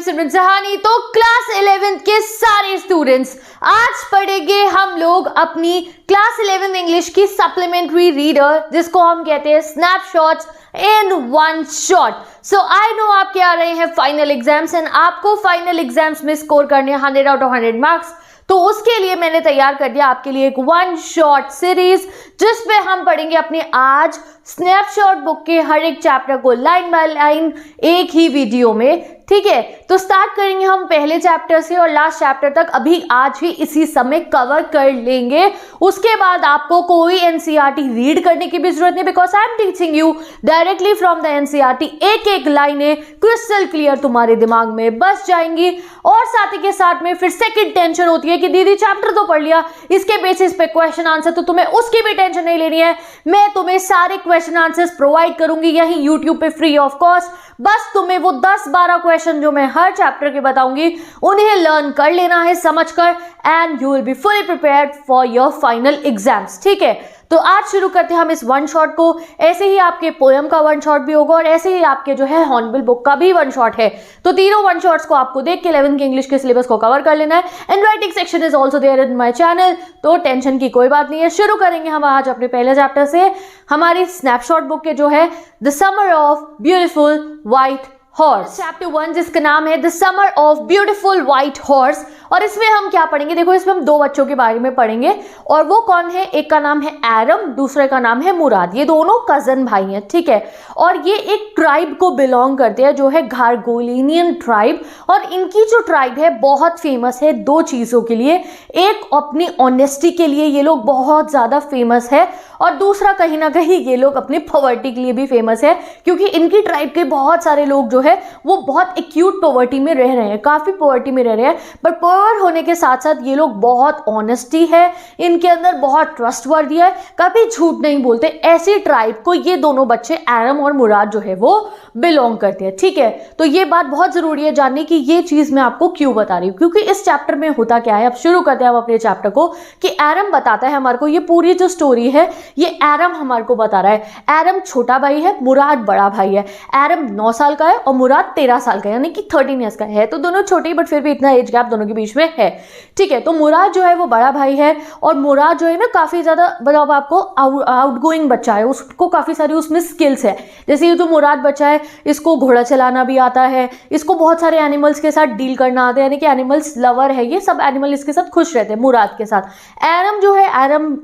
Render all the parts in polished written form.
सिमरन सहानी। तो class 11th के सारे स्टूडेंट्स, आज पढ़ेंगे हम लोग अपनी क्लास 11 इंग्लिश की सप्लीमेंट्री रीडर, जिसको हम कहते हैं snapshots in one shot. So I know आपके आ रहे हैं फाइनल एग्जाम्स एंड आपको फाइनल एग्जाम्स में स्कोर करने 100 आउट ऑफ 100 मार्क्स। तो उसके लिए मैंने तैयार कर दिया आपके लिए एक वन शॉट सीरीज, जिसमें हम पढ़ेंगे अपने आज स्नैपशॉट बुक के हर एक चैप्टर को लाइन बाय लाइन एक ही वीडियो में। ठीक है, तो स्टार्ट करेंगे हम पहले चैप्टर से और लास्ट चैप्टर तक अभी आज ही इसी समय कवर कर लेंगे। उसके बाद आपको कोई एनसीईआरटी रीड करने की भी जरूरत नहीं, because I am teaching you directly from the NCERT. एक एक लाइनें क्रिस्टल क्लियर तुम्हारे दिमाग में बस जाएंगी। और साथ ही के साथ में फिर सेकंड टेंशन होती है कि दीदी चैप्टर तो पढ़ लिया, इसके बेसिस पे क्वेश्चन आंसर, तो तुम्हें उसकी भी टेंशन नहीं लेनी है। मैं तुम्हें सारे क्वेश्चन आंसर्स प्रोवाइड करूंगी यहीं यूट्यूब पे फ्री ऑफ कॉस्ट। बस तुम्हें वो 10-12 क्वेश्चन जो मैं हर चैप्टर के बताऊंगी उन्हें लर्न कर लेना है समझकर, and you will be fully prepared for your final exams. ठीक है, तो आज शुरू करते हैं हम इस वन शॉट को। ऐसे ही आपके पोएम का वन शॉट भी होगा और ऐसे ही आपके जो है हॉर्नबिल बुक का भी वन शॉट है। तो तीनों वन शॉट्स को आपको देख के 11th के इंग्लिश के सिलेबस को कवर कर लेना है। And writing section is also there in my channel, तो टेंशन की कोई बात नहीं है। शुरू करेंगे हम आज अपने पहले चैप्टर से, हमारी स्नैपशॉट बुक के जो है the summer of beautiful white horse, chapter 1, जिसका नाम है the summer of beautiful white horse. और इसमें हम क्या पढ़ेंगे, देखो इसमें हम दो बच्चों के बारे में पढ़ेंगे, और वो कौन है, एक का नाम है एरम, दूसरे का नाम है मुराद। ये दोनों कजन भाई हैं। ठीक है, और ये एक ट्राइब को बिलोंग करते हैं जो है घारगोलिनियन ट्राइब। और इनकी जो ट्राइब है बहुत फेमस है दो चीज़ों के लिए। एक अपनी ऑनेस्टी के लिए ये लोग बहुत ज़्यादा फेमस है, और दूसरा कहीं ना कहीं ये लोग अपनी पॉवर्टी के लिए भी फेमस है, क्योंकि इनकी ट्राइब के बहुत सारे लोग जो है वो बहुत एक्यूट पॉवर्टी में रह रहे हैं, काफ़ी पॉवर्टी में रह रहे हैं। पर पॉवर होने के साथ साथ ये लोग बहुत ऑनेस्टी है इनके अंदर, बहुत ट्रस्टवर्दी है, कभी झूठ नहीं बोलते। ऐसी ट्राइब को ये दोनों बच्चे एरम और मुराद जो है वो बिलोंग करते हैं। ठीक है, तो ये बात बहुत ज़रूरी है जानने की, ये चीज़ मैं आपको क्यों बता रही हूँ, क्योंकि इस चैप्टर में होता क्या है। अब शुरू करते हैं हम अपने चैप्टर को कि एरम बताता है हमारे को, ये पूरी जो स्टोरी है ये एरम हमारे को बता रहा है। एरम छोटा भाई है, मुराद बड़ा भाई है। एरम 9 साल का है और मुराद 13 साल का है, यानी कि 13 ईयर्स का है। तो दोनों छोटे, बट फिर भी इतना एज गैप दोनों के बीच में है। ठीक है, तो मुराद जो है वो बड़ा भाई है, और मुराद जो है ना काफ़ी ज़्यादा मतलब आपको आउटगोइंग बच्चा है, उसको काफ़ी सारी उसमें स्किल्स है। जैसे ये जो मुराद बच्चा है, इसको घोड़ा चलाना भी आता है, इसको बहुत सारे एनिमल्स के साथ डील करना आता है, यानी कि एनिमल्स लवर है, ये सब एनिमल इसके साथ खुश रहते हैं मुराद के साथ। एरम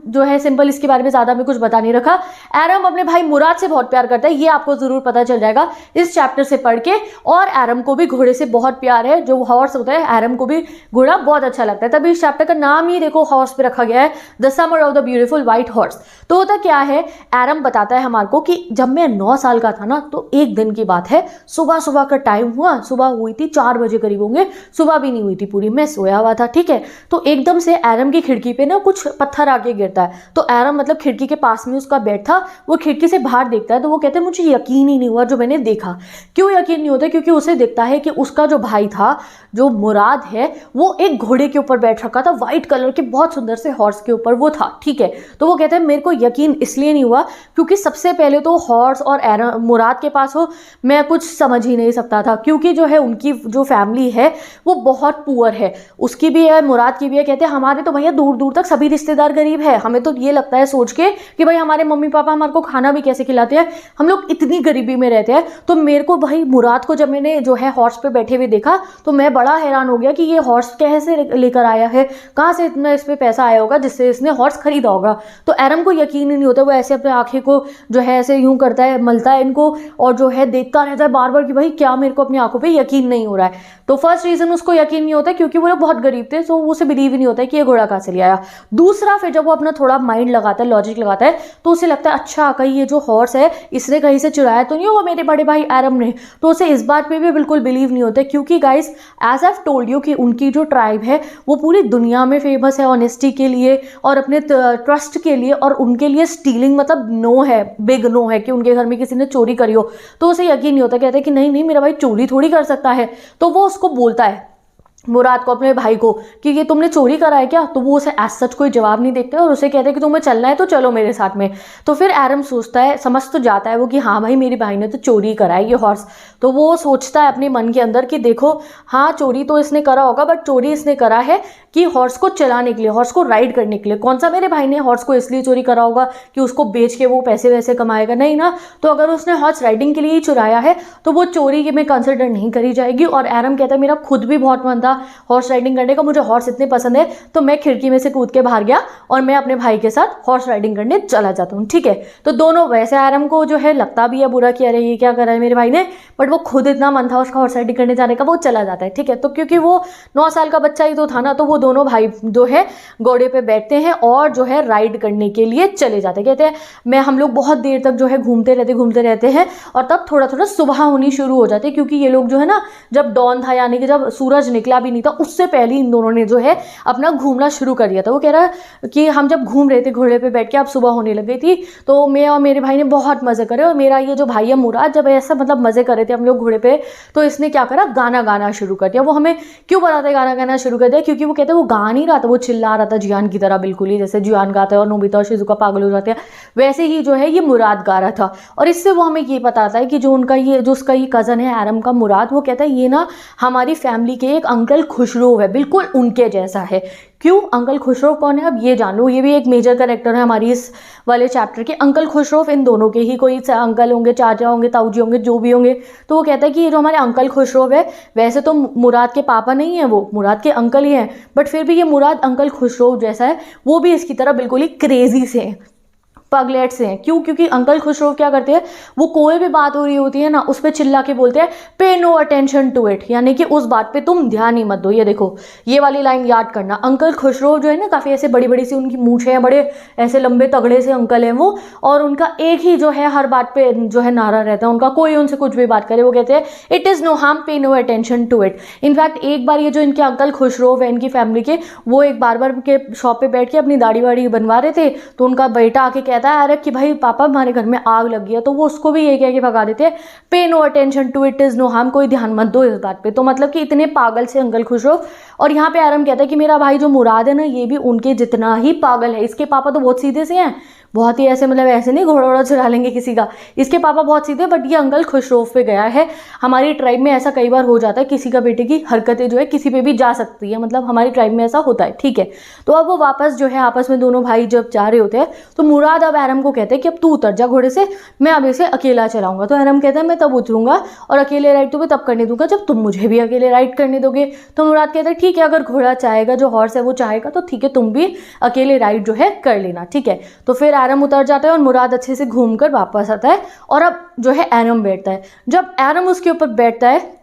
जो है सिंपल, इसके बारे में ज़्यादा मैं कुछ बता नहीं रखा। एरम अपने भाई मुराद से बहुत प्यार करता है, ये आपको ज़रूर पता चल जाएगा इस चैप्टर से पढ़ के। और एरम को भी घोड़े से बहुत प्यार है, जो हॉर्स होता है, एरम को भी घोड़ा बहुत अच्छा लगता है। तभी इस चैप्टर का नाम ही देखो हॉर्स पे रखा गया है, the summer of the beautiful white horse. तो होता क्या है, एरम बताता है हमारे को कि जब मैं 9 साल का था ना, तो एक दिन की बात है, सुबह सुबह का टाइम हुआ, सुबह हुई थी 4 बजे करीब होंगे, सुबह भी नहीं हुई थी पूरी, मैं सोया हुआ था। ठीक है, तो एकदम से एरम की खिड़की पे ना कुछ पत्थर आके गिरता है। तो एरम मतलब खिड़की के पास में उसका बेड था, वो खिड़की से बाहर देखता है, तो वो कहते हैं मुझे यकीन ही नहीं हुआ जो मैंने देखा। क्यों यकीन नहीं होता, क्योंकि उसे दिखता है कि उसका जो भाई था, जो मुराद है, वो एक घोड़े के ऊपर बैठ रखा था, व्हाइट कलर के बहुत सुंदर से हॉर्स के ऊपर वो था। ठीक है, तो वो कहते हैं मेरे को यकीन इसलिए नहीं हुआ क्योंकि सबसे पहले तो हॉर्स और मुराद के पास हो मैं कुछ समझ ही नहीं सकता था, क्योंकि जो है उनकी जो फैमिली है वो बहुत पुअर है, उसकी भी है, मुराद की भी है। कहते हैं हमारे तो भैया दूर दूर तक सभी रिश्तेदार गरीब है, हमें तो ये लगता है सोच के कि भाई हमारे मम्मी पापा हमारे को खाना भी कैसे खिलाते हैं, हम लोग इतनी गरीबी में रहते हैं। तो मेरे को भाई मुराद को जब मैंने जो है हॉर्स पे बैठे हुए देखा, तो मैं बड़ा हैरान हो गया कि ये हॉर्स कैसे लेकर आया है, कहाँ से इतना इस पे पैसा आया होगा जिससे इसने हॉर्स खरीदा होगा। तो एरम को यकीन ही नहीं होता, वो ऐसे अपने आंखें को जो है ऐसे यूं करता है, मलता है इनको, और जो है देखता रहता है बार बार कि भाई क्या मेरे को अपनी आंखों पे यकीन नहीं हो रहा है। तो फर्स्ट रीजन उसको यकीन नहीं होता क्योंकि वो लोग बहुत गरीब थे, तो उसे बिलीव ही नहीं होता है कि ये घोड़ा कहाँ से ले आया। दूसरा, फिर जब वो अपना थोड़ा माइंड लगाता है, लॉजिक लगाता है, तो उसे लगता है अच्छा कहीं ये जो हॉर्स है इसने कहीं से चुराया तो नहीं होगा मेरे बड़े भाई एरम ने। तो उसे इस बात पे भी बिल्कुल बिलीव नहीं होता, क्योंकि guys as I told you कि उनकी जो ट्राइब है वो पूरी दुनिया में फेमस है ऑनेस्टी के लिए और अपने ट्रस्ट के लिए, और उनके लिए स्टीलिंग मतलब नो है, बिग नो है कि उनके घर में किसी ने चोरी करी हो। तो उसे यकीन नहीं होता, कहते हैं कि नहीं नहीं मेरा भाई चोरी थोड़ी कर सकता है। तो वो उसको बोलता है मुराद को, अपने भाई को, कि ये तुमने चोरी करा है क्या। तो वो उसे एज सच कोई जवाब नहीं देते और उसे कहते हैं कि तुम्हें चलना है तो चलो मेरे साथ में। तो फिर एरम सोचता है, समझ तो जाता है वो कि हाँ भाई मेरे भाई ने तो चोरी करा है ये हॉर्स। तो वो सोचता है अपने मन के अंदर कि देखो हाँ चोरी तो इसने करा होगा, बट चोरी इसने करा है कि हॉर्स को चलाने के लिए, हॉर्स को राइड करने के लिए। कौन सा मेरे भाई ने हॉर्स को इसलिए चोरी करा होगा कि उसको बेच के वो पैसे वैसे कमाएगा, नहीं ना। तो अगर उसने हॉर्स राइडिंग के लिए ही चुराया है तो वो चोरी में कंसिडर नहीं करी जाएगी। और एरम कहता है मेरा खुद भी बहुत मन था हॉर्स राइडिंग करने का, मुझे हॉर्स इतने पसंद है, तो मैं खिड़की में से कूद के बाहर गया और मैं अपने भाई के साथ हॉर्स राइडिंग करने चला जाता हूँ। ठीक है, तो दोनों, वैसे एरम को जो है लगता भी है बुरा कि अरे ये क्या करा है मेरे भाई ने, बट वो खुद इतना मन था उसका हॉर्स राइडिंग करने जाने का, वो चला जाता है। ठीक है, तो क्योंकि वो 9 साल का बच्चा ही तो था ना, तो वो दोनों भाई जो है घोड़े पे बैठते हैं और जो है राइड करने के लिए चले जाते हैं। कहते हैं हम लोग बहुत देर तक जो है घूमते रहते हैं और तब थोड़ा थोड़ा सुबह होनी शुरू हो जाती है, क्योंकि ये लोग जो है ना, जब डॉन था यानी कि जब सूरज निकला भी नहीं था उससे पहले इन दोनों ने जो है अपना घूमना शुरू कर दिया था। वो कह रहा है कि हम जब घूम रहे थे घोड़े पे बैठ के, अब सुबह होने लग गई थी, तो मैं और मेरे भाई ने बहुत मजे करे। और मेरा ये जो भाई है मुराद, जब ऐसा मतलब मजे कर रहे थे हम लोग घोड़े पे, तो इसने क्या करा, गाना गाना शुरू कर दिया। वो हमें क्यों बताते हैं गाना गाना शुरू कर दिया, क्योंकि वो कहते हैं वो गा नहीं रहा था, वो चिल्ला रहा था जियान की तरह, बिल्कुल ही जैसे जियान गाता है और नोबिता और शिजुका पागल हो जाते हैं, वैसे ही जो है ये मुराद गा रहा था। और इससे वो हमें ये बताता है कि जो उसका ये कज़न है एरम का, मुराद, वो कहता है ये ना हमारी फैमिली के एक अंकल खुशरो है, बिल्कुल उनके जैसा है। क्यों, अंकल खुशरो कौन है अब ये जान लो, ये भी एक मेजर कैरेक्टर है हमारी इस वाले चैप्टर के। अंकल खुशरो इन दोनों के ही कोई अंकल होंगे, चाचा होंगे, ताऊजी होंगे, जो भी होंगे। तो वो कहता है कि ये जो हमारे अंकल खुशरो है, वैसे तो मुराद के पापा नहीं है, वो मुराद के अंकल ही हैं, बट फिर भी ये मुराद अंकल खुशरो जैसा है, वो भी इसकी तरह बिल्कुल ही क्रेजी से है, पगलेट से हैं। क्यों, क्योंकि अंकल खुशरो क्या करते हैं, वो कोई भी बात हो रही होती है ना उस पर चिल्ला के बोलते हैं pay no attention to it, यानी कि उस बात पे तुम ध्यान ही मत दो। ये देखो, ये वाली लाइन याद करना। अंकल खुशरो जो है ना, काफ़ी ऐसे बड़ी बड़ी सी उनकी मूछें हैं, बड़े ऐसे लंबे तगड़े से अंकल हैं वो, और उनका एक ही जो है हर बात पे जो है नारा रहता है उनका, कोई उनसे कुछ भी बात करे वो कहते हैं it is no harm, pay no attention to it. In fact एक बार ये जो इनके अंकल खुशरो है इनकी फैमिली के, वो एक बार्बर के शॉप पे बैठ के अपनी दाढ़ी वाड़ी बनवा रहे थे, तो उनका बेटा आके कहता है अरे कि भाई पापा हमारे घर में आग लग गई है, तो वो उसको भी ये कह के भगा देते हैं pay no attention to it is no harm, कोई ध्यान मत दो इस बात पे। तो मतलब कि इतने पागल से अंकल खुशरो। और यहाँ पे एरम कहता है कि मेरा भाई जो मुराद है ना, ये भी उनके जितना ही पागल है। इसके पापा तो बहुत सीधे से हैं, बहुत ही ऐसे मतलब ऐसे नहीं घोड़ा वोड़ा चुरा लेंगे किसी का, इसके पापा बहुत सीधे, बट ये अंकल खुशरो पे गया है। हमारी ट्राइब में ऐसा कई बार हो जाता है, किसी का बेटे की हरकतें जो है किसी पे भी जा सकती है, मतलब हमारी ट्राइब में ऐसा होता है। ठीक है, तो अब वो वापस जो है आपस में दोनों भाई जब जा रहे होते हैं, तो मुराद अब एरम को कहते हैं कि अब तू उतर जा घोड़े से, मैं अब इसे अकेला चलाऊंगा। तो एरम कहता है मैं तब उतरूंगा और अकेले राइड तुम्हें तब करने दूंगा जब तुम मुझे भी अकेले राइड करने दोगे। तो मुराद कहता है ठीक है, अगर घोड़ा चाहेगा, जो हॉर्स है वो चाहेगा, तो ठीक है तुम भी अकेले राइड जो है कर लेना। ठीक है, तो फिर एरम उतर जाता है और मुराद अच्छे से घूमकर वापस आता है, और अब जो है एरम बैठता है। जब एरम उसके ऊपर बैठता है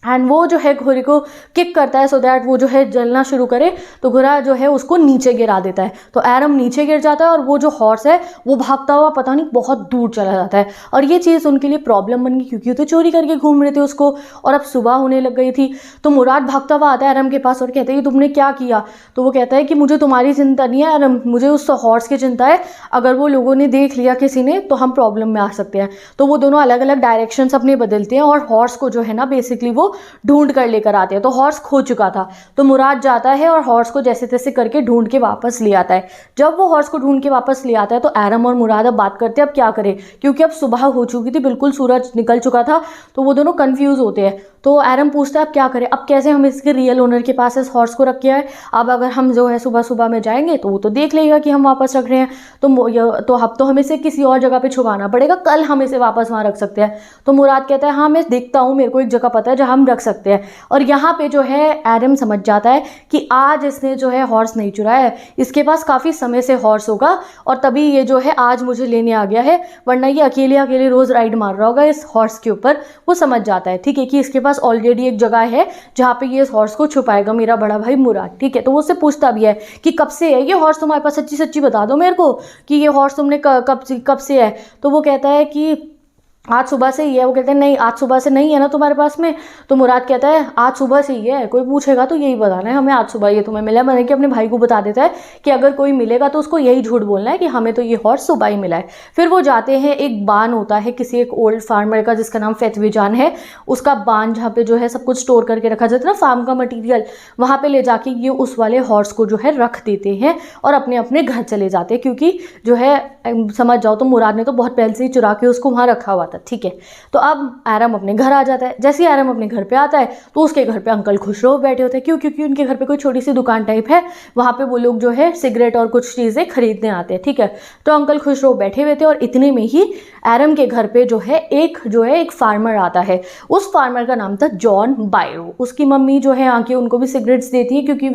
एंड वो जो है घोड़े को किक करता है सो दैट वो जो है जलना शुरू करे, तो घोड़ा जो है उसको नीचे गिरा देता है। तो एरम नीचे गिर जाता है और वो जो हॉर्स है वो भागता हुआ पता नहीं बहुत दूर चला जाता है। और ये चीज़ उनके लिए प्रॉब्लम बन गई, क्योंकि वो तो चोरी करके घूम रहे थे उसको, और अब सुबह होने लग गई थी। तो मुराद भागता हुआ आता है एरम के पास और कहता है कि तुमने क्या किया। तो वो कहता है कि मुझे तुम्हारी चिंता नहीं है एरम, मुझे उस हॉर्स की चिंता है, अगर वो लोगों ने देख लिया किसी ने तो हम प्रॉब्लम में आ सकते हैं। तो वो दोनों अलग अलग डायरेक्शंस अपने बदलते हैं और हॉर्स को जो है ना बेसिकली वो ढूंढ कर लेकर आते हैं। तो हॉर्स खो चुका था, तो मुराद जाता है और हॉर्स को जैसे तैसे करके ढूंढ के वापस ले आता है। जब वो हॉर्स को ढूंढ के वापस ले आता है तो एरम और मुराद अब बात करते हैं अब क्या करें, क्योंकि अब सुबह हो चुकी थी, बिल्कुल सूरज निकल चुका था। तो वो दोनों कंफ्यूज होते हैं। तो एरम पूछता है अब क्या करें, अब कैसे हम इसके रियल ओनर के पास इस हॉर्स को रखे हैं। अब अगर हम जो है सुबह सुबह में जाएंगे तो वो तो देख लेगा कि हम वापस रख रहे हैं, तो अब तो हमें इसे किसी और जगह पे छुपाना पड़ेगा, कल हम इसे वापस वहाँ रख सकते हैं। तो मुराद कहता है हाँ मैं देखता हूँ, मेरे को एक जगह पता है जहाँ हम रख सकते हैं। और यहाँ पे जो है एरम समझ जाता है कि आज इसने जो है हॉर्स नहीं चुराया है, इसके पास काफ़ी समय से हॉर्स होगा और तभी ये जो है आज मुझे लेने आ गया है, वरना ये अकेले अकेले रोज़ राइड मार रहा होगा इस हॉर्स के ऊपर। वो समझ जाता है ठीक है कि इसके पास ऑलरेडी एक जगह है जहाँ पे ये इस हॉर्स को छुपाएगा मेरा बड़ा भाई मुराद। ठीक है, तो वो उससे पूछता भी है कि कब से है ये हॉर्स तुम्हारे पास, सच्ची सच्ची बता दो मेरे को कि ये हॉर्स तुमने कब से है। तो वो कहता है कि आज सुबह से ही है। वो कहते हैं नहीं आज सुबह से नहीं है ना तुम्हारे पास में। तो मुराद कहता है आज सुबह से ही है, कोई पूछेगा तो यही बताना है हमें आज सुबह ये तुम्हें मिला है। मैंने कि अपने भाई को बता देता है कि अगर कोई मिलेगा तो उसको यही झूठ बोलना है कि हमें तो ये हॉर्स सुबह ही मिला है। फिर वो जाते हैं, एक बान होता है किसी एक ओल्ड फार्मर का जिसका नाम फेतविजान है, उसका बान जहाँ पे जो है सब कुछ स्टोर करके रखा जाता है ना फार्म का मटीरियल, वहाँ पे ले जाके ये उस वाले हॉर्स को जो है रख देते हैं और अपने अपने घर चले जाते हैं। क्योंकि जो है समझ जाओ तो मुराद ने तो बहुत पहले से ही चुरा के उसको वहाँ रखा हुआ था, ठीक है। तो अब आरम अपने घर आ जाता है। जैसे ही आरम अपने घर पे आता है तो उसके घर पे अंकल खुशरो बैठे होते हैं। क्यों? क्योंकि उनके घर पे कोई छोटी सी दुकान टाइप है, वहाँ पे वो लोग जो है सिगरेट और कुछ चीज़ें खरीदने आते हैं, ठीक है। तो अंकल खुशरो बैठे हुए थे और इतने में ही आरम के घर पे जो है एक फार्मर आता है। उस फार्मर का नाम था जॉन बायरो। उसकी मम्मी जो है आके उनको भी सिगरेट्स देती है क्योंकि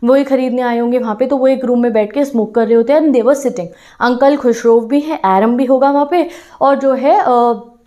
वही खरीदने आए होंगे वहाँ पे। तो वो एक रूम में बैठ के स्मोक कर रहे होते हैं and they were sitting. Uncle Khusro भी है, आरम भी होगा वहाँ पे, और जो है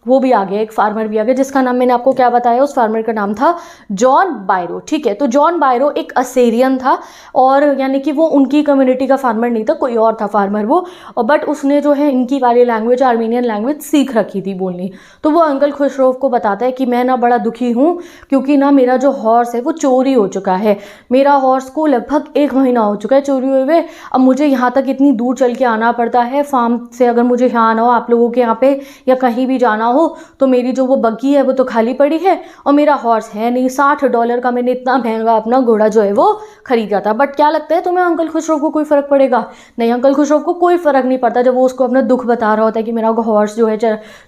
वो भी आ गया, एक फार्मर भी आ गया जिसका नाम मैंने आपको क्या बताया, उस फार्मर का नाम था जॉन बायरो, ठीक है। तो जॉन बायरो एक असेरियन था और यानी कि वो उनकी कम्युनिटी का फार्मर नहीं था, कोई और था फार्मर वो, और बट उसने जो है इनकी वाली लैंग्वेज आर्मीनियन लैंग्वेज सीख रखी थी बोलनी। तो वो अंकल खुशरो को बताता है कि मैं ना बड़ा दुखी हूँ क्योंकि ना मेरा जो हॉर्स है वो चोरी हो चुका है। मेरा हॉर्स को लगभग 1 महीना हो चुका है चोरी हुए। अब मुझे यहाँ तक इतनी दूर चल के आना पड़ता है फार्म से, अगर मुझे यहाँ आना हो आप लोगों के यहाँ पे या कहीं भी जाना हो तो मेरी जो वो बग्गी है वो तो खाली पड़ी है और मेरा हॉर्स है नहीं। $60 का मैंने इतना महंगा अपना घोड़ा जो है वो खरीदा था। बट क्या लगता है तुम्हें अंकल खुशरो को कोई फ़र्क पड़ेगा? नहीं, अंकल खुशरो को कोई फ़र्क नहीं पड़ता जब वो उसको अपना दुख बता रहा होता है कि मेरा हॉर्स जो है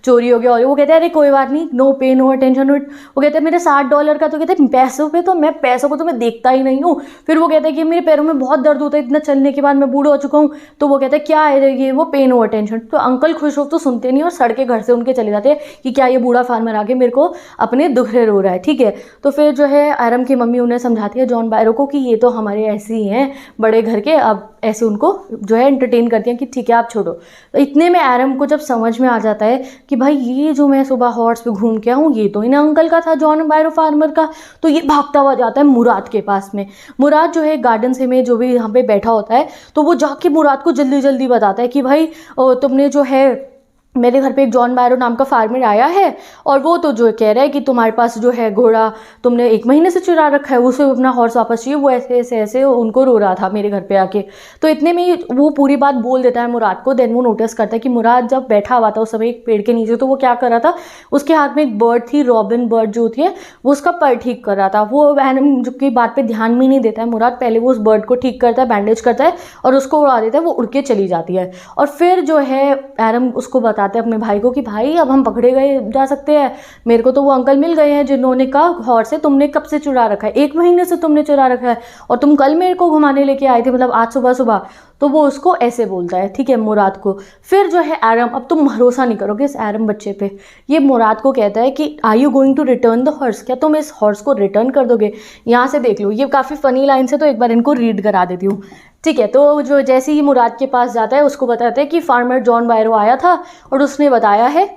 चोरी हो गया। और वो कहते हैं अरे कोई बात नहीं, नो पे नो अटेंशन। वो कहते हैं मेरे $60 का, तो कहते हैं पैसों पे तो मैं पैसों को तो मैं देखता ही नहीं हूँ। फिर वो कहता है कि मेरे पैरों में बहुत दर्द होता है इतना चलने के बाद, मैं बूढ़ा हो चुका हूँ। तो वो कहता है क्या है ये, वो पे नो अटेंशन। तो अंकल खुशरो तो सुनते नहीं और सड़के घर से उनके चले जाते हैं कि क्या ये बूढ़ा फार्मर आके मेरे को अपने दुखरे रो रहा है, ठीक है। तो फिर जो है आरम की मम्मी उन्हें समझाती है जॉन बायरो को कि ये तो हमारे ऐसे ही हैं बड़े घर के, अब ऐसे उनको जो है एंटरटेन करती हैं कि ठीक है आप छोड़ो। तो इतने में आरम को जब समझ में आ जाता है कि भाई ये जो मैं सुबह हॉर्स पे घूम के आऊँ ये तो इन अंकल का था, जॉन बायरो फार्मर का। तो ये भागता हुआ जाता है मुराद के पास में। मुराद जो है गार्डन से में जो भी यहाँ पे बैठा होता है तो वो जाके मुराद को जल्दी जल्दी बताता है कि भाई तुमने जो है मेरे घर पे एक जॉन बायरो नाम का फार्मर आया है और वो तो जो कह रहा है कि तुम्हारे पास जो है घोड़ा तुमने 1 महीने से चुरा रखा है, उसे अपना हॉर्स वापस चाहिए। वो ऐसे उनको रो रहा था मेरे घर पे आके। तो इतने में वो पूरी बात बोल देता है मुराद को। देन वो नोटिस करता है कि मुराद जब बैठा हुआ था उस समय एक पेड़ के नीचे, तो वो क्या कर रहा था, उसके हाथ में एक बर्ड थी, रॉबिन बर्ड जो होती है, वो उसका पर ठीक कर रहा था। वो एनिम की बात पर ध्यान भी नहीं देता है मुराद। पहले वो उस बर्ड को ठीक करता है, बैंडेज करता है और उसको उड़ा देता है, वो उड़ के चली जाती है। और फिर जो है एरम उसको बताते हैं अपने भाई को कि भाई अब हम पकड़े गए जा सकते हैं, मेरे को तो वो अंकल मिल गए हैं जिन्होंने कहा हॉर्स है तुमने कब से चुरा रखा है, 1 महीने से तुमने चुरा रखा है और तुम कल मेरे को घुमाने लेके आए थे, मतलब आज सुबह सुबह। तो वो उसको ऐसे बोलता है, ठीक है, मुराद को। फिर जो है आरम, अब तुम भरोसा नहीं करोगे इस आरम बच्चे पे, ये मुराद को कहता है कि are you going to return the horse, क्या तुम इस हॉर्स को रिटर्न कर दोगे? यहाँ से देख लो, ये काफ़ी फ़नी लाइन से, तो एक बार इनको रीड करा देती हूँ, ठीक है। तो जो जैसे ही मुराद के पास जाता है उसको बताते हैं कि फार्मर जॉन बायरो आया था और उसने बताया है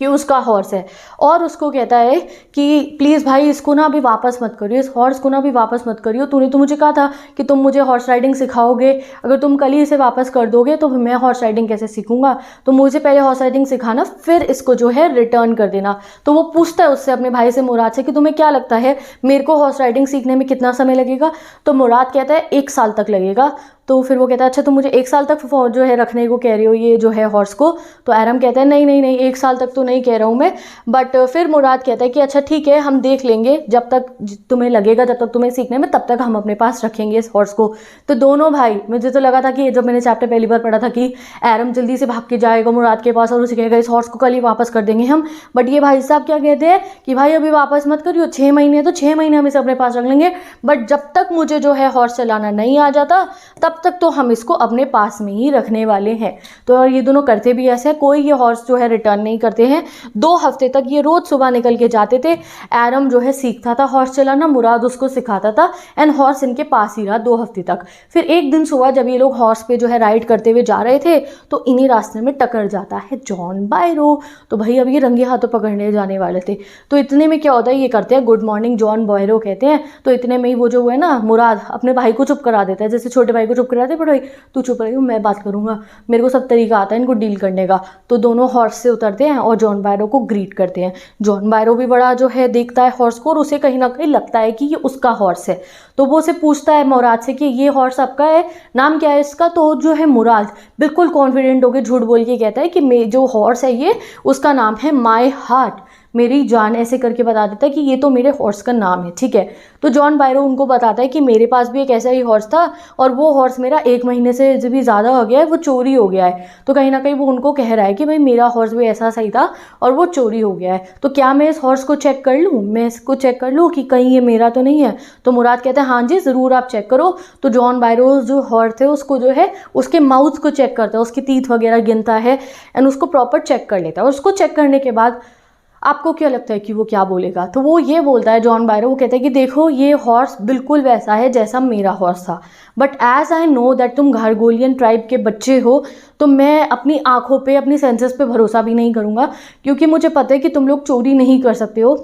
कि उसका हॉर्स है, और उसको कहता है कि प्लीज़ भाई इसको ना अभी वापस मत करियो, इस हॉर्स को ना अभी वापस मत करियो। तूने तो मुझे कहा था कि तुम मुझे हॉर्स राइडिंग सिखाओगे, अगर तुम कल ही इसे वापस कर दोगे तो मैं हॉर्स राइडिंग कैसे सीखूंगा? तो मुझे पहले हॉर्स राइडिंग सिखाना, फिर इसको जो है रिटर्न कर देना। तो वो पूछता है उससे, अपने भाई से, मुराद से, कि तुम्हें क्या लगता है मेरे को हॉर्स राइडिंग सीखने में कितना समय लगेगा? तो मुराद कहता है 1 साल तक लगेगा। तो फिर वो कहता है अच्छा तुम मुझे 1 साल तक जो है रखने को कह रही हो ये जो है हॉर्स को? तो आरम कहता है नहीं नहीं नहीं, 1 साल तक तो नहीं कह रहा हूँ मैं। बट फिर मुराद कहता है कि अच्छा ठीक है, हम देख लेंगे, जब तक तुम्हें लगेगा, जब तक तुम्हें सीखने में, तब तक हम अपने पास रखेंगे इस हॉर्स को। तो दोनों भाई, मुझे तो लगा था कि जब मैंने चैप्टर पहली बार पढ़ा था कि आरम जल्दी से भाग के जाएगा मुराद के पास और उसे कहेगा इस हॉर्स को कल ही वापस कर देंगे हम, बट ये भाई साहब क्या कहते हैं कि भाई अभी वापस मत करियो, 6 महीने तो 6 महीने हम इसे अपने पास रख लेंगे, बट जब तक मुझे जो है हॉर्स चलाना नहीं आ जाता तब तक तो हम इसको अपने पास में ही रखने वाले हैं। तो और ये दोनों करते भी ऐसे हैं, कोई ये हॉर्स जो है रिटर्न नहीं करते हैं। 2 हफ्ते तक ये रोज सुबह निकल के जाते थे। आरम जो है सीखता था हॉर्स चलाना, मुराद उसको सिखाता था, एंड हॉर्स इनके पास ही रहा 2 हफ्ते तक। फिर एक दिन सुबह जब ये लोग हॉर्स पे जो है राइड करते हुए जा रहे थे तो इन्हीं रास्ते में टकर जाता है जॉन बायरो। तो भाई अब ये रंगे हाथों पकड़ने जाने वाले थे। तो इतने में क्या होता है, ये करते हैं गुड मॉर्निंग जॉन बायरो कहते हैं। तो इतने में ही वो जो है ना मुराद अपने भाई को चुप करा देता है, जैसे छोटे भाई को चुप चुप कराते, बट भाई तू चुप रही, मैं बात करूँगा, मेरे को सब तरीका आता है इनको डील करने का। तो दोनों हॉर्स से उतरते हैं और जॉन बायरो को ग्रीट करते हैं। जॉन बायरो भी बड़ा जो है देखता है हॉर्स को, और उसे कहीं ना कहीं लगता है कि ये उसका हॉर्स है। तो वो उसे पूछता है मुराद से कि ये हॉर्स आपका है, नाम क्या है इसका? तो जो है मुराद बिल्कुल कॉन्फिडेंट होकर झूठ बोल के कहता है कि जो हॉर्स है ये उसका नाम है माई हार्ट, मेरी जान, ऐसे करके बता देता है कि ये तो मेरे हॉर्स का नाम है। ठीक है, तो जॉन बायरो उनको बताता है कि मेरे पास भी एक ऐसा ही हॉर्स था और वो हॉर्स मेरा 1 महीने से भी ज़्यादा हो गया है, वो चोरी हो गया है। तो कहीं ना कहीं वो उनको कह रहा है कि भाई मेरा हॉर्स भी ऐसा सही था और वो चोरी हो गया है, तो क्या मैं इस हॉर्स को चेक कर लूँ, मैं इसको चेक कर लूँ कि कहीं ये मेरा तो नहीं है? तो मुराद कहता है हाँ जी ज़रूर आप चेक करो। तो जॉन बायरो जो हॉर्स है उसको जो है उसके माउथ को चेक करता है, उसकी टीथ वगैरह गिनता है एंड उसको प्रॉपर चेक कर लेता है। और उसको चेक करने के बाद आपको क्या लगता है कि वो क्या बोलेगा? तो वो ये बोलता है, जॉन बायरो, वो कहता है कि देखो ये हॉर्स बिल्कुल वैसा है जैसा मेरा हॉर्स था, but as I know that तुम घारगोलियन ट्राइब के बच्चे हो, तो मैं अपनी आंखों पे, अपनी सेंसेस पे भरोसा भी नहीं करूँगा, क्योंकि मुझे पता है कि तुम लोग चोरी नहीं कर सकते हो,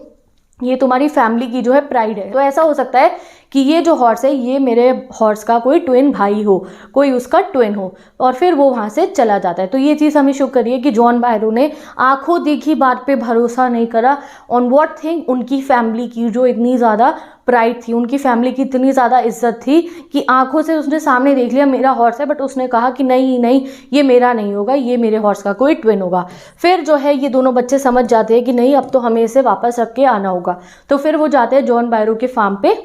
ये तुम्हारी फैमिली की जो है प्राइड है। तो ऐसा हो सकता है कि ये जो हॉर्स है ये मेरे हॉर्स का कोई ट्विन भाई हो, कोई उसका ट्विन हो। और फिर वो वहाँ से चला जाता है। तो ये चीज़ हमें शो करिए कि जॉन बायरो ने आंखों देखी बात पे भरोसा नहीं करा। ऑन व्हाट थिंग, उनकी फैमिली की जो इतनी ज़्यादा प्राइड थी, उनकी फैमिली की इतनी ज़्यादा इज्जत थी कि आंखों से उसने सामने देख लिया मेरा हॉर्स है, बट उसने कहा कि नहीं नहीं ये मेरा नहीं होगा, ये मेरे हॉर्स का कोई ट्विन होगा। फिर जो है ये दोनों बच्चे समझ जाते हैं कि नहीं अब तो हमें इसे वापस रख के आना होगा। तो फिर वो जाते हैं जॉन बायरो के फार्म पे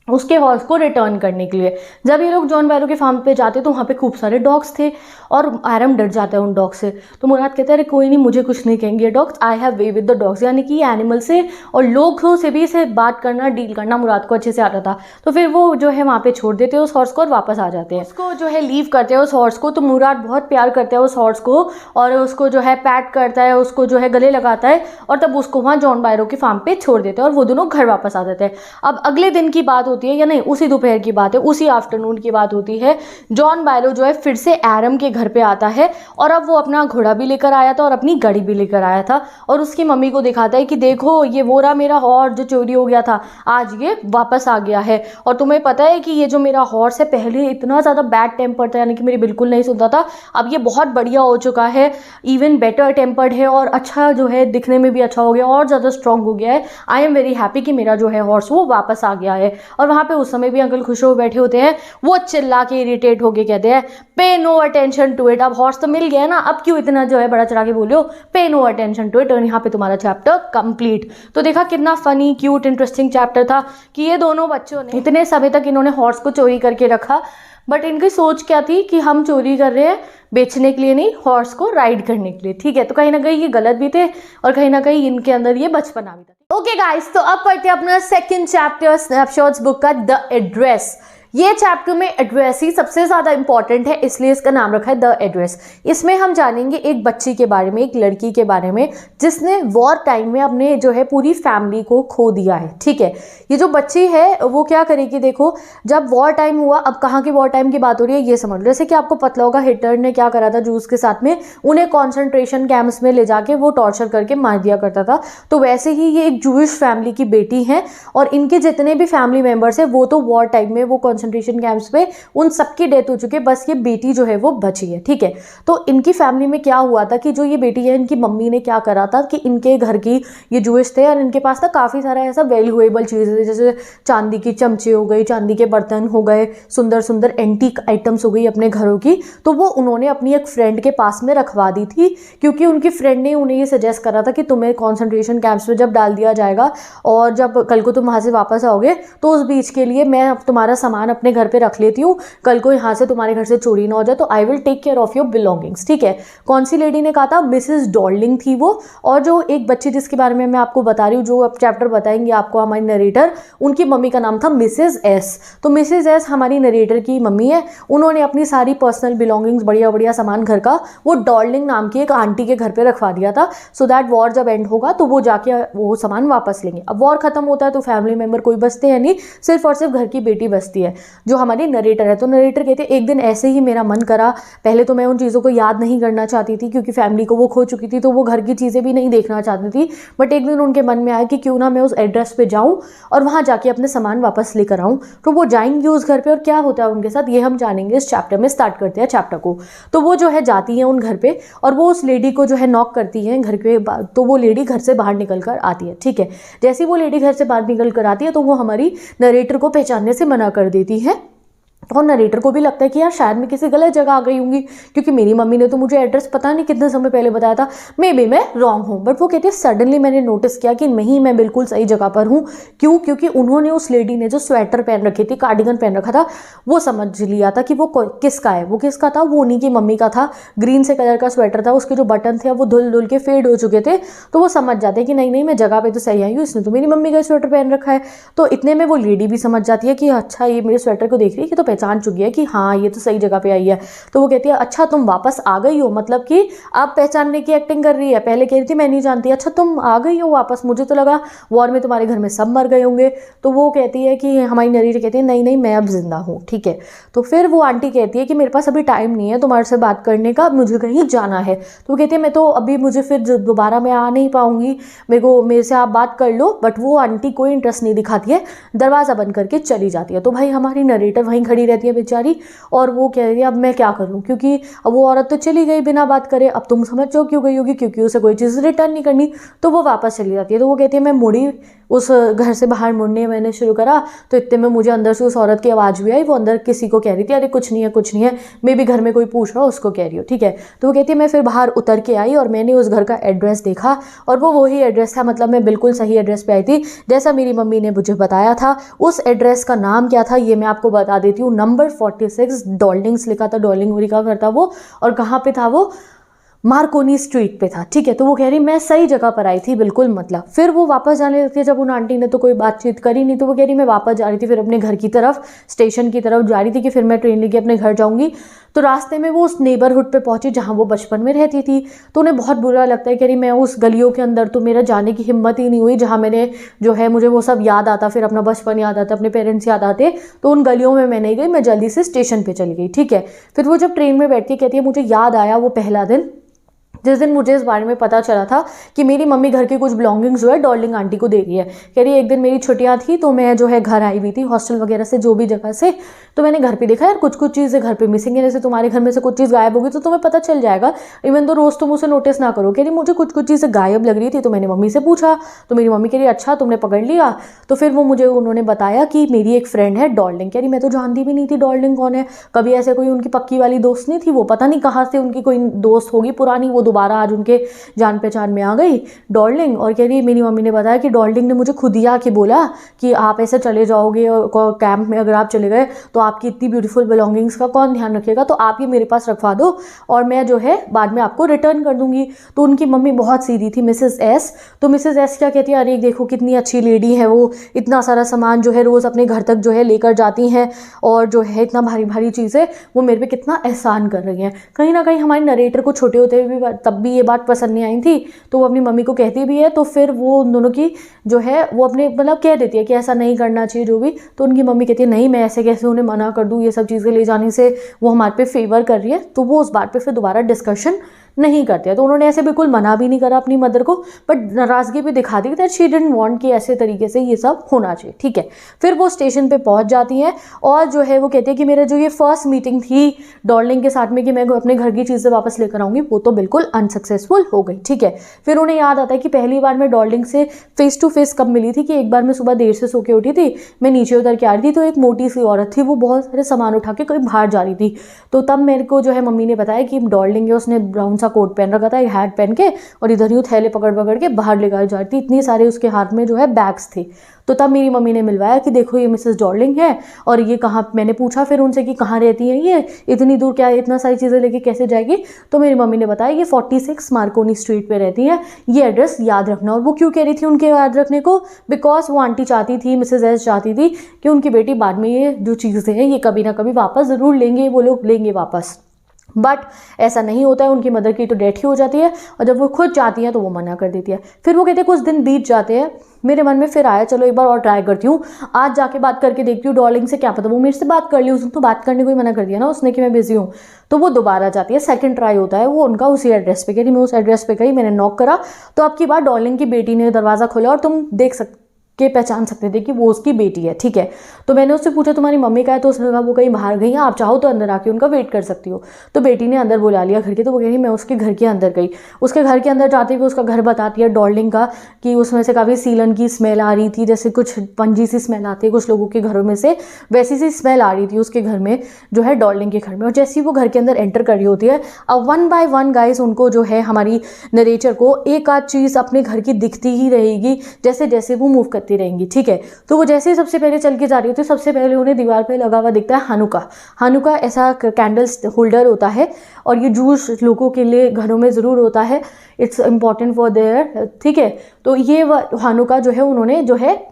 उसके हॉर्स को रिटर्न करने के लिए। जब ये लोग जॉन बायरो के फार्म पे जाते तो वहाँ पे खूब सारे डॉग्स थे और आरम डर जाता है उन डॉग से। तो मुराद कहता है अरे कोई नहीं, मुझे कुछ नहीं कहेंगे dogs, I have way with the dogs, यानी कि एनिमल से और लोगों से भी इसे बात करना, डील करना मुराद को अच्छे से आता था। तो फिर वो जो है वहाँ पे छोड़ देते हैं उस हॉर्स को और वापस आ जाते हैं। उसको जो है लीव करते हैं उस हॉर्स को। तो मुराद बहुत प्यार करता है उस हॉर्स को और उसको जो है पैट करता है, उसको जो है गले लगाता है और तब उसको वहाँ जॉन बायरो के फार्म पे छोड़ देते हैं और वो दोनों घर वापस आ जाते हैं। अब अगले दिन की बात होती है, या नहीं उसी दोपहर की बात है, उसी आफ्टरनून की बात होती है। जॉन बायरो जो है फिर से एरम के घर पे आता है और अब वो अपना घोड़ा भी लेकर आया था और अपनी गाड़ी भी लेकर आया था और उसकी मम्मी को दिखाता है कि देखो ये वो रहा मेरा हॉर्स जो चोरी हो गया था, आज ये वापस आ गया है। और तुम्हें पता है कि ये जो मेरा हॉर्स है पहले इतना ज़्यादा बैड टेम्पर्ड था, यानी कि मेरी बिल्कुल नहीं सुनता था, अब ये बहुत बढ़िया हो चुका है, इवन बेटर टेम्पर्ड है और अच्छा जो है दिखने में भी अच्छा हो गया और ज़्यादा स्ट्रॉन्ग हो गया है। आई एम वेरी हैप्पी कि मेरा जो है हॉर्स वो वापस आ गया है। और वहाँ पे उस समय भी अंकल खुश हो बैठे होते हैं, वो चिल्ला के इरिटेट होके कहते हैं pay no attention to it. अब हॉर्स तो मिल गया ना, अब क्यों इतना जो है बड़ा चढ़ा के बोलो, पे नो अटेंशन टू इट। और यहाँ पे तुम्हारा चैप्टर कंप्लीट। तो देखा कितना फनी क्यूट इंटरेस्टिंग चैप्टर था कि ये दोनों बच्चों ने इतने समय तक इन्होंने हॉर्स को चोरी करके रखा, बट इनकी सोच क्या थी कि हम चोरी कर रहे हैं बेचने के लिए नहीं, हॉर्स को राइड करने के लिए। ठीक है, तो कहीं ना कहीं ये गलत भी थे और कहीं ना कहीं इनके अंदर ये बचपना भी था। ओके गाइस, तो अब पढ़ते हैं अपना सेकंड चैप्टर स्नैपशॉट्स बुक का, द एड्रेस। ये चैप्टर में एड्रेस ही सबसे ज़्यादा इंपॉर्टेंट है, इसलिए इसका नाम रखा है द एड्रेस। इसमें हम जानेंगे एक बच्ची के बारे में, एक लड़की के बारे में जिसने वॉर टाइम में अपने जो है पूरी फैमिली को खो दिया है। ठीक है, ये जो बच्ची है वो क्या करेगी, देखो जब वॉर टाइम हुआ, अब कहाँ की वॉर टाइम की बात हो रही है ये समझ लो। जैसे कि आपको पता होगा हिटलर ने क्या करा था जूस के साथ में, उन्हें कॉन्सेंट्रेशन कैंप्स में ले जाके वो टॉर्चर करके मार दिया करता था। तो वैसे ही ये एक जूइश फैमिली की बेटी है और इनके जितने भी फैमिली मेम्बर्स हैं वो तो वॉर टाइम में वो कॉन्सेंट्रेशन कैंप्स पे उन सबकी डेथ हो चुकी है, बस ये बेटी जो है वो बची है। ठीक है, तो इनकी फैमिली में क्या हुआ था कि जो ये बेटी है इनकी मम्मी ने क्या करा था कि इनके घर की, ये जूइश थे और इनके पास था काफ़ी सारा ऐसा वैल्यूएबल चीज़ें, जैसे चांदी की चमचे हो गई, चांदी के बर्तन हो गए, सुंदर सुंदर एंटीक आइटम्स हो गई अपने घरों की। तो वो उन्होंने अपनी एक फ्रेंड के पास में रखवा दी थी, क्योंकि उनकी फ्रेंड ने उन्हें ये सजेस्ट करा था कि तुम्हें कॉन्सेंट्रेशन कैंप्स में जब डाल दिया जाएगा और जब कल को तुम वहाँ से वापस आओगे तो उस बीच के लिए मैं तुम्हारा सामान अपने घर पे रख लेती हूँ, कल को यहाँ से तुम्हारे घर से चोरी ना हो जाए, तो I will take care of your belongings. ठीक है, कौन सी लेडी ने कहा था, मिसेस डॉर्लिंग थी वो। और जो एक बच्ची जिसके बारे में मैं आपको बता रही हूँ, जो अब चैप्टर बताएंगे आपको हमारी नरेटर, उनकी मम्मी का नाम था मिसेस एस। तो मिसेस एस हमारी नरेटर की मम्मी है, उन्होंने अपनी सारी पर्सनल बिलोंगिंग्स, बढ़िया बढ़िया सामान घर का, वो डॉर्लिंग नाम की एक आंटी के घर पे रखवा दिया था, सो दैट वॉर जब एंड होगा तो वो जाके वो सामान वापस लेंगे। अब वॉर खत्म होता है तो फैमिली मेम्बर कोई बचते हैं नहीं, सिर्फ और सिर्फ घर की बेटी बचती है। जो हमारी नरेटर है। तो नरेटर कहते हैं एक दिन ऐसे ही मेरा मन करा, पहले तो मैं उन चीज़ों को याद नहीं करना चाहती थी क्योंकि फैमिली को वो खो चुकी थी, तो वो घर की चीज़ें भी नहीं देखना चाहती थी, बट एक दिन उनके मन में आया कि क्यों ना मैं उस एड्रेस पे जाऊँ और वहाँ जाके अपने सामान वापस लेकर आऊँ। तो वो जाएंगी उस घर पे और क्या होता है उनके साथ ये हम जानेंगे इस चैप्टर में। स्टार्ट करते हैं चैप्टर को। तो वो जो है जाती हैं उन घर पे और वो उस लेडी को जो है नॉक करती हैं घर पे। तो वो लेडी घर से बाहर निकल कर आती है, ठीक है। जैसे ही वो लेडी घर से बाहर निकल कर आती है तो वो हमारी नरेटर को पहचानने से मना कर देती है और नरेटर को भी लगता है कि यार शायद मैं किसी गलत जगह आ गई होंगी क्योंकि मेरी मम्मी ने तो मुझे एड्रेस पता नहीं कितने समय पहले बताया था, मे बी मैं रॉन्ग हूँ। बट वो कहती है सडनली मैंने नोटिस किया कि नहीं मैं बिल्कुल सही जगह पर हूँ। क्यों? क्योंकि उन्होंने उस लेडी ने जो स्वेटर पहन रखी थी, कार्डिगन पहन रखा था, वो समझ लिया था कि वो किसका है। वो किसका था? वो उन्हीं की मम्मी का था। ग्रीन से कलर का स्वेटर था, उसके जो बटन थे वो धुल धुल के फेड हो चुके थे। तो वो समझ जाते हैं कि नहीं नहीं मैं जगह पे तो सही आई हूँ, इसने तो मेरी मम्मी का स्वेटर पहन रखा है। तो इतने में वो लेडी भी समझ जाती है कि अच्छा ये मेरे स्वेटर को देख रही है कि तो पहचान चुकी है कि हाँ ये तो सही जगह पे आई है। तो वो कहती है अच्छा तुम वापस आ गई हो, मतलब कि आप पहचानने की एक्टिंग कर रही है। पहले कह रही थी मैं नहीं जानती, अच्छा तुम आ गई हो वापस, मुझे तो लगा वॉर में तुम्हारे घर में सब मर गए होंगे। तो वो कहती है कि हमारी नरेटर कहती है नहीं नहीं मैं अब जिंदा हूँ, ठीक है। तो फिर वो आंटी कहती है कि मेरे पास अभी टाइम नहीं है तुम्हारे से बात करने का, मुझे कहीं जाना है। तो वो कहती है मैं तो अभी मुझे फिर दोबारा मैं आ नहीं पाऊंगी, मेरे से आप बात कर लो। बट वो आंटी कोई इंटरेस्ट नहीं दिखाती है, दरवाज़ा बंद करके चली जाती है। तो भाई हमारी नरेटर वहीं खड़ी रहती है बेचारी और वो कह रही है अब मैं क्या करूं, क्योंकि अब वो औरत तो चली गई बिना बात करे। अब तुम समझ जाओ क्यों गई होगी, क्योंकि उसे कोई चीज़ रिटर्न नहीं करनी। तो वो वापस चली जाती है। तो वो कहती है मैं मुड़ी उस घर से बाहर मुड़ने मैंने शुरू करा तो इतने में मुझे अंदर से उस औरत की आवाज़ भी आई। वो अंदर किसी को कह रही थी अरे कुछ नहीं है कुछ नहीं है, मे भी घर में कोई पूछ रहा हो उसको कह रही हो, ठीक है। तो वो कहती है मैं फिर बाहर उतर के आई और मैंने उस घर का एड्रेस देखा और वो वही एड्रेस था, मतलब मैं बिल्कुल सही एड्रेस पे आई थी जैसा मेरी मम्मी ने मुझे बताया था। उस एड्रेस का नाम क्या था ये मैं आपको बता देती हूँ, नंबर 46 डॉल्डिंग्स लिखा था, डॉल्डिंग का घर था वो। और कहाँ पे था वो? मार्कोनी स्ट्रीट पे था, ठीक है। तो वो कह रही मैं सही जगह पर आई थी बिल्कुल, मतलब। फिर वो वापस जाने लगती है, जब उन आंटी ने तो कोई बातचीत करी नहीं तो वो कह रही मैं वापस जा रही थी फिर अपने घर की तरफ, स्टेशन की तरफ जा रही थी कि फिर मैं ट्रेन लेके अपने घर जाऊंगी। तो रास्ते में वो उस नेबरहुड पे पहुंची जहाँ वो बचपन में रहती थी। तो उन्हें बहुत बुरा लगता है, कह रही मैं उस गलियों के अंदर तो मेरा जाने की हिम्मत ही नहीं हुई जहाँ मैंने जो है मुझे वो सब याद आता, फिर अपना बचपन याद आता, अपने पेरेंट्स याद आते। तो उन गलियों में मैं नहीं गई, मैं जल्दी से स्टेशन पे चली गई, ठीक है। फिर वो जब ट्रेन में बैठती कहती है मुझे याद आया वो पहला दिन जिस दिन मुझे इस बारे में पता चला था कि मेरी मम्मी घर की कुछ बिलोंगिंग्स जो है डॉर्लिंग आंटी को दे रही है। कह रही एक दिन मेरी छुट्टियां थी तो मैं जो है घर आई हुई थी हॉस्टल वगैरह से, जो भी जगह से। तो मैंने घर पे देखा यार कुछ कुछ चीज़ें घर पे मिसिंग है, जैसे तुम्हारे घर में से कुछ चीज़ गायब होगी तो तुम्हें पता चल जाएगा, इवन तो रोज़ तुम उसे नोटिस ना करो। कह रही मुझे कुछ कुछ चीज़ें गायब लग रही थी तो मैंने मम्मी से पूछा तो मेरी मम्मी कह रही अच्छा तुमने पकड़ लिया। तो फिर वो मुझे उन्होंने बताया कि मेरी एक फ्रेंड है डॉर्लिंग। कह रही मैं तो जानती भी नहीं थी डॉर्लिंग कौन है, कभी ऐसे कोई उनकी पक्की वाली दोस्त नहीं थी, वो पता नहीं कहाँ से उनकी कोई दोस्त होगी पुरानी, वो दोबारा आज उनके जान पहचान में आ गई डॉर्लिंग। और कह रही मेरी मम्मी ने बताया कि डॉर्लिंग ने मुझे खुद ही आके बोला कि आप ऐसे चले जाओगे और कैंप में अगर आप चले गए तो आपकी इतनी ब्यूटीफुल बिलोंगिंग्स का कौन ध्यान रखेगा, तो आप ये मेरे पास रखवा दो और मैं जो है बाद में आपको रिटर्न कर दूंगी। तो उनकी मम्मी बहुत सीधी थी, मिसेस एस। तो मिसेस एस क्या कहती है अरे देखो कितनी अच्छी लेडी है वो, इतना सारा सामान जो है रोज़ अपने घर तक जो है लेकर जाती हैं और जो है इतना भारी भारी चीज़ें वो मेरे पे कितना एहसान कर रही हैं। कहीं ना कहीं हमारे नरेटर को छोटे होते हुए भी तब भी ये बात पसंद नहीं आई थी तो वो अपनी मम्मी को कहती भी है। तो फिर वो उन दोनों की जो है वो अपने मतलब कह देती है कि ऐसा नहीं करना चाहिए जो भी। तो उनकी मम्मी कहती है नहीं मैं ऐसे कैसे उन्हें मना कर दूँ, ये सब चीज़ें ले जाने से वो हमारे पे फेवर कर रही है। तो वो उस बात पे फिर दोबारा डिस्कशन नहीं करते हैं। तो उन्होंने ऐसे बिल्कुल मना भी नहीं करा अपनी मदर को, बट नाराज़गी भी दिखा दी दैट शी डिडंट वांट कि ऐसे तरीके से ये सब होना चाहिए, ठीक है। फिर वो स्टेशन पे पहुंच जाती हैं और जो है वो कहती है कि मेरा जो ये फर्स्ट मीटिंग थी डॉर्लिंग के साथ में कि मैं अपने घर की चीज़ें वापस लेकर आऊँगी वो तो बिल्कुल अनसक्सेसफुल हो गई, ठीक है। फिर उन्हें याद आता है कि पहली बार मैं डॉर्लिंग से फेस टू फेस कब मिली थी, कि एक बार मैं सुबह देर से सो के उठी थी, मैं नीचे उतर के आ रही थी तो एक मोटी सी औरत थी वो बहुत सारे सामान उठा के कहीं बाहर जा रही थी। तो तब मेरे को जो है मम्मी ने बताया कि डॉर्लिंग है उसने ब्राउन सा कोट पहन रखा था, हैट पहन के और इधर यूँ थैले पकड़ पकड़ के बाहर लेकर जा रही थी, इतनी सारे उसके हाथ में जो है बैग्स थे। तो तब मेरी मम्मी ने मिलवाया कि देखो ये मिसेस डॉर्लिंग है और ये कहाँ, मैंने पूछा फिर उनसे कि कहाँ रहती हैं ये, इतनी दूर क्या इतना सारी चीज़ें लेके कैसे जाएगी। तो मेरी मम्मी ने बताया ये 46 मार्कोनी स्ट्रीट पे रहती है, ये एड्रेस याद रखना। और वो क्यों कह रही थी उनके याद रखने को, बिकॉज वो आंटी चाहती थी, मिसेस एस चाहती थी कि उनकी बेटी बाद में ये जो चीज़ें हैं ये कभी ना कभी वापस ज़रूर लेंगे, वो लोग लेंगे वापस। बट ऐसा नहीं होता है, उनकी मदर की तो डेथ ही हो जाती है और जब वो खुद चाहती हैं तो वो मना कर देती है। फिर वो कहते हैं कुछ दिन बीत जाते हैं, मेरे मन में फिर आया चलो एक बार और ट्राई करती हूँ, आज जाके बात करके देखती हूँ डार्लिंग से, क्या पता वो मेरे से बात कर ली, उसने तो बात करने को ही मना कर दिया ना उसने कि मैं बिजी हूँ। तो वो दोबारा जाती है, सेकंड ट्राई होता है वो उनका उसी एड्रेस पे, कहती मैं उस एड्रेस पे गई, मैंने नॉक करा तो अब की बार डार्लिंग की बेटी ने दरवाज़ा खोला और तुम देख सकते के पहचान सकते थे कि वो उसकी बेटी है, ठीक है। तो मैंने उससे पूछा तुम्हारी मम्मी का है, तो उसने कहा वो कहीं बाहर गई हैं, आप चाहो तो अंदर आके उनका वेट कर सकती हो। तो बेटी ने अंदर बुला लिया घर के, तो वो कह रही मैं उसके घर के अंदर गई, उसके घर के अंदर जाते हुए उसका घर बताती है डार्लिंग का कि उसमें से काफ़ी सीलन की स्मेल आ रही थी, जैसे कुछ पंजी सी स्मेल आती है कुछ लोगों के घरों में से, वैसी सी स्मेल आ रही थी उसके घर में जो है डार्लिंग के घर में। और जैसे ही वो घर के अंदर एंटर कर रही होती है, अब 1 बाय 1 गाइस उनको जो है हमारी नरेटर को एक आध चीज़ अपने घर की दिखती ही रहेगी जैसे जैसे वो मूव करती रहेंगी, ठीक है। तो वो जैसे ही सबसे पहले चल के जा रही होती है, सबसे पहले उन्हें दीवार पे लगा हुआ दिखता है हानुका। हानुका ऐसा कैंडल्स होल्डर होता है और ये जूस लोगों के लिए घरों में ज़रूर होता है, इट्स इम्पॉर्टेंट फॉर देयर, ठीक है। तो ये हानुका जो है उन्होंने जो है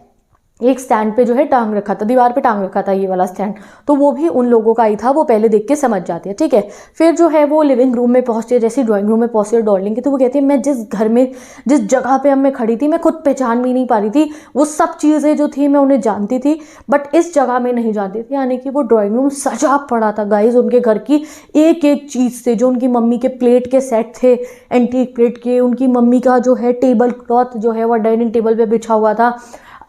एक स्टैंड पे जो है टांग रखा था, दीवार पे टांग रखा था ये वाला स्टैंड, तो वो भी उन लोगों का ही था, वो पहले देख के समझ जाती है, ठीक है। फिर जो है वो लिविंग रूम में पहुंचती है, जैसे ड्राइंग रूम में पहुंचती है डार्लिंग की, तो वो कहती है मैं जिस घर में जिस जगह पे अब मैं खड़ी थी मैं खुद पहचान भी नहीं पा रही थी, वो सब चीज़ें जो थी मैं उन्हें जानती थी बट इस जगह में नहीं जानती थी। यानी कि वो ड्राइंग रूम सजा पड़ा था गाइज उनके घर की एक एक चीज़ से, जो उनकी मम्मी के प्लेट के सेट थे एंटीक प्लेट के, उनकी मम्मी का जो है टेबल क्लॉथ जो है वो डाइनिंग टेबल पे बिछा हुआ था,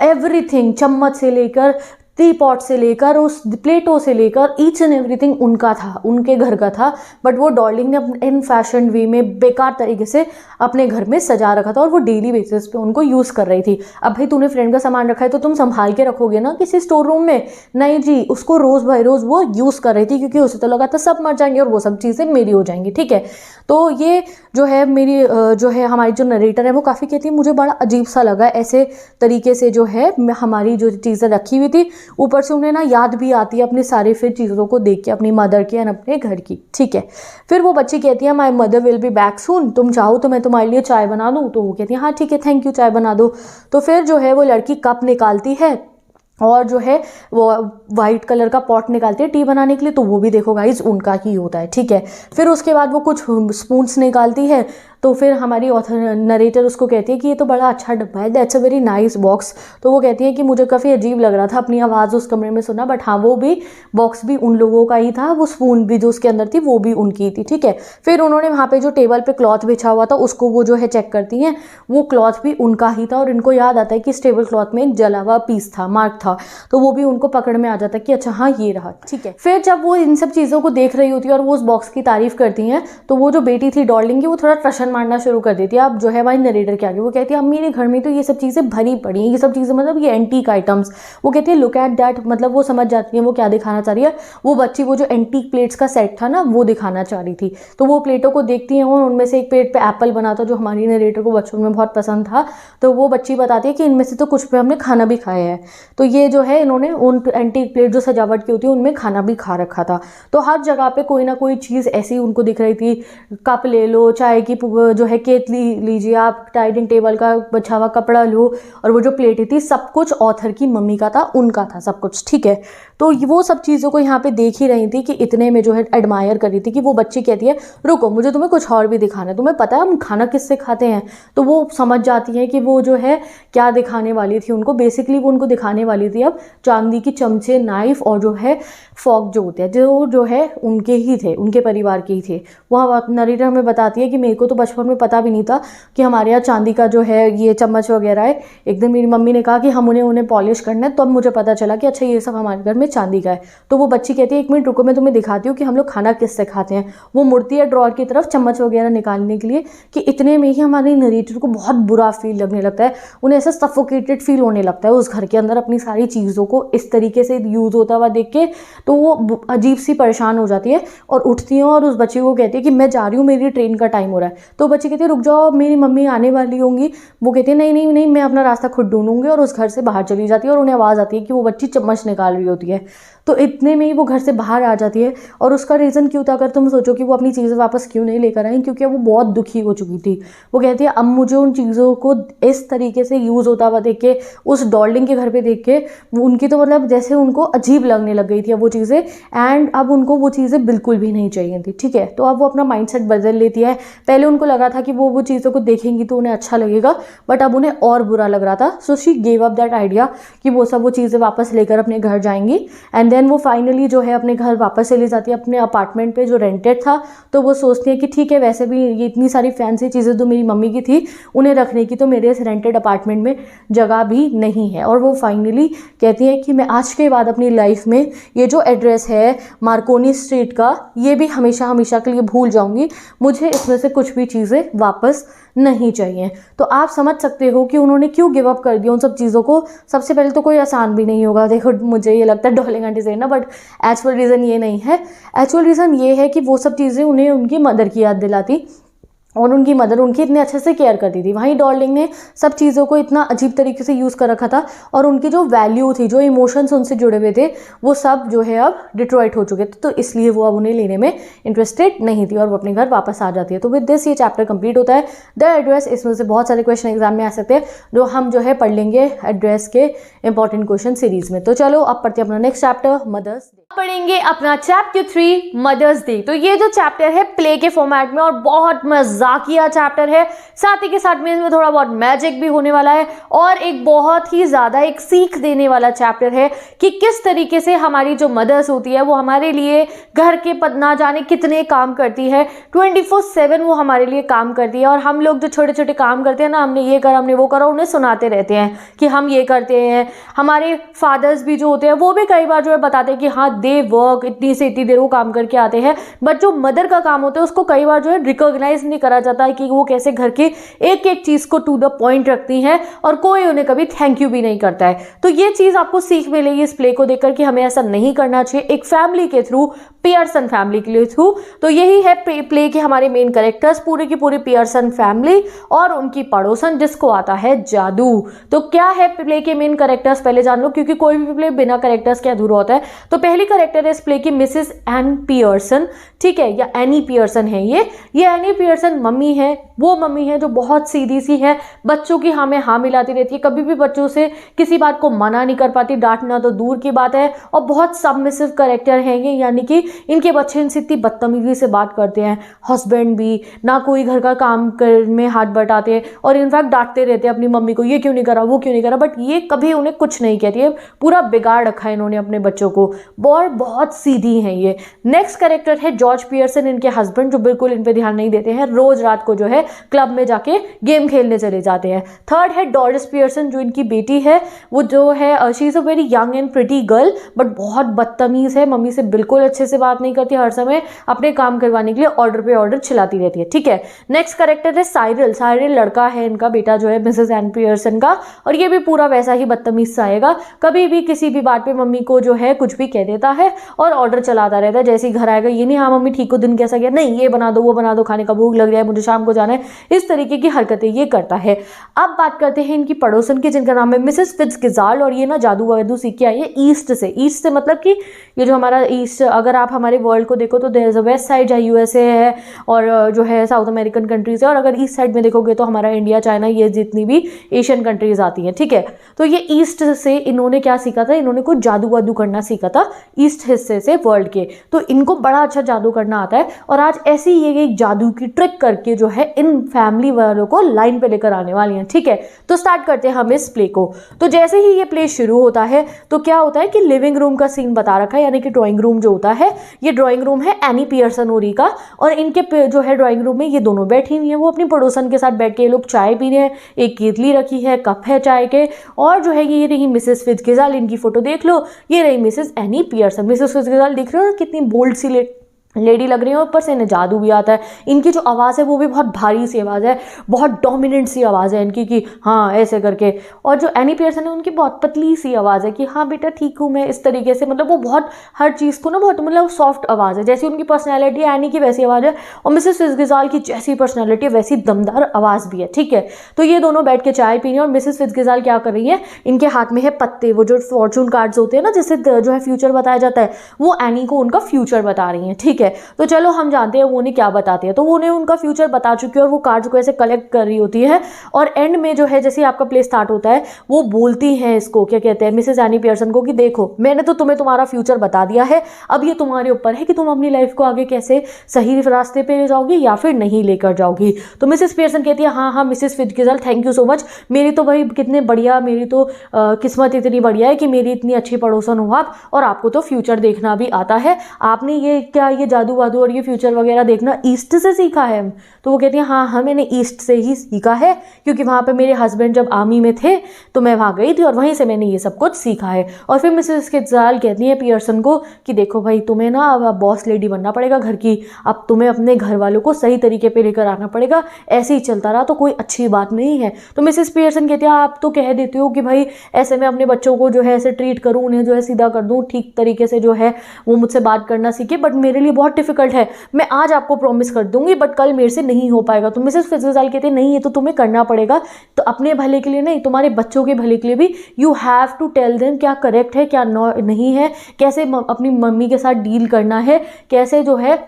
एवरीथिंग, चम्मच से लेकर टी पॉट से लेकर उस प्लेटों से लेकर ईच एंड एवरीथिंग उनका था, उनके घर का था। बट वो डार्लिंग ने इन फैशन वे में बेकार तरीके से अपने घर में सजा रखा था और वो डेली बेसिस पे उनको यूज़ कर रही थी। अब भाई तूने फ्रेंड का सामान रखा है तो तुम संभाल के रखोगे ना किसी स्टोर रूम में, नहीं जी, उसको रोज़ बाय रोज़ वो यूज़ कर रही थी क्योंकि उसे तो लगा था सब मर जाएंगे और वो सब चीज़ें मेरी हो जाएंगी, ठीक है। तो ये जो है मेरी जो है हमारी जो नरेटर है वो काफ़ी कहती है मुझे बड़ा अजीब सा लगा ऐसे तरीके से जो है हमारी जो चीज़ें रखी हुई थी, ऊपर से उन्हें ना याद भी आती है अपने सारे फिर चीज़ों को देख के अपनी मदर की एंड अपने घर की, ठीक है। फिर वो बच्ची कहती है my mother will be back soon, तुम चाहो तो मैं तुम्हारे लिए चाय बना दूँ। तो वो कहती है हाँ ठीक है थैंक यू, चाय बना दो। तो फिर जो है वो लड़की कप निकालती है और जो है वो वाइट कलर का पॉट निकालती है टी बनाने के लिए, तो वो भी देखो गाइज उनका ही होता है, ठीक है। फिर उसके बाद वो कुछ स्पून्स निकालती है, तो फिर हमारी ऑथर नरेटर उसको कहती है कि ये तो बड़ा अच्छा डब्बा है, that's a very nice box. तो वो कहती है कि मुझे काफ़ी अजीब लग रहा था अपनी आवाज़ उस कमरे में सुना, बट हाँ वो भी बॉक्स भी उन लोगों का ही था, वो स्पून भी जो उसके अंदर थी वो भी उनकी थी, ठीक है। फिर उन्होंने वहाँ पे जो टेबल पे क्लॉथ बिछा हुआ था उसको वो जो है चेक करती हैं, वो क्लॉथ भी उनका ही था और इनको याद आता है कि इस टेबल क्लॉथ में एक जला हुआ पीस था, मार्क था, तो वो भी उनको पकड़ में आ जाता है कि अच्छा हाँ ये रहा, ठीक है। फिर जब वो इन सब चीज़ों को देख रही होती है और वो उस बॉक्स की तारीफ करती हैं, तो वो जो बेटी थी डार्लिंग की वो थोड़ा टशन मारना शुरू कर देती है। अब जो है हमारी नरेटर के आगे वो कहती है अब मेरे घर में तो ये सब चीज़ें भरी पड़ी हैं, ये सब चीज़ें मतलब ये एंटीक आइटम्स। वो कहती है लुक एट दैट, मतलब वो समझ जाती है वो क्या दिखाना चाह रही है। वो बच्ची वो जो एंटीक प्लेट्स का सेट था ना वो दिखाना चाह रही थी, तो वो प्लेटों को देखती हैं और उनमें से एक प्लेट पे एप्पल बना था जो हमारी नरेटर को बचपन में बहुत पसंद था। तो वो बच्ची बताती है कि इनमें से तो कुछ पे हमने खाना भी खाया है। तो ये जो है इन्होंने उन एंटीक प्लेट जो सजावट की होती है उनमें खाना भी खा रखा था। तो हर जगह पे कोई ना कोई चीज़ ऐसी उनको दिख रही थी, कप ले लो, चाय की जो है केतली लीजिए आप, डाइनिंग टेबल का बिछा हुआ कपड़ा लो, और वो जो प्लेटें थी सब कुछ ऑथर की मम्मी का था, उनका था सब कुछ, ठीक है। तो वो सब चीज़ों को यहाँ पे देख ही रही थी कि इतने में जो है एडमायर कर रही थी कि वो बच्ची कहती है रुको मुझे तुम्हें कुछ और भी दिखाना है, तुम्हें पता है हम खाना किससे खाते हैं। तो वो समझ जाती है कि वो जो है क्या दिखाने वाली थी उनको, बेसिकली वो उनको दिखाने वाली थी अब चांदी की चमचे, नाइफ और जो है फॉक जो होते हैं जो है उनके ही थे, उनके परिवार के ही थे। वह नरेटर हमें बताती है कि मेरे को तो बचपन में पता भी नहीं था कि हमारे यहाँ चांदी का जो है ये चम्मच वगैरह है। एक दिन मेरी मम्मी ने कहा कि हम उन्हें पॉलिश करना है, तो अब मुझे पता चला कि अच्छा ये सब हमारे घर में चांदी का है। तो वो बच्ची कहती है एक मिनट रुको मैं तुम्हें दिखाती हूँ कि हम लोग खाना किससे खाते हैं। वो मुड़ती है ड्रॉअर की तरफ चम्मच वगैरह निकालने के लिए कि इतने में ही हमारे नरेटर को बहुत बुरा फील लगने लगता है, उन्हें ऐसा सफोकेटेड फील होने लगता है उस घर के अंदर अपनी सारी चीज़ों को इस तरीके से यूज़ होता हुआ देख के। तो वो अजीब सी परेशान हो जाती है और उठती है और उस बच्ची को कहती है कि मैं जा रही हूँ, मेरी ट्रेन का टाइम हो रहा है। तो बच्ची कहती है रुक जाओ मेरी मम्मी आने वाली होंगी। वो कहती है नहीं नहीं नहीं मैं अपना रास्ता खुद ढूंढूंगी, और उस घर से बाहर चली जाती है और उन्हें आवाज़ आती है कि वो बच्ची चम्मच निकाल रही होती है। तो इतने में ही वो घर से बाहर आ जाती है। और उसका रीज़न क्यों था, अगर तुम सोचो कि वो अपनी चीज़ें वापस क्यों नहीं लेकर आई, क्योंकि वो बहुत दुखी हो चुकी थी। वो कहती है अब मुझे उन चीज़ों को इस तरीके से यूज़ होता हुआ देख के, उस डॉर्लिंग के घर पे देख के उनकी तो मतलब जैसे उनको अजीब लगने लग गई थी अब वो चीज़ें, एंड अब उनको वो चीज़ें बिल्कुल भी नहीं चाहिए थी। ठीक है, तो अब वो अपना माइंडसेट बदल लेती है। पहले उनको लगा था कि वो चीज़ों को देखेंगी तो उन्हें अच्छा लगेगा, बट अब उन्हें और बुरा लग रहा था। So she gave up that idea कि वो चीज़ें वापस लेकर अपने घर जाएंगी। एंड देन वो फाइनली जो है अपने घर वापस चली जाती है, अपने अपार्टमेंट पे जो रेंटेड था। तो वो सोचती है कि ठीक है, वैसे भी ये इतनी सारी फैंसी चीज़ें तो मेरी मम्मी की थी, उन्हें रखने की तो मेरे इस रेंटेड अपार्टमेंट में जगह भी नहीं है। और वो फाइनली कहती है कि मैं आज के बाद अपनी लाइफ में ये जो एड्रेस है मार्कोनी स्ट्रीट का, ये भी हमेशा हमेशा के लिए भूल जाऊंगी। मुझे इसमें से कुछ भी चीज़ें वापस नहीं चाहिए। तो आप समझ सकते हो कि उन्होंने क्यों गिव अप कर दिया उन सब चीज़ों को। सबसे पहले तो कोई आसान भी नहीं होगा, देखो मुझे ये लगता है डॉर्लिंग आंटी से ना, बट एक्चुअल रीज़न ये नहीं है। एक्चुअल रीज़न ये है कि वो सब चीज़ें उन्हें उनकी मदर की याद दिलाती, और उनकी मदर उनकी इतने अच्छे से केयर करती थी। वहीं डॉर्लिंग ने सब चीज़ों को इतना अजीब तरीके से यूज़ कर रखा था, और उनकी जो वैल्यू थी, जो इमोशंस उनसे जुड़े हुए थे, वो सब जो है अब डिट्रॉइट हो चुके थे। तो इसलिए वो अब उन्हें लेने में इंटरेस्टेड नहीं थी और वो अपने घर वापस आ जाती है। तो विद दिस ये चैप्टर कंप्लीट होता है द एड्रेस। इसमें से बहुत सारे क्वेश्चन एग्जाम में आ सकते हैं जो हम जो है पढ़ लेंगे एड्रेस के इंपॉर्टेंट क्वेश्चन सीरीज में। तो चलो अब पढ़ते हैं अपना नेक्स्ट चैप्टर मदर्स डे। पढ़ेंगे अपना चैप्टर 3 मदर्स डे। तो ये जो चैप्टर है प्ले के फॉर्मेट में और बहुत मजाकिया चैप्टर है, साथ ही के साथ में इसमें थोड़ा बहुत मैजिक भी होने वाला है, और एक बहुत ही ज्यादा एक सीख देने वाला चैप्टर है कि किस तरीके से हमारी जो मदर्स होती है वो हमारे लिए घर के ना जाने कितने काम करती है। 24/7 वो हमारे लिए काम करती है। और हम लोग जो छोटे छोटे काम करते हैं ना, हमने ये करा हमने वो करा, उन्हें सुनाते रहते हैं कि हम ये करते हैं। हमारे फादर्स भी जो होते हैं वो भी कई बार जो है बताते हैं कि हाँ दे वर्क, इतनी से इतनी देर वो काम करके आते हैं। बट जो मदर का काम होता है उसको कई बार जो है रिकॉग्नाइज नहीं करा जाता है कि वो कैसे घर के एक एक चीज को टू द पॉइंट रखती हैं, और कोई उन्हें कभी थैंक यू भी नहीं करता है। तो ये चीज आपको सीख मिलेगी इस प्ले को देखकर कि हमें ऐसा नहीं करना चाहिए एक फैमिली के थ्रू, पियर्सन फैमिली के थ्रू। तो यही है प्ले के हमारे मेन कैरेक्टर्स, पूरे की पूरी पियर्सन फैमिली और उनकी पड़ोसन जिसको आता है जादू। तो क्या है प्ले के मेन कैरेक्टर्स पहले जान लो, क्योंकि कोई भी प्ले बिना कैरेक्टर्स के अधूरा होता है। तो पहली कैरेक्टर है इस प्ले की मिसेस एन पियर्सन, ठीक है, या एनी पियर्सन है ये एनी पियर्सन मम्मी है। वो मम्मी है जो बहुत सीधी सी है, बच्चों की हाँ में हाँ मिलाती रहती है, कभी भी बच्चों से किसी बात को मना नहीं कर पाती, डांटना तो दूर की बात है। और बहुत सबमिसिव कैरेक्टर है ये, यानी कि इनके बच्चे इनसे इतनी बदतमीजी से बात करते हैं, हस्बैंड भी ना कोई घर का काम में हाथ बटाते हैं, और इनफैक्ट डांटते रहते हैं अपनी मम्मी को, ये क्यों नहीं करा वो क्यों नहीं करा, बट ये कभी उन्हें कुछ नहीं कहती है। पूरा बिगाड़ रखा है इन्होंने अपने बच्चों को, और बहुत सीधी है ये। नेक्स्ट कैरेक्टर है जॉर्ज पियर्सन, इनके हस्बैंड, जो बिल्कुल इन पे ध्यान नहीं देते हैं, रोज रात को जो है क्लब में जाके गेम खेलने चले जाते हैं। थर्ड है डोरिस पियर्सन, जो इनकी बेटी है, वो जो है she is a very young and pretty girl, but बहुत बदतमीज है, मम्मी से बिल्कुल अच्छे से बात नहीं करती, हर समय अपने काम करवाने के लिए ऑर्डर पे ऑर्डर चिल्लाती रहती है, ठीक है। नेक्स्ट कैरेक्टर है साइरल। साइरल लड़का है इनका बेटा जो है मिसेस एन पियर्सन का, और ये भी पूरा वैसा ही बदतमीज सा आएगा, कभी भी किसी भी बात पे मम्मी को जो है कुछ भी कह देता है और ऑर्डर चलाता रहता है। जैसे ही घर आएगा ये नहीं हाँ मम्मी ठीक हो, दिन कैसा गया, नहीं ये बना दो वो बना दो, खाने का भूख लग रहा है, मुझे शाम को जाना है, इस तरीके की हरकतें ये करता है। अब बात करते हैं इनकी पड़ोसन की, जिनका नाम है मिसेस फिट्जगिजाल्ड, और ये ना जादू वादू सीख के आई है ईस्ट से। ईस्ट से मतलब कि ये जो हमारा ईस्ट, अगर आप हमारे वर्ल्ड को देखो तो there is a west side जहाँ यूएसए है और जो है साउथ अमेरिकन कंट्रीज है, और अगर ईस्ट साइड में देखोगे तो हमारा इंडिया, चाइना, ये जितनी भी एशियन कंट्रीज आती हैं, ठीक है। तो ये ईस्ट से इन्होंने क्या सीखा था, इन्होंने कुछ जादू वादू करना सीखा था ईस्ट हिस्से से वर्ल्ड के, तो इनको बड़ा अच्छा जादू करना आता है। और आज ऐसी ये एक जादू की ट्रिक करके जो है इन फैमिली वालों को लाइन पे लेकर आने वाली हैं, ठीक है। तो स्टार्ट करते हैं हम इस प्ले को। तो जैसे ही ये प्ले शुरू होता है तो क्या होता है कि लिविंग रूम का सीन बता रखा है, यानी कि ड्राइंग रूम जो होता है, ये ड्राइंग रूम है एनी पियर्सन ओरी का, और इनके जो है ड्राइंग रूम में ये दोनों बैठी हुई हैं, वो अपनी पड़ोसन के साथ बैठ के ये लोग चाय पी रहे हैं, एक केतली रखी है, कप है चाय के, और जो है ये रही मिसेस फिट्जगिजाल्ड, इनकी फोटो देख लो, ये रही मिसेस एनी पियर्सन। मिसेस फिट्जगिजाल्ड देख रहे हो कितनी बोल्ड सी लेडी लग रही है, ऊपर से इन्हें जादू भी आता है। इनकी जो आवाज़ है वो भी बहुत भारी सी आवाज़ है, बहुत डोमिनेंट सी आवाज़ है इनकी कि हाँ ऐसे करके। और जो एनी पियर्सन है उनकी बहुत पतली सी आवाज़ है कि हाँ बेटा ठीक हूँ मैं, इस तरीके से। मतलब वो बहुत हर चीज़ को ना बहुत मतलब सॉफ्ट आवाज़ है, जैसी उनकी पर्सनैलिटी है एनी की वैसी आवाज़ है। और मिसेस फित्ज़gerald की जैसी पर्सनैलिटी है वैसी दमदार आवाज़ भी है, ठीक है। तो ये दोनों बैठ के चाय पी रही हैं और मिसेस फित्ज़gerald क्या कर रही है, इनके हाथ में है पत्ते, वो जो फॉर्चून कार्ड्स होते हैं ना जिससे जो है फ्यूचर बताया जाता है, वो एनी को उनका फ्यूचर बता रही हैं, ठीक है। तो चलो हम जानते हैं वो उन्हें क्या बताती है। तो वो उन्हें उनका फ्यूचर बता चुकी है और वो कार्ड्स को ऐसे कलेक्ट कर रही होती है। और एंड में जो है जैसे आपका प्ले स्टार्ट होता है, वो बोलती हैं इसको, क्या कहते हैं, मिसेस एनी पियर्सन को, कि देखो मैंने तो तुम्हें तुम्हारा फ्यूचर बता दिया है, अब ये तुम्हारे ऊपर है कि तुम अपनी लाइफ को आगे कैसे सही रास्ते पे ले जाओगी या फिर नहीं लेकर जाओगी। तो मिसेस पियर्सन कहती है हाँ हाँ Mrs Fitzgerald thank you so much, मेरी तो भाई कितने बढ़िया, मेरी तो किस्मत इतनी बढ़िया है कि मेरी इतनी अच्छी पड़ोसन हो आप, और आपको तो फ्यूचर देखना भी आता है। आपने ये क्या ये जादू वादू और ये फ्यूचर वगैरह देखना ईस्ट से सीखा है? तो वो कहती है हाँ हाँ मैंने ईस्ट से ही सीखा है, क्योंकि वहाँ पे मेरे हस्बैंड जब आर्मी में थे तो मैं वहाँ गई थी और वहीं से मैंने ये सब कुछ सीखा है। और फिर मिसेस फित्ज़gerald कहती है पियर्सन को कि देखो भाई तुम्हें ना अब बॉस लेडी बनना पड़ेगा घर की, अब तुम्हें अपने घर वालों को सही तरीके पे लेकर आना पड़ेगा, ऐसे ही चलता रहा तो कोई अच्छी बात नहीं है। तो मिसेस पियर्सन कहती है आप तो कह देते हो कि भाई ऐसे मैं अपने बच्चों को जो है ऐसे ट्रीट करूँ, उन्हें जो है सीधा कर दूँ, ठीक तरीके से जो है वो मुझसे बात करना सीखे, बट मेरे लिए बहुत डिफिकल्ट है, मैं आज आपको प्रॉमिस कर दूंगी बट कल मेरे से नहीं हो पाएगा। तो मिसेस फित्ज़gerald कहते हैं नहीं ये तो तुम्हें करना पड़ेगा, तो अपने भले के लिए नहीं, तुम्हारे बच्चों के भले के लिए भी you have to tell them क्या करेक्ट है क्या नहीं है, कैसे अपनी मम्मी के साथ डील करना है, कैसे जो है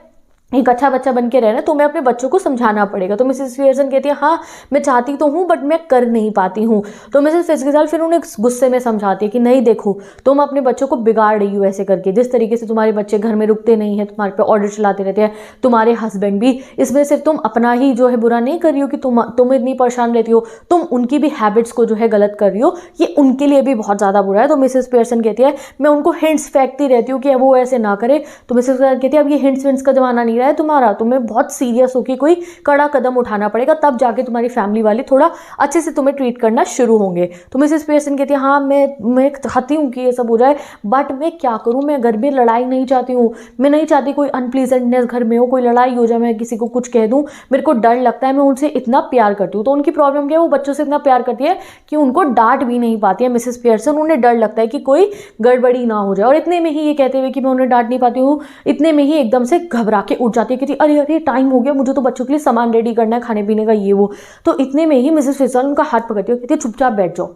एक अच्छा बच्चा बन के रहना, तुम्हें अपने बच्चों को समझाना पड़ेगा। तो मिसेस पियर्सन कहती है हाँ मैं चाहती तो हूँ बट मैं कर नहीं पाती हूँ। तो मिसेस फित्ज़gerald फिर उन्हें गुस्से में समझाती है कि नहीं देखो तुम अपने बच्चों को बिगाड़ रही हो ऐसे करके, जिस तरीके से तुम्हारे बच्चे घर में रुकते नहीं है, तुम्हारे पे ऑर्डर चलाते रहते हैं, तुम्हारे हस्बैंड भी, इसमें सिर्फ तुम अपना ही जो है बुरा नहीं कर रही हो कि तुम इतनी परेशान रहती हो, तुम उनकी भी हैबिट्स को जो है गलत कर रही हो, ये उनके लिए भी बहुत ज़्यादा बुरा है। तो मिसेस पियर्सन कहती है मैं उनको हिंट्स फेंकती रहती हूँ कि वो ऐसे ना करे। तो मिसेस फित्ज़gerald कहती है अब ये हिंट्स विंट्स का जमाना नहीं रहा है तुम्हारा, तुम्हें बहुत सीरियस होकर कोई कड़ा कदम उठाना पड़ेगा, तब जाके तुम्हारी फैमिली वाले थोड़ा अच्छे से तुम्हें ट्रीट करना शुरू होंगे। तो मिसेस पियर्सन कहती है हाँ मैं चाहती हूँ कि ये सब हो जाए बट मैं क्या करूँ, मैं घर में लड़ाई नहीं चाहती हूँ, मैं नहीं चाहती कोई अनप्लीजेंटनेस घर में हो, कोई लड़ाई हो जाए, मैं किसी को कुछ कह दूँ, मेरे को डर लगता है, मैं उनसे इतना प्यार करती हूँ। तो उनकी प्रॉब्लम क्या है, वो बच्चों से इतना प्यार करती है कि उनको डांट भी नहीं पाती है मिसेस पियर्सन, उन्हें डर लगता है कि कोई गड़बड़ी ना हो जाए। और इतने में ही ये कहते हुए कि मैं उन्हें डांट नहीं पाती हूँ, इतने में ही एकदम से घबरा के उठ जाती है कि अरे अरे टाइम हो गया, मुझे तो बच्चों के लिए सामान रेडी करना है, खाने पीने का ये वो। तो इतने में ही मिसेस फित्ज़gerald उनका हाथ पकड़ती है, कहती है चुपचाप बैठ जाओ,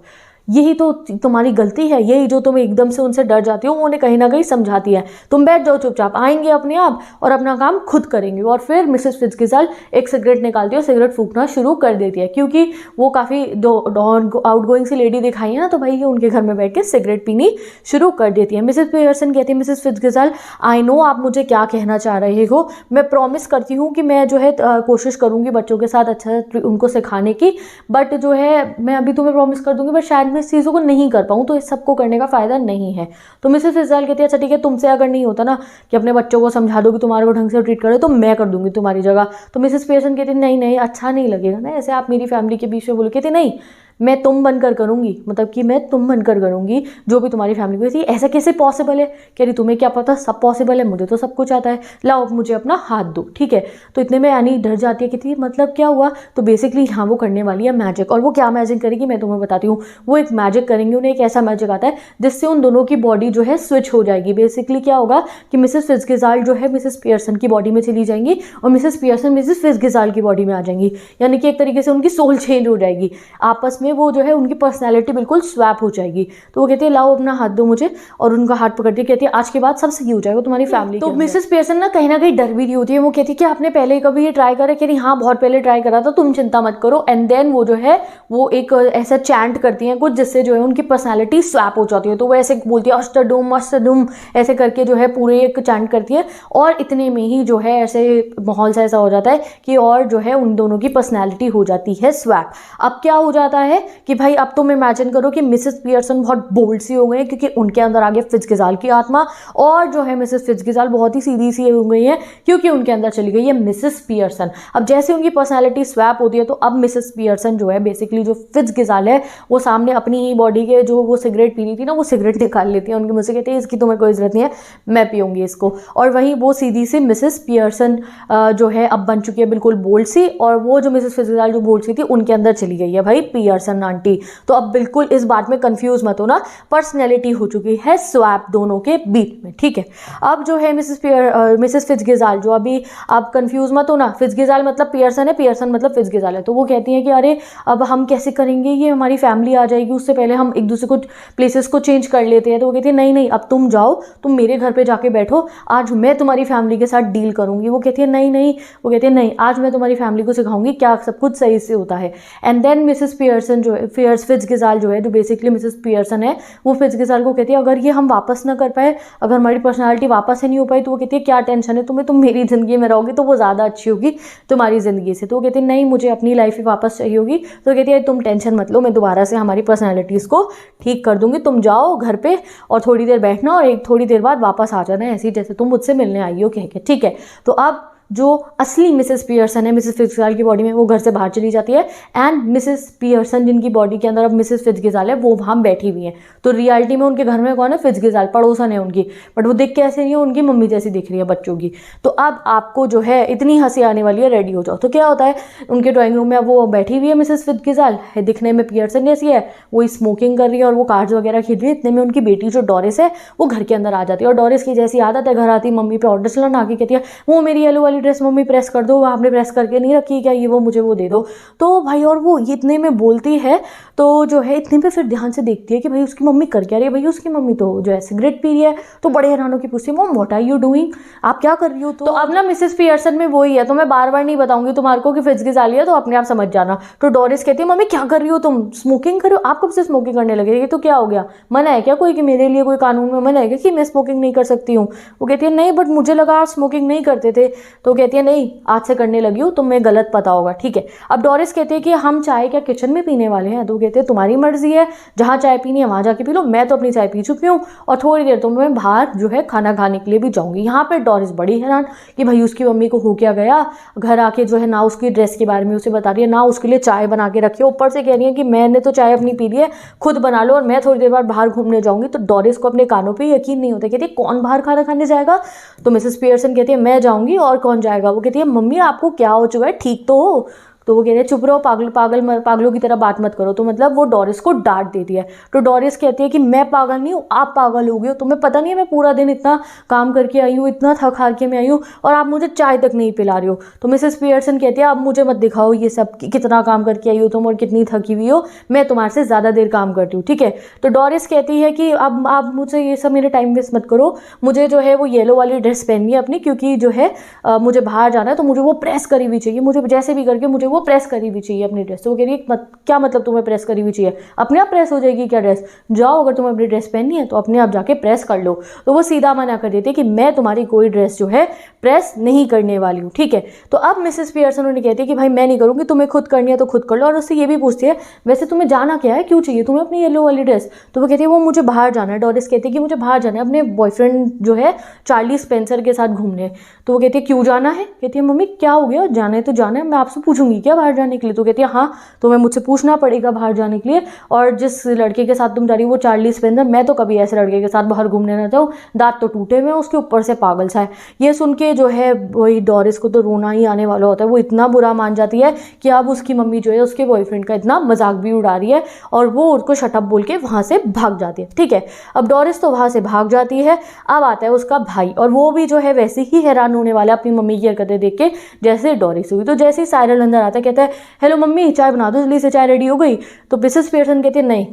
यही तो तुम्हारी गलती है, यही जो तुम एकदम से उनसे डर जाती हो, उन्हें कहीं ना कहीं समझाती है, तुम बैठ जाओ चुपचाप, आएंगे अपने आप और अपना काम खुद करेंगे। और फिर मिसेस फित्ज़gerald एक सिगरेट निकालती है और सिगरेट फूकना शुरू कर देती है, क्योंकि वो काफ़ी आउटगोइंग सी लेडी दिखाई है ना, तो भाई ये उनके घर में बैठ के सिगरेट पीनी शुरू कर देती है। मिसेस पियर्सन कहती है मिसेस फित्ज़gerald आई नो आप मुझे क्या कहना चाह रहे हो, मैं प्रॉमिस करती हूँ कि मैं जो है कोशिश करूँगी बच्चों के साथ अच्छा उनको सिखाने की, बट जो है मैं अभी तुम्हें प्रॉमिस कर दूँगी बट शायद मैं इस चीज़ों को नहीं कर पाऊँ, तो इस सबको करने का फ़ायदा नहीं है। तो मिसेस फित्ज़gerald कहती है अच्छा ठीक है, तुमसे अगर नहीं होता ना कि अपने बच्चों को समझा दो कि तुम्हारे को ढंग से ट्रीट करे, तो मैं कर दूंगी तुम्हारी जगह। तो मिसेस पियर्सन कहती नहीं नहीं अच्छा नहीं लगेगा ना ऐसे आप मेरी फैमिली के बीच में बोलो। कहती नहीं मैं तुम बनकर करूँगी, मतलब कि मैं तुम बनकर करूँगी जो भी तुम्हारी फैमिली को। थी ऐसा कैसे पॉसिबल है, कह रही तुम्हें क्या पता सब पॉसिबल है, मुझे तो सब कुछ आता है, लाओ मुझे अपना हाथ दो, ठीक है। तो इतने में एनी डर जाती है कि थी मतलब क्या हुआ, तो बेसिकली हाँ वो करने वाली है मैजिक, और वो क्या मैजिक करेगी मैं तुम्हें बताती हूँ। वो एक मैजिक करेंगे, उन्हें एक ऐसा मैजिक आता है जिससे उन दोनों की बॉडी जो है स्विच हो जाएगी। बेसिकली क्या होगा कि मिसेस फित्ज़gerald जो है मिसेस पियर्सन की बॉडी में चली जाएंगी और मिसेस पियर्सन मिसेस फित्ज़gerald की बॉडी में आ जाएंगी, यानी कि एक तरीके से उनकी सोल चेंज हो जाएगी, आपस में वो जो है उनकी पर्सनैलिटी बिल्कुल स्वैप हो जाएगी। तो वो कहती है लाओ अपना हाथ दो मुझे, और उनका हाथ पकड़ती है, कहती है आज के बाद सब सही हो जाएगा तुम्हारी फैमिली। तो मिसेस पियर्सन ना कहीं डर भी रही होती है, वो कहती है कि आपने पहले कभी ये ट्राई करा, कह रही हाँ बहुत पहले ट्राई करा था, तुम चिंता मत करो। एंड देन वो जो है वो एक ऐसा चैंट करती हैं कुछ जिससे जो है उनकी पर्सनैलिटी स्वैप हो जाती है। तो वो ऐसे बोलती है अष्टडुम अष्टडुम ऐसे करके जो है पूरे एक चैंट करती है, और इतने में ही जो है ऐसे माहौल सा ऐसा हो जाता है कि और जो है उन दोनों की पर्सनैलिटी हो जाती है स्वैप। अब क्या हो जाता है कि भाई अब तुम इमेजिन करो कि मिसेस पियर्सन बहुत बोल्ड सी हो गई है क्योंकि उनके अंदर आ गया फिट्जगेज़ाल्ट की आत्मा, और जो है मिसेस फिट्जगेज़ाल्ट बहुत ही सीधी सी हो गई है क्योंकि उनके अंदर चली गई है मिसेस पियर्सन। अब जैसे उनकी पर्सनैलिटी स्वैप होती है तो अब मिसेस पियर्सन जो है बेसिकली जो फिट्जगेज़ाल्ट है वो सामने अपनी ही बॉडी के जो वो सिगरेट पी रही थी ना वो सिगरेट निकाल लेती है उनके मुँह से, कहती है इसकी तुम्हें कोई ज़रूरत नहीं है, मैं पीऊँगी इसको। और वहीं वो सीधी सी मिसेस पियर्सन जो है अब बन चुकी है बिल्कुल बोल्ड सी, और वो जो मिसेस फिट्जगेज़ाल्ट जो बोल्ड सी थी उनके अंदर चली गई है भाई पियर्सन आंटी। तो अब बिल्कुल इस बात में कंफ्यूज मत होना, पर्सनैलिटी हो चुकी है स्वैप दोनों के बीच में, ठीक है। अब जो है मिसेस फिट्जगेज़ाल्ट जो अभी आप कंफ्यूज मत होना, फिट्जगेज़ाल्ट मतलब पियर्सन है, पियर्सन मतलब फिट्जगेज़ाल्ट है। तो वो कहती है कि अरे अब हम कैसे करेंगे, ये हमारी फैमिली आ जाएगी, उससे पहले हम एक दूसरे को प्लेसेस को चेंज कर लेते हैं। तो वो कहती है नहीं नहीं अब तुम जाओ, तुम मेरे घर पे जाके बैठो, आज मैं तुम्हारी फैमिली के साथ डील करूंगी। वो कहती है नहीं नहीं, वो कहती है नहीं आज मैं तुम्हारी फैमिली को सिखाऊंगी क्या सब कुछ सही से होता है। एंड देन मिसेस पियर्सन जो है फिट्जगेज़ाल्ट जो है जो बेसिकली मिसेस पियर्सन है वो फिट्जगेज़ाल्ट को कहती है अगर ये हम वापस ना कर पाए, अगर हमारी पर्सनालिटी वापस से नहीं हो पाई, तो वो कहती है क्या टेंशन है तुम्हें, तुम मेरी ज़िंदगी में रहोगी तो वो ज़्यादा अच्छी होगी तुम्हारी ज़िंदगी से। तो वो कहती है नहीं मुझे अपनी लाइफ ही वापस चाहिए होगी। तो वो कहती है तुम टेंशन मत लो, मैं दोबारा से हमारी पर्सनैलिटीज़ को ठीक कर दूंगी, तुम जाओ घर पे और थोड़ी देर बैठना और थोड़ी देर बाद वापस आ जाना ऐसी जैसे तुम मुझसे मिलने आई हो कह के, ठीक है। तो अब जो असली मिसेस पियर्सन है मिसेस फिट्जगेज़ाल्ट की बॉडी में वो घर से बाहर चली जाती है, एंड मिसेस पियर्सन जिनकी बॉडी के अंदर अब मिसेस फिट्जगेज़ाल्ट है वो वहाँ बैठी हुई है। तो रियलिटी में उनके घर में कौन है, फिट्जगेज़ाल्ट पड़ोसन है उनकी, बट वो दिख के ऐसे नहीं है, उनकी मम्मी जैसी दिख रही है बच्चों की। तो अब आपको जो है इतनी हंसी आने वाली है, रेडी हो जाओ। तो क्या होता है उनके ड्राइंग रूम में अब वो बैठी हुई है मिसेस फिट्जगेज़ाल्ट है, दिखने में पियर्सन जैसी है, वो स्मोकिंग कर रही है और वो कार्ड्स वगैरह खेल रही है। इतने में उनकी बेटी जो डोरिस है वो घर के अंदर आ जाती है, और डोरिस की जैसी आदत है घर आती मम्मी पे ऑर्डर चलाना, आके कहती है वो मेरी येलो वाली ड्रेस मम्मी प्रेस कर दो, आपने प्रेस करके नहीं रखी क्या, ये वो मुझे वो दे दो। तो भाई और वो इतने में बोलती है तो जो है इतने पे फिर ध्यान से देखती है कि भाई उसकी मम्मी कर क्या रही है। भाई उसकी मम्मी तो जो है सिगरेट पी रही है। तो बड़े हैरानों की पूछती है mom what are you doing, आप क्या कर रही हो। तो अब ना मिसेस पियर्सन में वही है, तो मैं बार बार नहीं बताऊंगी तुम्हारे को कि फिट्जगेज़ाल्ट है, तो अपने आप समझ जाना। तो डोरिस कहती है मम्मी क्या कर रही हो तुम, स्मोकिंग कर रही हो, आप कब से स्मोकिंग करने लगे, ये तो क्या हो गया, मना है क्या कोई कि मेरे लिए कोई कानून में मना है क्या कि मैं स्मोकिंग नहीं कर सकती हूँ। वो कहती है नहीं बट मुझे लगा आप स्मोकिंग नहीं करते थे। तो कहती है नहीं आज से करने लगी हूँ, तुम्हें गलत पता होगा, ठीक है। अब डोरिस कहती है कि हम चाय क्या किचन में पीने वाले हैं। तो कहते हैं तुम्हारी मर्जी है, जहाँ चाय पीनी है वहाँ जाके पी लो, मैं तो अपनी चाय पी चुकी हूँ और थोड़ी देर तो मैं बाहर जो है खाना खाने के लिए भी जाऊँगी। यहाँ पर डोरिस बड़ी हैरान कि भाई उसकी मम्मी को हो क्या गया, घर आके जो है ना उसकी ड्रेस के बारे में उसे बता रही है, ना उसके लिए चाय बना के रखी है, ऊपर से कह रही है कि मैंने तो चाय अपनी पी ली है, खुद बना लो और मैं थोड़ी देर बाद बाहर घूमने जाऊँगी। तो डोरिस को अपने कानों पर यकीन नहीं होता, कहती है कौन बाहर खाना खाने जाएगा। तो मिसेस पियर्सन कहती है मैं जाऊँगी और कौन जाएगा। वो कहती है मम्मी आपको क्या हो चुका है, ठीक तो हो। तो वो कहते हैं चुप रहो, पागलों की तरह बात मत करो। तो मतलब वो डोरिस को डांट देती है। तो डोरिस कहती है कि मैं पागल नहीं हूँ, आप पागल हो गए हो, तुम्हें पता नहीं है मैं पूरा दिन इतना काम करके आई हूँ, इतना थक हार के मैं आई हूँ और आप मुझे चाय तक नहीं पिला रही हो। तो मिसेस पियर्सन कहती है अब मुझे मत दिखाओ ये सब कितना काम करके आई हो तुम और कितनी थकी हुई हो, मैं तुम्हारे से ज़्यादा देर काम करती हूँ, ठीक है। तो डोरिस कहती है कि अब आप मुझे ये सब मेरे टाइम वेस्ट मत करो, मुझे जो है वो येलो वाली ड्रेस पहननी है अपनी, क्योंकि जो है मुझे बाहर जाना है, तो मुझे वो प्रेस करी हुई चाहिए, मुझे जैसे भी करके मुझे वो प्रेस करी हुई चाहिए अपनी ड्रेस। तो वो कह रही है क्या मतलब तुम्हें प्रेस करी हुई चाहिए, अपने आप प्रेस हो जाएगी क्या ड्रेस, जाओ अगर तुम्हें अपनी ड्रेस पहननी है तो अपने आप जाके प्रेस कर लो। तो वो सीधा मना कर देती है कि मैं तुम्हारी कोई ड्रेस जो है प्रेस नहीं करने वाली हूँ, ठीक है। तो अब मिसेस पियर्सन उन्हें कहती है कि भाई मैं नहीं करूँगी, तुम्हें खुद करनी है तो खुद कर लो। और उससे ये भी पूछती है वैसे तुम्हें जाना क्या है, क्यों चाहिए तुम्हें अपनी येलो वाली ड्रेस। तो वो कहती है वो मुझे बाहर जाना है। डोरिस कहती है कि मुझे बाहर जाना है अपने बॉयफ्रेंड जो है चार्ली स्पेंसर के साथ घूमने। तो वो कहती है क्यों जाना है। कहती है मम्मी क्या हो गया, जाना है तो जाना है, मैं आपसे पूछूंगी क्या बाहर जाने के लिए। तो कहती है हाँ तुम्हें मुझसे पूछना पड़ेगा बाहर जाने के लिए, और जिस लड़के के साथ तुम जा रही हो वो चार्ली स्पेंसर, मैं तो कभी ऐसे लड़के के साथ बाहर घूमने ना जाऊँ, दांत तो टूटे हुए हैं उसके, ऊपर से पागल सा है। ये सुन के जो है वही डोरिस को तो रोना ही आने वाला होता है। वो इतना बुरा मान जाती है कि अब उसकी मम्मी जो है उसके बॉयफ्रेंड का इतना मजाक भी उड़ा रही है और वो उसको शटअप बोल के वहाँ से भाग जाती है, ठीक है। अब डोरिस तो वहाँ से भाग जाती है। अब आता है उसका भाई, और वो भी जो है वैसे ही हैरान होने वाला है अपनी मम्मी की हरकतें देख के जैसे डोरिस हुई। तो जैसे ही साइरल अंदर आता है कहता है हेलो मम्मी चाय बना दो जल्दी से, चाय रेडी हो गई। तो मिसेस पियर्सन कहती है नहीं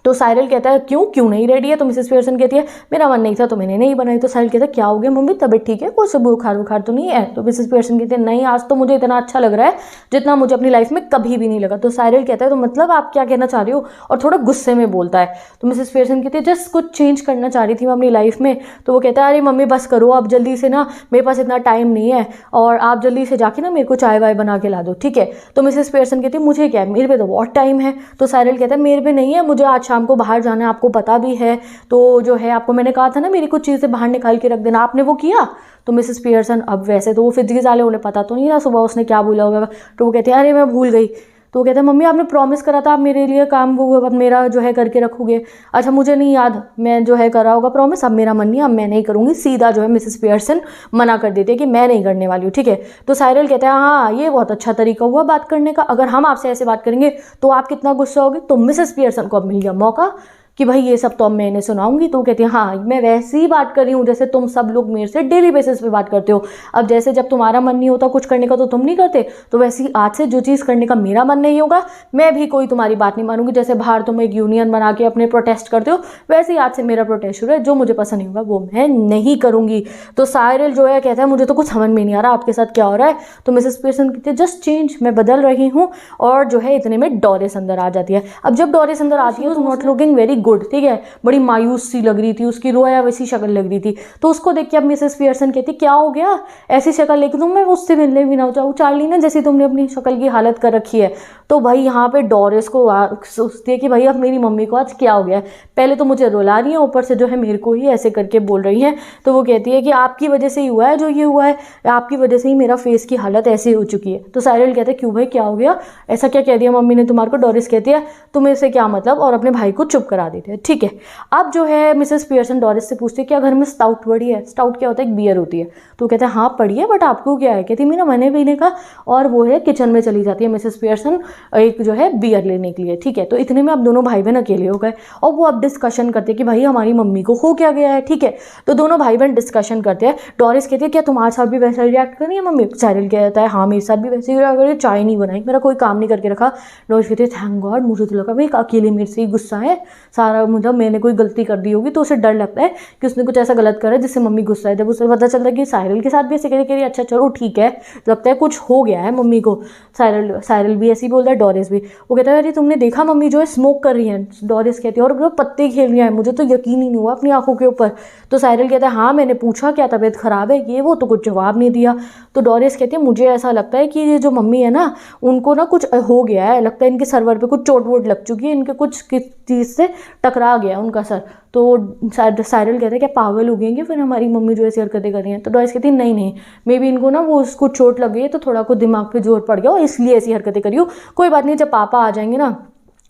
तो साइरल कहता है क्यों नहीं रेडी है? तो मिसेस पियर्सन कहती है मेरा मन नहीं था तो मैंने नहीं बनाई। तो साइरल कहता है क्या हो गया मम्मी, तबीयत ठीक है, कुछ बुखार तो नहीं है? तो मिसेस पियर्सन कहती है नहीं, आज तो मुझे इतना अच्छा लग रहा है जितना मुझे अपनी लाइफ में कभी भी नहीं लगा। तो साइरल कहता है तो मतलब आप क्या कहना चाह रही हो? और थोड़ा गुस्से में बोलता है। तो मिसेस पियर्सन कहती है जस्ट कुछ चेंज करना चाह रही थी मैं अपनी लाइफ में। तो वो कहता है अरे मम्मी बस करो, आप जल्दी से ना, मेरे पास इतना टाइम नहीं है, और आप जल्दी से जाके ना मेरे को चाय वाय बना के ला दो, ठीक है? तो मिसेस पियर्सन कहती है मुझे क्या है, मेरे पे तो बहुत टाइम है। तो साइरल कहता है मेरे पे नहीं है, मुझे आज शाम को बाहर जाना है, आपको पता भी है। तो जो है आपको मैंने कहा था ना मेरी कुछ चीज़ें बाहर निकाल के रख देना, आपने वो किया? तो मिसेस पियर्सन, अब वैसे तो वो फिजिक्स वाले उन्हें पता तो नहीं था सुबह उसने क्या बोला होगा, तो वो कहते हैं अरे मैं भूल गई। तो वो कहता है मम्मी आपने प्रॉमिस करा था आप मेरे लिए काम वो मेरा जो है करके रखोगे। अच्छा मुझे नहीं याद, मैं जो है करा होगा प्रॉमिस, अब मेरा मन नहीं, अब मैं नहीं करूँगी। सीधा जो है मिसेस पियर्सन मना कर देती है कि मैं नहीं करने वाली हूँ, ठीक है? तो साइरल कहता है हाँ ये बहुत अच्छा तरीका हुआ बात करने का, अगर हम आपसे ऐसे बात करेंगे तो आप कितना गुस्सा होगे। तो मिसेस पियर्सन को अब मिल गया मौका कि भाई ये सब तो अब मैं इन्हें सुनाऊंगी। तो कहती है हाँ मैं वैसे ही बात कर रही हूँ जैसे तुम सब लोग मेरे से डेली बेसिस पे बात करते हो। अब जैसे जब तुम्हारा मन नहीं होता कुछ करने का तो तुम नहीं करते, तो वैसे ही आज से जो चीज़ करने का मेरा मन नहीं होगा मैं भी कोई तुम्हारी बात नहीं मानूंगी। जैसे बाहर तुम एक यूनियन बना के अपने प्रोटेस्ट करते हो, वैसे ही आज से मेरा प्रोटेस्ट शुरू है, जो मुझे पसंद नहीं होगा वो मैं नहीं करूँगी। तो साइरल जो है कहता है मुझे तो कुछ समझ में नहीं आ रहा आपके साथ क्या हो रहा है। तो मिसेस पियर्सन कहती है जस्ट चेंज, मैं बदल रही हूँ। और जो है इतने में डोरिस अंदर आ जाती है। अब जब डोरिस अंदर आती है तो नॉट लुकिंग वेरी गुड, ठीक है, बड़ी मायूस सी लग रही थी, उसकी रोया वैसी शक्ल लग रही थी। तो उसको देख के अब मिसेस पियर्सन कहती क्या हो गया, ऐसी शक्ल लेके तुम, मैं उससे मिलने भी ना जाऊँ, चार्ली ने जैसी तुमने अपनी शक्ल की हालत कर रखी है। तो भाई यहाँ पे डोरिस को सोचती है कि भाई अब मेरी मम्मी को आज क्या हो गया है, पहले तो मुझे रुला रही है, ऊपर से जो है मेरे को ही ऐसे करके बोल रही हैं। तो वो कहती है कि आपकी वजह से ही हुआ है जो ये हुआ है, आपकी वजह से ही मेरा फेस की हालत ऐसी हो चुकी है। तो साइरल कहता है क्यों भाई क्या हो गया, ऐसा क्या कह दिया मम्मी ने तुम्हारे को? डोरिस कहती है तुम्हें से क्या मतलब, और अपने भाई को चुप करा देते हैं, ठीक है? अब जो है मिसेस पियर्सन डोरिस से पूछती है क्या घर में स्टाउट पड़ी है? स्टाउट क्या होता है? एक बियर होती है। तो कहते हैं हाँ पड़ी है, बट आपको क्या है? कहती मेरा मन है पीने का। और वो है किचन में चली जाती है मिसेस पियर्सन एक जो है बियर लेने के लिए, ठीक है? तो इतने में अब दोनों भाई बहन अकेले हो गए और वो अब डिस्कशन करते हैं कि भाई हमारी मम्मी को हो क्या गया है, ठीक है? तो दोनों भाई बहन डिस्कशन करते हैं। डोरिस कहती है क्या तुम्हारे साथ भी वैसा रिएक्ट कर रही है मम्मी? साइरल कहता है हाँ मेरे साथ भी वैसे ही रिएक्ट कर रही है, चाय नहीं बनाई, मेरा कोई काम नहीं करके रखा। डोरिस कहती है थैंक गॉड, मुझे तो लगा भाई अकेले मेरे से ही गुस्सा है सारा, मतलब मैंने कोई गलती कर दी होगी, तो उसे डर लगता है कि उसने कुछ ऐसा गलत करा जिससे मम्मी गुस्सा है। जब उसे पता चलता है कि साइरल के साथ भी ऐसे कह रही अच्छा चलो ठीक है, लगता है कुछ हो गया है मम्मी को। साइरल भी ऐसे ही बोलता है, डोरिस भी। वो कहता है अरे तुमने देखा मम्मी जो है स्मोक कर रही है? डोरिस कहती है और वो पत्ते खेल रही है, मुझे तो यकीन ही नहीं हुआ अपनी आंखों के ऊपर। तो साइरल कहता है हाँ मैंने पूछा क्या तबीयत खराब है ये वो, तो कुछ जवाब नहीं दिया। तो डोरिस कहती है मुझे ऐसा लगता है कि ये जो मम्मी है ना उनको ना कुछ हो गया है, लगता है इनके सर्वर पे कुछ चोट वोट लग चुकी है, इनके कुछ चीज़ से टकरा गया उनका सर। तो साइरल कहते हैं क्या पागल हो गई फिर हमारी मम्मी जो ऐसी हरकतें कर रही हैं? तो डोरिस कहती है नहीं मे बी इनको ना वो उसको चोट लग गई है, तो थोड़ा को दिमाग पे जोर पड़ गया और इसलिए ऐसी हरकतें करी हो। कोई बात नहीं, जब पापा आ जाएंगे ना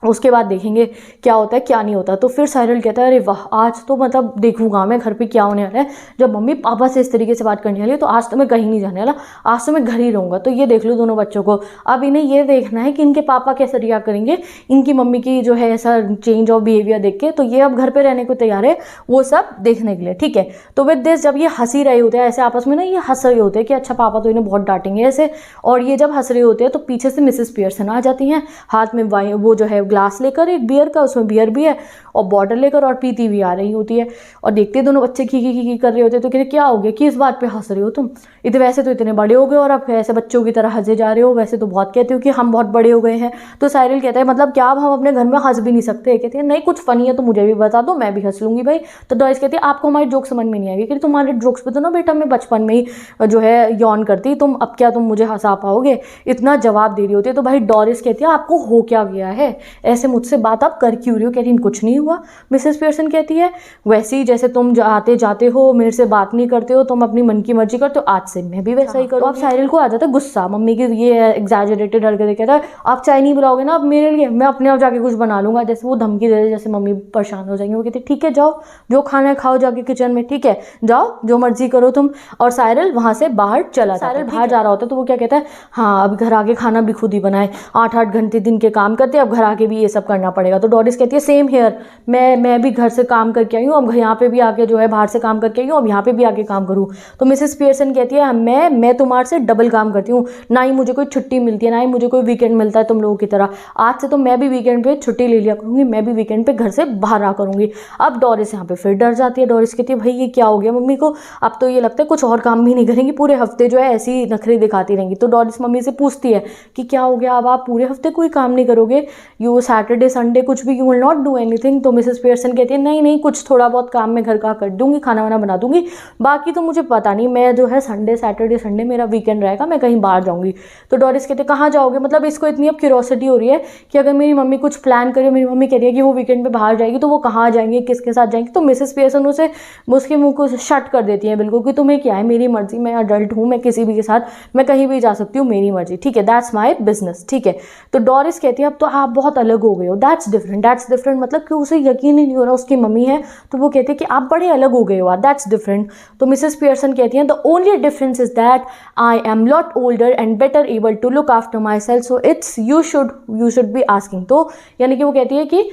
उसके बाद देखेंगे क्या होता है क्या नहीं होता। तो फिर साइरल कहता है अरे वाह आज तो मतलब देखूंगा मैं घर पे क्या होने वाला है, जब मम्मी पापा से इस तरीके से बात करने वाली है तो आज तो मैं कहीं नहीं जाने वाला, आज तो मैं घर ही रहूँगा। तो ये देख लो दोनों बच्चों को, अब इन्हें ये देखना है कि इनके पापा कैसे रिएक्ट करेंगे इनकी मम्मी की जो है ऐसा चेंज ऑफ बिहेवियर देख के। तो ये अब घर पर रहने को तैयार है वो सब देखने के लिए, ठीक है? तो विद दिस जब ये हंसी रहे होते हैं ऐसे आपस में ना, ये हंस रहे होते हैं कि अच्छा पापा तो इन्हें बहुत डांटेंगे ऐसे, और ये जब हंस रहे होते हैं तो पीछे से मिसेस पियर्सन आ जाती हैं, हाथ में वो जो है ग्लास लेकर एक बियर का, उसमें बियर भी है और बॉटल लेकर, और पीती भी आ रही होती है। और देखते दोनों बच्चे खी कर रहे होते हैं। तो कहते क्या हो गया कि इस बात पे हंस रहे हो तुम? इतने वैसे तो इतने बड़े हो गए और अब ऐसे बच्चों की तरह हंसे जा रहे हो, वैसे तो बहुत कहते हो कि हम बहुत बड़े हो गए हैं। तो साइरल कहता है मतलब क्या अब हम अपने घर में हंस भी नहीं सकते? कहते हैं नहीं कुछ फनी है तो मुझे भी बता दो, मैं भी हंस लूंगी भाई। तो डोरिस कहती है आपको हमारी जोक समझ में नहीं आएगी, क्योंकि तुम्हारे जोक्स पे तो ना बेटा मैं बचपन में ही जो है यौन करती, तुम अब क्या तुम मुझे हंसा पाओगे? इतना जवाब दे रही होती है। तो भाई डोरिस कहती है आपको हो क्या गया है, ऐसे मुझसे बात आप कर क्यों रही हो? कहती है कुछ नहीं हुआ। मिसेस पियर्सन कहती है वैसे ही जैसे तुम आते जाते हो मेरे से बात नहीं करते हो, तुम अपनी मन की मर्जी करते हो, आज से मैं भी वैसा ही करूँ। अब साइरल को आ जाता है गुस्सा मम्मी की ये एग्जैजरेटेड हरकतें। कहता है आप चाय नहीं बुलाओगे ना अब मेरे लिए, मैं अपने आप जाके कुछ बना लूंगा। जैसे वो धमकी दे रहे जैसे मम्मी परेशान हो जाएंगे। वो कहते ठीक है जाओ जो खाना है खाओ जाके किचन में, ठीक है जाओ जो मर्जी करो तुम। और साइरल वहां से बाहर चला, साइरल बाहर जा रहा होता है तो वो क्या कहता है हाँ अब घर आके खाना भी खुद ही बनाए, 8-8 घंटे दिन के काम करते अब घर आके भी ये सब करना पड़ेगा। तो डोरिस कहती है सेम हेयर, मैं भी घर से काम करके आई हूँ, अब यहाँ पे भी आके जो है बाहर से काम करके आई हूँ, अब यहाँ पे भी आके काम करूँ। तो मिसेस पियर्सन कहती है मैं तुम्हारे से डबल काम करती हूँ, ना ही मुझे कोई छुट्टी मिलती है, ना ही मुझे कोई वीकेंड मिलता है तुम लोगों की तरह। आज से तो मैं भी वीकेंड पे छुट्टी ले लिया करूँगी, मैं भी वीकेंड पे घर से बाहर आ करूँगी। अब डोरिस यहाँ पे फिर डर जाती है। डोरिस कहती है भाई ये क्या हो गया मम्मी को, अब तो ये लगता है कुछ और काम भी नहीं करेंगी, पूरे हफ्ते जो है ऐसी नखरे दिखाती रहेंगी। तो डोरिस मम्मी से पूछती है कि क्या हो गया, अब आप पूरे हफ्ते कोई काम नहीं करोगे, यू सैटरडे संडे कुछ भी, you will not do anything. तो मिसेस पियर्सन कहती है नहीं कुछ थोड़ा बहुत काम मैं घर का कर दूंगी, खाना वाना बना दूंगी, बाकी तो मुझे पता नहीं, मैं जो है संडे सैटरडे संडे मेरा वीकेंड रहेगा, मैं कहीं बाहर जाऊंगी। तो डोरिस कहते कहाँ जाओगे, मतलब इसको इतनी अब क्यूरियोसिटी हो रही है कि अगर मेरी मम्मी कुछ प्लान करे, मेरी मम्मी कह रही है कि वो वीकेंड पे बाहर जाएगी, तो वो कहाँ जाएंगे, किसके साथ जाएंगे। तो मिसेस पियर्सन उसे उसके मुंह को शट कर देती है बिल्कुल कि तुम्हें क्या है, मेरी मर्जी, मैं अडल्ट हूँ, मैं किसी भी के साथ मैं कहीं भी जा सकती हूँ, मेरी मर्जी, ठीक है, दैट्स माई बिजनेस, ठीक है। तो डोरिस कहती है अब तो आप बहुत अलग हो गए हो, दैट्स डिफरेंट, मतलब कि उसे यकीन ही नहीं हो रहा उसकी मम्मी है, तो वो कहते हैं कि आप बड़े अलग हो गए हो, दैट्स डिफरेंट। तो मिसेस पियर्सन कहती हैं the only difference is that I am lot older and better able to look after myself, so it's you should be asking. तो यानी कि वो कहती है कि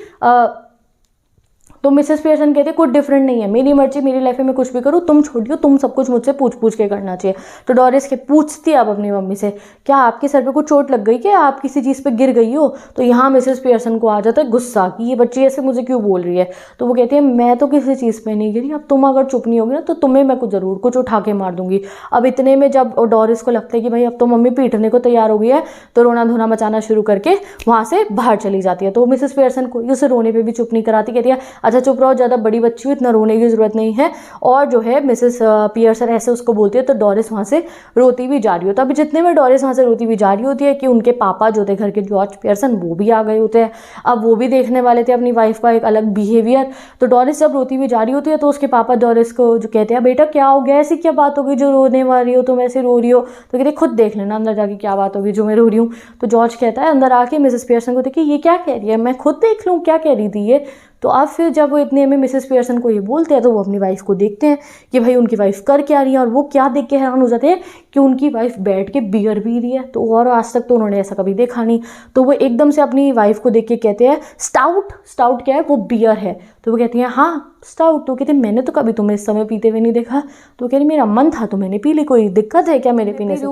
तो मिसेस पियर्सन कहते हैं कुछ डिफरेंट नहीं है, मेरी मर्जी, मेरी लाइफ में मैं कुछ भी करूँ, तुम छोड़ियो, तुम सब कुछ मुझसे पूछ के करना चाहिए। तो डोरिस के पूछती है अब अपनी मम्मी से क्या आपके सर पे कुछ चोट लग गई, क्या आप किसी चीज़ पे गिर गई हो। तो यहाँ मिसेस पियर्सन को आ जाता है गुस्सा कि ये बच्ची ऐसे मुझे क्यों बोल रही है। तो वो कहती है मैं तो किसी चीज़ पे नहीं गिरी, अब तुम अगर चुप नहीं होगी ना तो तुम्हें मैं ज़रूर कुछ उठा के मार दूंगी। अब इतने में जब डोरिस को लगता है कि भाई अब तो मम्मी पीटने को तैयार हो गई है, तो रोना धोना मचाना शुरू करके वहाँ से बाहर चली जाती है। तो मिसेस पियर्सन को उसे रोने पर भी चुप नहीं कराती, कहती है अच्छा चुप रहो, ज़्यादा बड़ी बच्ची हो, इतना रोने की जरूरत नहीं है। और जो है मिसेस पियर्सन ऐसे उसको बोलती है, तो डोरिस वहाँ से रोती भी जा रही होती है। अभी जितने में डोरिस वहाँ से रोती भी जा रही होती है कि उनके पापा जो थे घर के जॉर्ज पियर्सन वो भी आ गए होते हैं। अब वो भी देखने वाले थे अपनी वाइफ का एक अलग बिहेवियर। तो डोरिस जब रोती भी जा रही होती है तो उसके पापा डोरिस को जो कहते हैं बेटा क्या हो गया, ऐसी क्या बात हो गई जो रोने वाली हो, तुम ऐसे रो रही हो। तो कहते खुद देख लेना अंदर जाके क्या बात होगी जो मैं रो रही हूँ। तो जॉर्ज कहता है अंदर आके मिसेस पियर्सन को देखिए ये क्या कह रही है, मैं खुद देख लूँ क्या कह रही थी ये। तो अब फिर जब वो इतने में मिसेस पियर्सन को ये बोलते हैं तो वो अपनी वाइफ को देखते हैं कि भाई उनकी वाइफ कर क्या रही है, और वो क्या देख के हैरान हो जाते हैं कि उनकी वाइफ बैठ के बियर पी रही है। तो और आज तक तो उन्होंने ऐसा कभी देखा नहीं। तो वो एकदम से अपनी वाइफ को देख के कहते हैं स्टाउट क्या है, वो बियर है। तो वो कहती हैं हाँ स्टाउट। तो कहते हैं मैंने तो कभी तुम्हें इस समय पीते हुए नहीं देखा। तो कह रही मेरा मन था तो मैंने पी ली, कोई दिक्कत है क्या मेरे पीने से,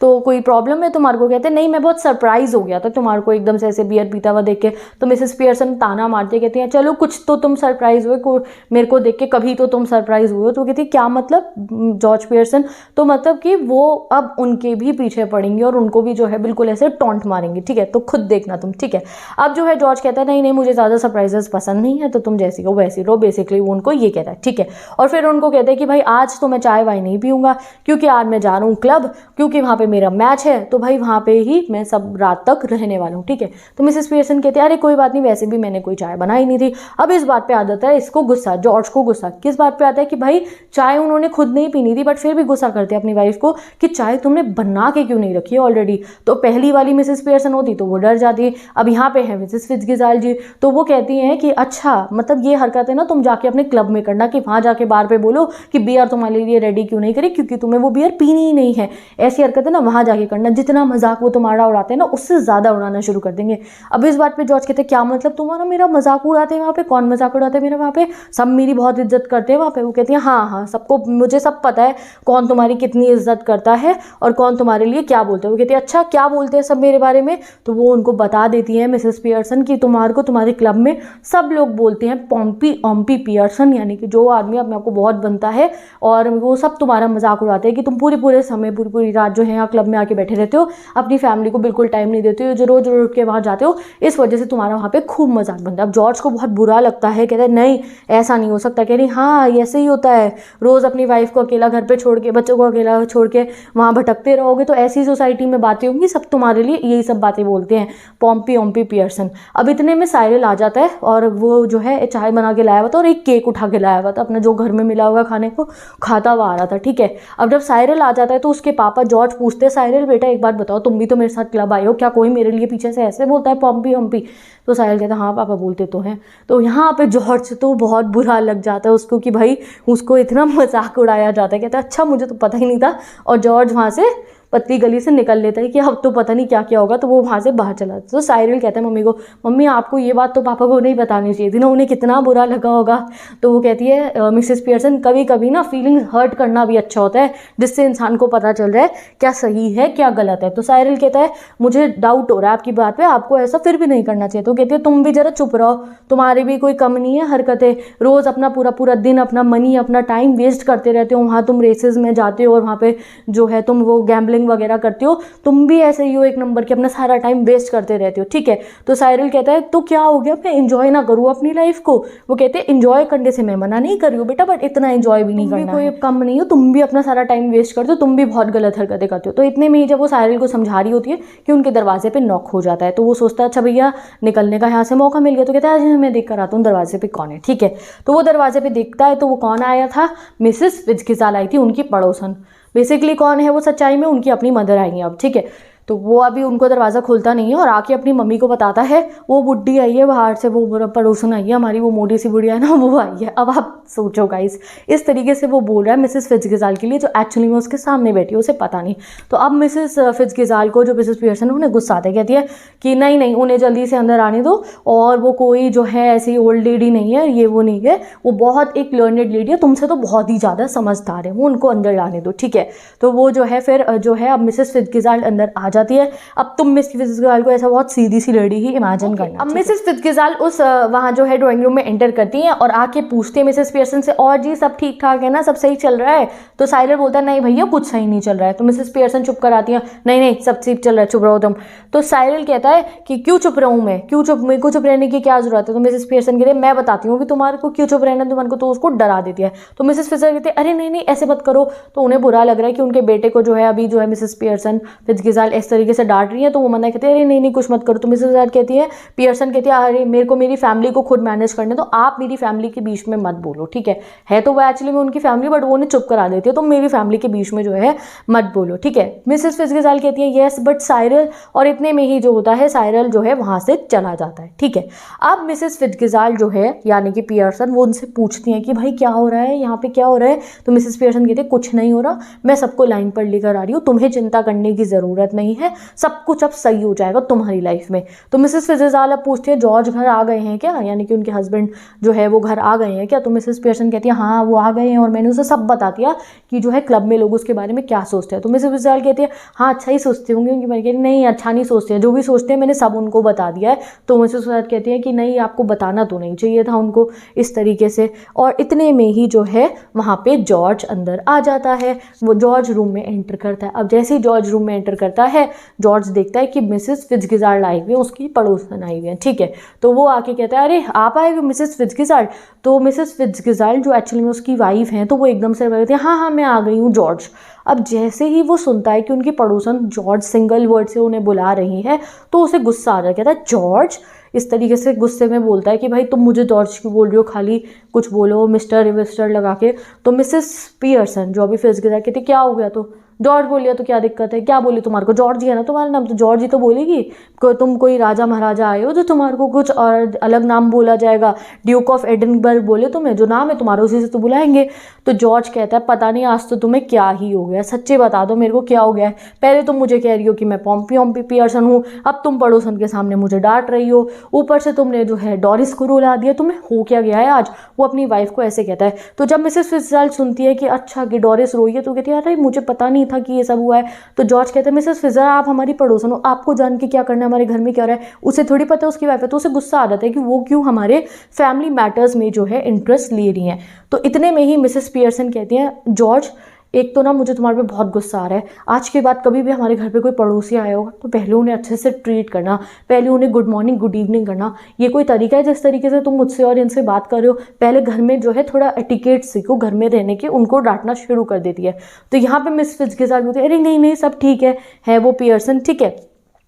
तो कोई प्रॉब्लम है तुम्हारे को। कहते हैं नहीं मैं बहुत सरप्राइज हो गया था तुम्हारे को एकदम से ऐसे बियर पीता हुआ देख के। तो मिसेस पियर्सन ताना मारते कहती हैं चलो कुछ तो तुम सरप्राइज हुए मेरे को देख के, कभी तो तुम सरप्राइज हुए हो। तो कहती है क्या मतलब जॉर्ज पियर्सन, तो मतलब कि वो अब उनके भी पीछे पड़ेंगे और उनको भी जो है बिल्कुल ऐसे टॉन्ट मारेंगे, ठीक है, तो खुद देखना तुम, ठीक है। अब जो है जॉर्ज कहता है नहीं मुझे ज़्यादा सरप्राइजेस पसंद नहीं है, तो तुम जैसी हो वैसी रहो, बेसिकली वो उनको ये कहता है, ठीक है। और फिर उनको कहते हैं कि भाई आज तो मैं चाय वाय नहीं पीऊंगा क्योंकि आज मैं जा रहा हूँ क्लब, क्योंकि वहाँ पे मेरा मैच है, तो भाई वहाँ पे ही मैं सब रात तक रहने वाला हूँ, ठीक है। तो मिसेस पियर्सन कहते हैं अरे कोई बात नहीं, वैसे भी मैंने कोई चाय बनाई नहीं थी। अब इस बात पे आ जाता है इसको गुस्सा, जॉर्ज को गुस्सा किस बात पे आता है कि भाई चाय उन्होंने खुद नहीं पीनी थी, बट फिर भी गुस्सा करते हैं अपनी वाइफ को कि चाय तुमने बना के क्यों नहीं रखी है ऑलरेडी। तो पहली वाली मिसेस पियर्सन होती तो वो डर जाती। अब यहाँ पे है मिसेस फिट्जगिजाल्ड जी, तो वो कहती हैं कि अच्छा मतलब ये हरकत है ना तुम जाके अपने क्लब में करना, कि वहाँ जाके बार पे बोलो कि बियर तुम्हारे लिए रेडी क्यों नहीं करी, क्योंकि तुम्हें वो बियर पीनी ही नहीं है। ऐसी हरकत है ना वहाँ जाके करना, जितना मजाक वो तुम्हारा उड़ाते हैं ना उससे ज़्यादा उड़ाना शुरू कर देंगे। अब इस बात पे जॉर्ज कहते हैं क्या मतलब तुम्हारा मेरा मजाक उड़ाते हैं वहाँ पे, कौन मजाक उड़ाते हैं मेरा वहाँ पे, सब मेरी बहुत इज्जत करते हैं वहाँ पे। वो कहती है हाँ सबको, मुझे सब पता है कौन तुम्हारी कितनी इज्जत करता है और कौन तुम्हारे लिए क्या बोलते हैं। वो कहती है अच्छा क्या बोलते हैं सब मेरे बारे में। तो वो उनको बता देती है मिसेस पियर्सन कि तुम्हारे को तुम्हारे क्लब में सब लोग बोलते हैं पॉम्पी ऑम्पी पियर्सन, यानी कि जो आदमी अपने आपको बहुत बनता है, और वो सब तुम्हारा मजाक उड़ाते हैं कि तुम पूरे समय पूरी रात जो है यहाँ क्लब में आके बैठे रहते हो, अपनी फैमिली को बिल्कुल टाइम नहीं देते हो, जो रोज रोज के वहाँ जाते हो, इस वजह से तुम्हारा वहाँ पे खूब मजाक बनता है। अब जॉर्ज को बहुत बुरा लगता है, कहता है नहीं ऐसा नहीं हो सकता। कह रही हाँ ऐसे ही होता है, रोज अपनी वाइफ को अकेला घर पे छोड़ के, बच्चों को अकेला छोड़ के वहाँ भटकते रहोगे तो ऐसी सोसाइटी में बातें होंगी, सब तुम्हारे लिए यही सब बातें बोलते हैं पॉम्पी ऑम्पी पियर्सन। अब इतने में साइरल आ जाता है और वो जो है चाय बना के लाया हुआ था और एक केक उठा के लाया हुआ था, अपना जो घर में मिला होगा खाने को खाता हुआ आ रहा था, ठीक है। अब जब साइरल आ जाता है तो उसके पापा जॉर्ज पूछते हैं साइरल बेटा एक बात बताओ, तुम भी तो मेरे साथ क्लब आए हो, क्या कोई मेरे लिए पीछे से ऐसे बोलता है पॉम्पी ऑम्पी। तो साइरल कहता है हाँ पापा बोलते तो हैं। तो यहाँ पे जॉर्ज तो बहुत बुरा लग जाता है उसको कि भाई उसको इतना मजाक उड़ाया जाता है, कहता है अच्छा मुझे तो पता ही नहीं था। और जॉर्ज वहाँ से पतली गली से निकल लेता है कि अब तो पता नहीं क्या क्या होगा, तो वो वहाँ से बाहर चला जाता है। तो साइरल कहता है मम्मी को, मम्मी आपको ये बात तो पापा को नहीं बतानी चाहिए थी ना, उन्हें कितना बुरा लगा होगा। तो वो कहती है मिसेस पियर्सन कभी कभी ना फीलिंग हर्ट करना भी अच्छा होता है, जिससे इंसान को पता चल रहा है क्या सही है क्या गलत है। तो साइरल कहता है मुझे डाउट हो रहा है आपकी बात पे, आपको ऐसा फिर भी नहीं करना चाहिए। तो कहती है तुम भी जरा चुप रहो, तुम्हारी भी कोई कम नहीं है हरकतें, रोज़ अपना पूरा पूरा दिन अपना मनी अपना टाइम वेस्ट करते रहते हो, वहाँ तुम रेसेस में जाते हो और वहाँ पे जो है तुम वो गैम्बलिंग वगैरह करते हो, तुम भी ऐसे ही हो एक नंबर के, अपना सारा टाइम वेस्ट करते रहते हो, ठीक है। तो साइरल कहता है तो क्या हो गया, मैं इंजॉय ना करूँ अपनी लाइफ को। वो कहते हैं इंजॉय करने से मैं मना नहीं कर रही हूँ बेटा, बट इतना इंजॉय भी नहीं करना, कोई कम नहीं हो, तुम भी अपना सारा टाइम वेस्ट करते हो, तुम भी बहुत गलत हरकतें करते हो। तो इतने में ही जब वो साइरल को समझा रही होती है कि उनके दरवाजे पे नॉक हो जाता है, तो वो सोचता है अच्छा भैया निकलने का यहाँ से मौका मिल गया। तो कहता है मैं देख कर आता हूँ दरवाजे पे कौन है, ठीक है। तो वो दरवाजे पे देखता है तो वो कौन आया था, मिसेस फिट्जगिजाल आई थी, उनकी पड़ोसन। बेसिकली कौन है वो सच्चाई में, उनकी अपनी मदर आई है अब, ठीक है। तो वो अभी उनको दरवाज़ा खोलता नहीं है और आके अपनी मम्मी को बताता है वो बुड्ढी आई है बाहर से, वो पड़ोसन आई है हमारी, वो मोटी सी बुढ़िया है ना, वो आई है। अब आप सोचो गाइस, इस तरीके से वो बोल रहा है मिसेस फिट्जगिजाल के लिए, जो एक्चुअली में उसके सामने बैठी है, उसे पता नहीं। तो अब मिसेस फिट्जगिजाल को जो मिसेस पियर्सन उन्हें गुस्सा आता है, कहती है कि नहीं नहीं उन्हें जल्दी से अंदर आने दो, और वो कोई जो है ऐसी ओल्ड लेडी नहीं है, ये वो नहीं है, वो बहुत एक लर्नेड लेडी है, तुमसे तो बहुत ही ज़्यादा समझदार है, वो उनको अंदर लाने दो, ठीक है। तो वो जो है फिर जो है अब मिसेस फिट्जगिजाल अंदर आ जाती है। अब तुम मिसेस फिट्जगिजाल को ऐसा बहुत सीधी सी लेडी ही इमेजिन करना। अब मिसेस फिट्जगिजाल उस वहाँ जो है ड्राइंग रूम में एंटर करती हैं और आके पूछती है मिसेस पियर्सन से, और जी सब ठीक ठाक है ना, सब सही चल रहा है। तो साइरल बोलता है नहीं भैया कुछ सही नहीं चल रहा है। तो मिसेस पियर्सन चुप कर आती है, नहीं नहीं सब ठीक चल रहा है, चुप रहो तुम। तो साइरल कहता है कि क्यों चुप रहूँ मैं, मेरे को चुप रहने की क्या जरूरत है। तो मिसेस पियर्सन कहती है मैं बताती हूँ कि तुम्हारे को क्यों चुप रहना, तुम्हारे को तो उसको डरा देती है। तो मिसेस फिट्जगिजाल कहती है अरे नहीं नहीं ऐसे मत करो। तो उन्हें बुरा लग रहा है कि उनके बेटे को जो है अभी जो है मिसेस पियर्सन फिट्जगिजाल इस तरीके से डांट रही है, तो वो मना कहते हैं अरे नहीं नहीं कुछ मत करो। तो मिसेस फिट्जगिजाल कहती है, पियर्सन कहती है अरे मेरे को मेरी फैमिली को खुद मैनेज करने दो, आप मेरी फैमिली के बीच में मत बोलो, ठीक है तो वो एक्चुअली में उनकी फैमिली, बट वो उन्हें चुप करा देती है, तो मेरी फैमिली के बीच में जो है मत बोलो, ठीक है। मिसेस फिट्जगिजाल कहती है येस बट साइरल, और इतने में ही जो होता है साइरल जो है वहाँ से चला जाता है, ठीक है। अब मिसेस फिट्जगिजाल जो है यानी कि पियर्सन, वो उनसे पूछती हैं कि भाई क्या हो रहा है यहाँ पे, क्या हो रहा है। तो मिसेस पियर्सन कहती है कुछ नहीं हो रहा, मैं सबको लाइन पर लेकर आ रही हूँ, तुम्हें चिंता करने की ज़रूरत नहीं है, सब कुछ अब सही हो जाएगा तुम्हारी लाइफ में। तो मिसेस फिट्जगिजाल अब पूछती है जॉर्ज घर आ गए हैं क्या, यानी कि उनके हस्बैंड जो है वो घर आ गए हैं क्या। तो मिसेस पियर्सन कहती है हाँ वो आ गए हैं, और मैंने उसे सब बता दिया कि जो है क्लब में लोग उसके बारे में क्या सोचते हैं। तो मिसेस फिट्जगिजाल कहती है हाँ अच्छा ही सोचते होंगे, उनकी मैंने कहती नहीं अच्छा नहीं सोचते हैं, जो भी सोचते हैं मैंने सब उनको बता दिया है। तो मिसेस फिट्जगिजाल कहती है कि नहीं आपको बताना तो नहीं चाहिए था उनको इस तरीके से। और इतने में ही जो है वहाँ पे जॉर्ज अंदर आ जाता है, वो जॉर्ज रूम में एंटर करता है। अब जैसे ही जॉर्ज रूम में एंटर करता है, जॉर्ज देखता है कि मिसेस फिट्जगिजाल आई हुई है, उसकी पड़ोसन आई हुई है, ठीक है। तो वो आके कहता है अरे आप आए हो मिसेस फिट्जगिजाल। तो मिसेस फिट्जगिजाल जो एक्चुअली में उसकी वाइफ हैं, तो वो एकदम से कहती है हाँ हाँ मैं आ गई हूँ जॉर्ज। अब जैसे ही वो सुनता है कि उनकी पड़ोसन जॉर्ज सिंगल वर्ड से उन्हें बुला रही है, तो उसे गुस्सा आ जाता है, कहता है जॉर्ज, इस तरीके से गुस्से में बोलता है कि भाई तुम मुझे जॉर्ज क्यों बोल रही हो, खाली कुछ बोलो मिस्टर विस्टर लगा के। तो मिसेस पियर्सन जो अभी फिट्जगिजाल कहती क्या हो गया, तो जॉर्ज बोलिए तो क्या दिक्कत है, क्या बोली तुम्हारे को, जॉर्ज ही है ना तुम्हारा नाम, तो जॉर्ज ही तो बोलेगी, तुम कोई राजा महाराजा आए हो जो तुम्हारे को कुछ और अलग नाम बोला जाएगा, ड्यूक ऑफ एडिनबर्ग बोले तुम्हें, जो नाम है तुम्हारा उसी से तो बुलाएंगे। तो जॉर्ज कहता है पता नहीं आज तो तुम्हें क्या ही हो गया, सच्चे बता दो मेरे को क्या हो गया है, पहले तुम मुझे कह रही हो कि मैं पॉम्पी पियर्सन हूँ, अब तुम पड़ोसन के सामने मुझे डांट रही हो, ऊपर से तुमने जो है डोरिस को रुला दिया, तुम्हें हो क्या गया है आज। वो अपनी वाइफ को ऐसे कहता है। तो जब मिसेस फिट्जगिजाल सुनती है कि अच्छा कि डोरिस रोई है, तो कहती है अरे मुझे पता नहीं था कि ये सब हुआ है। तो जॉर्ज कहता है मिसेस फिट्जगिजाल आप हमारी पड़ोसन हो, आपको जान के क्या करना है, हमारे घर में क्या हो रहा है, उसे थोड़ी पता है उसकी वाइफ है। तो उसे गुस्सा आ जाता है कि वो क्यों हमारे फैमिली मैटर्स में जो है इंटरेस्ट ले रही हैं। तो इतने में ही मिसेस पियर्सन कहती हैं जॉर्ज एक तो ना मुझे तुम्हारे पे बहुत गुस्सा आ रहा है, आज के बाद कभी भी हमारे घर पे कोई पड़ोसी आया होगा तो पहले उन्हें अच्छे से ट्रीट करना, पहले उन्हें गुड मॉर्निंग गुड इवनिंग करना। ये कोई तरीका है जिस तरीके से तुम मुझसे और इनसे बात कर रहे हो, पहले घर में जो है थोड़ा एटिकेट सीखो घर में रहने के। उनको डांटना शुरू कर देती है। तो यहाँ पे मिस फिट्जगिजाल बोलती है अरे नहीं नहीं सब ठीक है वो पियर्सन ठीक है।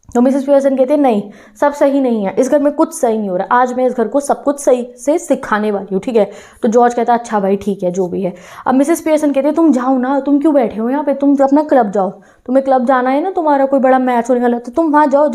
तो मिसेस पियर्सन कहते हैं नहीं, सब सही नहीं है, इस घर में कुछ सही नहीं हो रहा, आज मैं इस घर को सब कुछ सही से सिखाने वाली हूँ, ठीक है। तो जॉर्ज कहता है अच्छा भाई ठीक है जो भी है। अब मिसेस पियर्सन कहते हैं तुम जाओ ना, तुम क्यों बैठे हो यहाँ पे, तुम अपना क्लब जाओ, तुम्हें क्लब जाना है ना, तुम्हारा कोई बड़ा मैच होने वाला तो तुम वहाँ जाओ,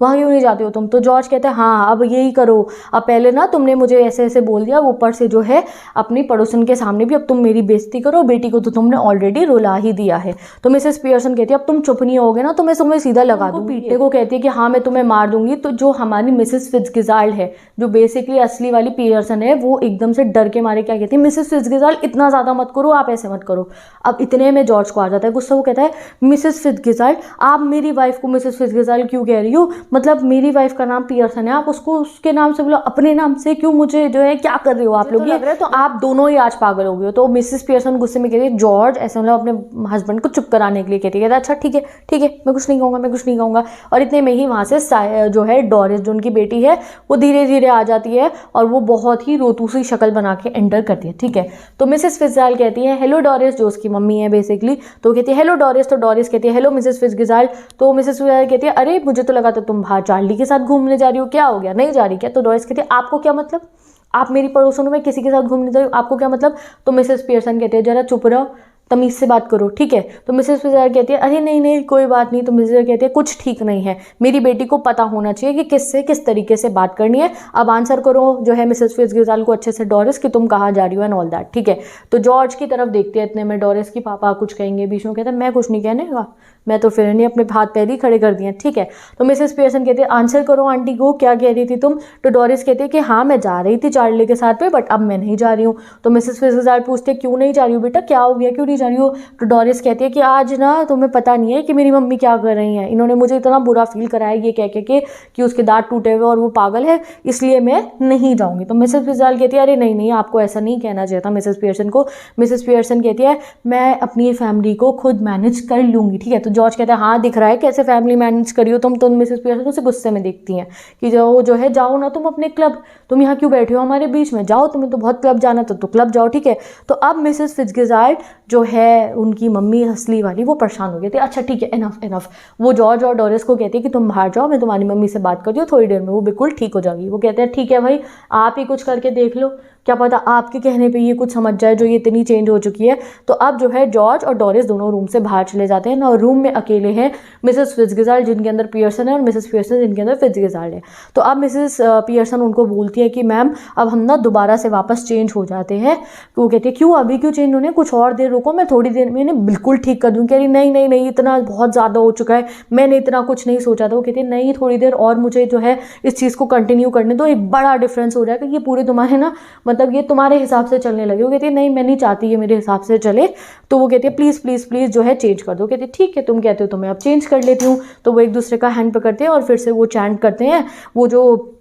वहाँ क्यों नहीं जाते हो तुम। तो जॉर्ज कहते हैं हाँ अब यही करो, अब पहले ना तुमने मुझे ऐसे ऐसे बोल दिया, ऊपर से जो है अपनी पड़ोसन के सामने भी अब तुम मेरी बेइज्जती करो, बेटी को तो तुमने ऑलरेडी रुला ही दिया है। तो मिसेस पियर्सन कहती है अब तुम चुप नहीं होगे ना तो मैं तुम्हें सीधा लगा दूँ। पीटे को कहती है कि हाँ मैं तुम्हें मार दूंगी। तो जो हमारी मिसेस फिट्जगेराल्ड है, जो बेसिकली असली वाली पियर्सन है, वो एकदम से डर के मारे क्या कहती है, मिसेस फिट्जगेराल्ड इतना ज़्यादा मत करो, आप ऐसे मत करो। अब इतने में जॉर्ज को आ जाता है गुस्सा, वो कहता है मिसेस फिट्जगेराल्ड आप मेरी वाइफ को मिसेस फिट्जगेराल्ड क्यों कह रही हो, मतलब मेरी वाइफ का नाम पियर्सन है, आप उसको उसके नाम से बोलो, अपने नाम से क्यों, मुझे जो है क्या कर रहे हो आप लोग, लग रहा है तो आप दोनों ही आज पागल हो गए हो। तो मिसेस पियर्सन गुस्से में कहती है जॉर्ज ऐसे मतलब अपने हस्बैंड को चुप कराने के लिए कहती है अच्छा ठीक है मैं कुछ नहीं कहूँगा, मैं कुछ नहीं कहूँगा। और इतने में ही वहाँ से जो है डोरिस जो उनकी बेटी है वो धीरे धीरे आ जाती है और वो बहुत ही रोतू सी शक्ल बना के एंटर करती है, ठीक है। तो मिसेस फिट्जगेराल्ड कहती है हेलो डोरिस, जो उसकी मम्मी है बेसिकली, तो कहती है हेलो डोरिस। तो डोरिस कहती है हेलो मिसेस फिट्जगेराल्ड। तो मिसेस फिट्जगेराल्ड कहती है अरे मुझे तो लगा था तुम बाहर चार्ली के साथ घूमने जा रही हो, क्या हो गया, नहीं जा रही क्या। तो डोरिस कहती है आपको क्या मतलब, आप मेरी पड़ोसनों में किसी के साथ घूमने जा रही हो, आपको क्या मतलब। तो मिसेस पियर्सन कहते हैं जरा चुप रहो, तमीज़ से बात करो, ठीक है। तो मिसेस फिट्जगेराल्ड कहती है अरे नहीं नहीं कोई बात नहीं। तो मिसेस कहती है कुछ ठीक नहीं है, मेरी बेटी को पता होना चाहिए कि किससे किस तरीके से बात करनी है, अब आंसर करो जो है मिसेस फिट्जगेराल्ड को अच्छे से डोरिस कि तुम कहाँ जा रही हो एंड ऑल दैट, ठीक है। तो जॉर्ज की तरफ देखते हैं, इतने में डोरिस की पापा कुछ कहेंगे, बीच में कहता है मैं कुछ नहीं कहने का, मैं तो फिर नहीं, अपने हाथ पैर ही खड़े कर दिए, ठीक है। तो मिसेस पियर्सन कहती है आंसर करो आंटी को, क्या कह रही थी तुम। तो डोरिस कहती है कि हाँ मैं जा रही थी चार्ली के साथ पे, बट अब मैं नहीं जा रही हूँ। तो मिसेस फिट्जगेराल्ड पूछते हैं क्यों नहीं जा रही हो बेटा, क्या हो गया, क्यों नहीं जा रही हो। तो डोरिस कहती है कि आज ना तुम्हें पता नहीं है कि मेरी मम्मी क्या कर रही हैं, इन्होंने मुझे इतना बुरा फील कराया ये कह के कि उसके दांत टूटे हुए और वो पागल है, इसलिए मैं नहीं जाऊँगी। तो मिसेस फिट्जगेराल्ड कहती है अरे नहीं नहीं आपको ऐसा नहीं कहना चाहिए था मिसेस पियर्सन को। मिसेस पियर्सन कहती है मैं अपनी फैमिली को खुद मैनेज कर लूँगी, ठीक है। तो जॉर्ज कहता है हाँ दिख रहा है कैसे फैमिली मैनेज करी हो तुम। तो मिसेस पियर्सन उसे गुस्से में देखती हैं कि जो है जाओ ना तुम अपने क्लब, तुम यहाँ क्यों बैठे हो हमारे बीच में, जाओ, तुम्हें तो बहुत क्लब जाना था तो क्लब जाओ, ठीक है। तो अब मिसेस फिट्जगेराल्ड जो है उनकी मम्मी असली वाली वो परेशान हो गई थी, अच्छा ठीक है इनफ। वो जॉर्ज और डोरिस को कहती है कि तुम बाहर जाओ, मैं तुम्हारी मम्मी से बात करती हूँ, थोड़ी देर में वो बिल्कुल ठीक हो जाएगी। वो कहते हैं ठीक है भाई आप ही कुछ करके देख लो, क्या पता आपके कहने पे ये कुछ समझ जाए जो ये इतनी चेंज हो चुकी है। तो अब जो है जॉर्ज और डोरिस दोनों रूम से बाहर चले जाते हैं और रूम में अकेले हैं मिसेस फिट्जगेराल्ड जिनके अंदर पियर्सन है और मिसेस पियर्सन जिनके अंदर फिट्जगेराल्ड है। तो अब मिसेस पियर्सन उनको बोलती है कि मैम अब हम ना दोबारा से वापस चेंज हो जाते हैं। तो वो कहती है क्यों अभी क्यों चेंज होने, कुछ और देर रुको, मैं थोड़ी देर में इन्हें बिल्कुल ठीक कर दूँ। कह रही नहीं नहीं नहीं इतना बहुत ज़्यादा हो चुका है, मैंने इतना कुछ नहीं सोचा था। वो कहती है नहीं थोड़ी देर और मुझे जो है इस चीज़ को कंटिन्यू करने दो, एक बड़ा डिफरेंस हो जाएगा, ये पूरे तुम्हारे ना मतलब ये तुम्हारे हिसाब से चलने लगे। वो कहती है नहीं मैं नहीं चाहती ये मेरे हिसाब से चले। तो वो कहती है प्लीज़ प्लीज़ प्लीज़ जो है चेंज कर दो। कहती है ठीक है तुम कहते हो तो मैं अब चेंज कर लेती हूँ। तो वो एक दूसरे का हैंड पकड़ते हैं और फिर से वो चैंट करते हैं, वो जो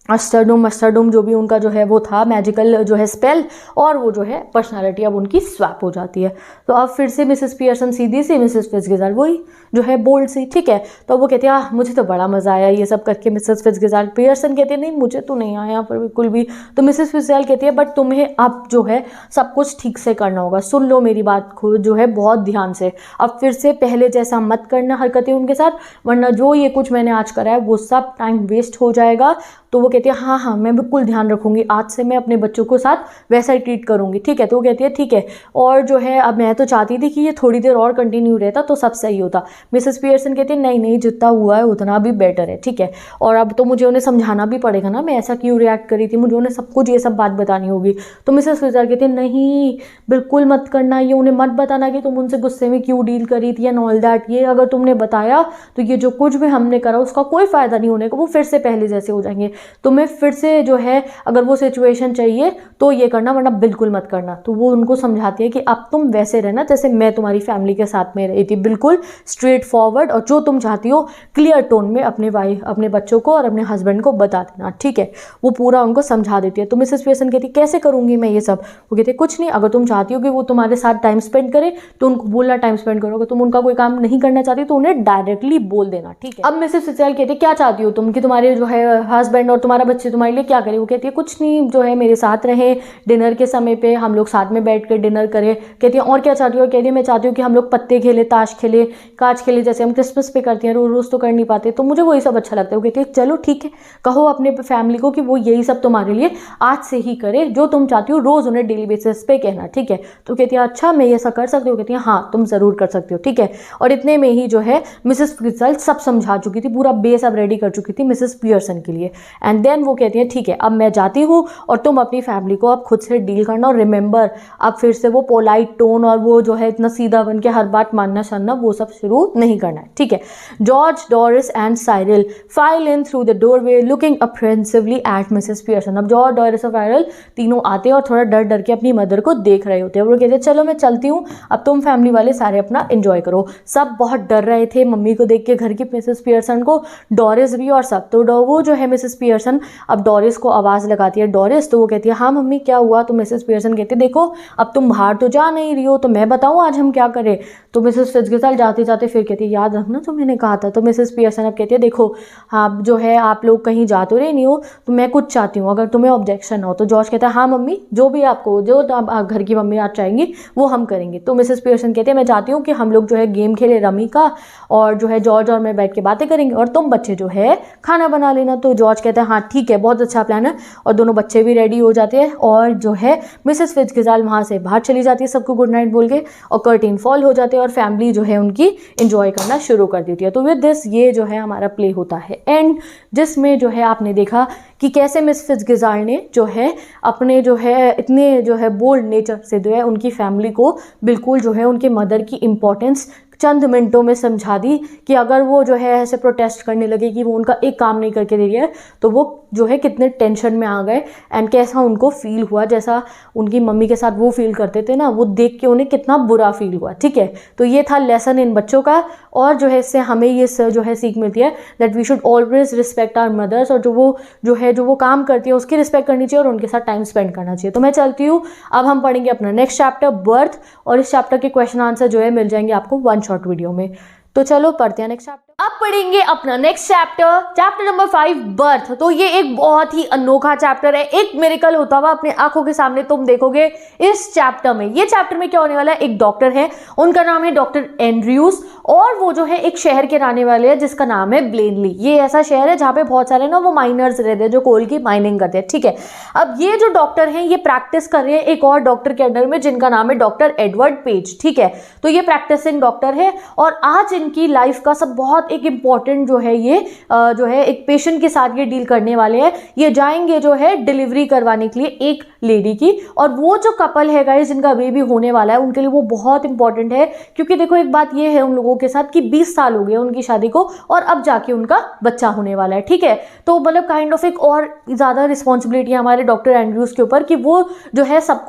मस्टरडूम जो भी उनका जो है वो था मैजिकल जो है स्पेल, और वो जो है पर्सनालिटी अब उनकी स्वैप हो जाती है। तो अब फिर से मिसेस पियर्सन सीधी सी, मिसेस फिट्जगेराल्ड वही जो है बोल्ड सी, ठीक है। तो वो कहती है मुझे तो बड़ा मज़ा आया ये सब करके। मिसेस फिट्जगेराल्ड पियर्सन कहती है नहीं मुझे तो नहीं आया पर बिल्कुल भी। तो मिसेस फिट्जगेराल्ड कहती है बट तुम्हें अब जो है सब कुछ ठीक से करना होगा, सुन लो मेरी बात को जो है बहुत ध्यान से, अब फिर से पहले जैसा मत करना हरकतें उनके साथ, वरना जो ये कुछ मैंने आज करा है वो सब टाइम वेस्ट हो जाएगा। तो वो कहती है हाँ मैं बिल्कुल ध्यान रखूंगी, आज से मैं अपने बच्चों को साथ वैसा ही ट्रीट करूंगी, ठीक है। तो वो कहती है ठीक है। और जो है अब मैं तो चाहती थी कि ये थोड़ी देर और कंटिन्यू रहता तो सब सही होता। मिसेस पियर्सन कहती है नहीं जितना हुआ है उतना भी बेटर है, ठीक है। और अब तो मुझे उन्हें समझाना भी पड़ेगा ना मैं ऐसा क्यों रिएक्ट करी थी, मुझे उन्हें सब कुछ ये सब बात बतानी होगी। तो मिसेस फिट्जगेराल्ड कहती है नहीं बिल्कुल मत करना, ये उन्हें मत बताना कि तुम उनसे गुस्से में क्यों डील करी थी एंड ऑल दैट। ये अगर तुमने बताया तो ये जो कुछ भी हमने करा उसका कोई फ़ायदा नहीं होने का, वो फिर से पहले जैसे हो जाएंगे। तुम्हें फिर से जो है अगर वो सिचुएशन चाहिए तो ये करना, वरना बिल्कुल मत करना। तो वो उनको समझाती है कि अब तुम वैसे रहना जैसे मैं तुम्हारी फैमिली के साथ में रही थी, बिल्कुल स्ट्रेट फॉरवर्ड, और जो तुम चाहती हो क्लियर टोन में अपने बच्चों को और अपने हस्बैंड को बता देना, ठीक है। वो पूरा उनको समझा देती है। तो मिसेस पियर्सन कहती है कैसे करूंगी मैं ये सब। वो कहती है कुछ नहीं, अगर तुम चाहती हो कि वो तुम्हारे साथ टाइम स्पेंड करे तो उनको बोलना टाइम स्पेंड करो, अगर तुम उनका कोई काम नहीं करना चाहती तो उन्हें डायरेक्टली बोल देना, ठीक है। अब मिसेस फिट्जगेराल्ड कहती है क्या चाहती हो तुम कि तुम्हारे जो है हस्बैंड और तुम्हारा बच्चे तुम्हारे लिए क्या करे? वो कहती है कुछ नहीं, जो है मेरे साथ रहे, डिनर के समय पे हम लोग साथ में बैठ कर डिनर करें। कहती है और क्या चाहती हो? कहती है मैं चाहती हूँ कि हम लोग पत्ते खेले, ताश खेले, कांच खेले, जैसे हम क्रिसमस पे करते हैं, रोज़ रोज़ तो कर नहीं पाते, तो मुझे वही सब अच्छा लगता है। वो कहती है चलो ठीक है, कहो अपने फैमिली को कि वो यही सब तुम्हारे लिए आज से ही करे, जो तुम चाहती हो रोज़ उन्हें डेली बेसिस पे कहना, ठीक है? तो कहती है अच्छा मैं ये ऐसा कर सकती हूँ? कहती है हाँ तुम ज़रूर कर सकती हो, ठीक है। और इतने में ही जो है मिसेस फ्रिट्ज़ल सब समझा चुकी थी, पूरा बेस अब रेडी कर चुकी थी मिसेस पियर्सन के लिए। एंड देन वो कहती है ठीक है अब मैं जाती हूँ और तुम अपनी फैमिली को अब खुद से डील करना, और रिमेंबर अब फिर से वो पोलाइट टोन और वो जो है इतना सीधा बन के हर बात मानना शानना वो सब शुरू नहीं करना है, ठीक है। George, Doris and Cyril file in through the doorway looking apprehensively at Mrs Pearson. अब जॉर्ज, डोरिस और साइरिल तीनों आते हैं और थोड़ा डर डर के अपनी मदर को देख रहे होते हैं। वो कहते हैं चलो मैं चलती हूँ, अब तुम फैमिली वाले सारे अपना एंजॉय करो। सब बहुत डर रहे थे मम्मी को देख के, घर की मिसेस पियर्सन को, डोरिस भी और सब। तो वो जो है मिसेस पियर्सन अब डोरिस को आवाज़ लगाती है, डोरिस। तो वो कहती है हाँ मम्मी क्या हुआ? तो मिसेस पियर्सन कहती है देखो अब तुम बाहर तो जा नहीं रही हो, तो मैं बताऊँ आज हम क्या करें? तो मिसेस फिट्ज़gerald जाते जाते फिर कहती है याद रखना जो मैंने कहा था। तो मिसेस पियर्सन अब कहती है देखो आप जो है आप लोग कहीं जा तो रहे नहीं हो, तो मैं कुछ चाहती हूँ अगर तुम्हें ऑब्जेक्शन हो। तो जॉर्ज कहता है हाँ मम्मी जो भी आपको, जो घर की मम्मी आज चाहेंगी वो हम करेंगे। तो मिसेस पियर्सन कहती है मैं चाहती हूँ कि हम लोग जो है गेम खेले रमी का, और जो है जॉर्ज और मैं बैठ के बातें करेंगे और तुम बच्चे जो है खाना बना लेना। तो जॉर्ज कहता है हाँ ठीक है बहुत अच्छा प्लान है, और दोनों बच्चे भी रेडी हो जाते हैं और जो है मिसेस फिट्ज़gerald वहाँ से बाहर चली जाती है सबको गुड नाइट बोल के, और कर्टेन फॉल हो जाते हैं और फैमिली जो है उनकी एंजॉय करना शुरू कर देती है। तो विद दिस ये जो है हमारा प्ले होता है एंड, जिसमें जो है आपने देखा कि कैसे मिस फिट्ज़gerald ने जो है अपने जो है इतने जो है बोल्ड नेचर से जो है उनकी फैमिली को बिल्कुल जो है उनके मदर की इम्पोर्टेंस चंद मिनटों में समझा दी कि अगर वो जो है ऐसे प्रोटेस्ट करने लगे कि वो उनका एक काम नहीं करके दे रही है, तो वो जो है कितने टेंशन में आ गए एंड कैसा उनको फील हुआ, जैसा उनकी मम्मी के साथ वो फील करते थे ना, वो देख के उन्हें कितना बुरा फील हुआ, ठीक है। तो ये था लेसन इन बच्चों का, और जो है इससे हमें ये जो है सीख मिलती है that we should always respect our mothers, और जो वो काम करती है उसकी रिस्पेक्ट करनी चाहिए और उनके साथ टाइम स्पेंड करना चाहिए। तो मैं चलती हूँ, अब हम पढ़ेंगे अपना नेक्स्ट चैप्टर बर्थ, और इस चैप्टर के क्वेश्चन आंसर जो है मिल जाएंगे आपको वन शॉर्ट वीडियो में। तो चलो पढ़ते हैं नेक्स्ट चैप्टर। अब पढ़ेंगे अपना next chapter, chapter number 5 birth. तो ये एक बहुत ही अनोखा चैप्टर है, एक मिरेकल होता हुआ अपने आंखों के सामने तुम देखोगे इस चैप्टर में। ये चैप्टर में क्या होने वाला है, एक डॉक्टर है, उनका नाम है डॉक्टर एंड्रयूज, और वो जो है एक शहर के रहने वाले हैं जिसका नाम है ब्लेनली। ये ऐसा शहर है जहाँ पे बहुत सारे ना वो माइनर्स रहते हैं जो कोल की माइनिंग करते हैं, ठीक है। अब ये जो डॉक्टर हैं ये प्रैक्टिस कर रहे हैं एक और डॉक्टर के अंडर में जिनका नाम है डॉक्टर एडवर्ड पेज, ठीक है। तो ये प्रैक्टिसिंग डॉक्टर है, और आज इनकी लाइफ का सब बहुत एक इंपॉर्टेंट जो है ये जो है एक पेशेंट के साथ ये डील करने वाले हैं। ये जाएंगे जो है डिलीवरी करवाने के लिए एक लेडी की, और वो जो कपल है गाइस जिनका बेबी होने वाला है उनके लिए वो बहुत इंपॉर्टेंट है, क्योंकि देखो एक बात ये है उन लोगों के साथ कि 20 साल हो गए उनकी शादी को और अब जाके उनका बच्चा होने वाला है, ठीक है। तो मतलब काइंड ऑफ एक और ज़्यादा रिस्पॉन्सिबिलिटी है हमारे डॉक्टर एंड्रयूज के ऊपर कि वो जो है सब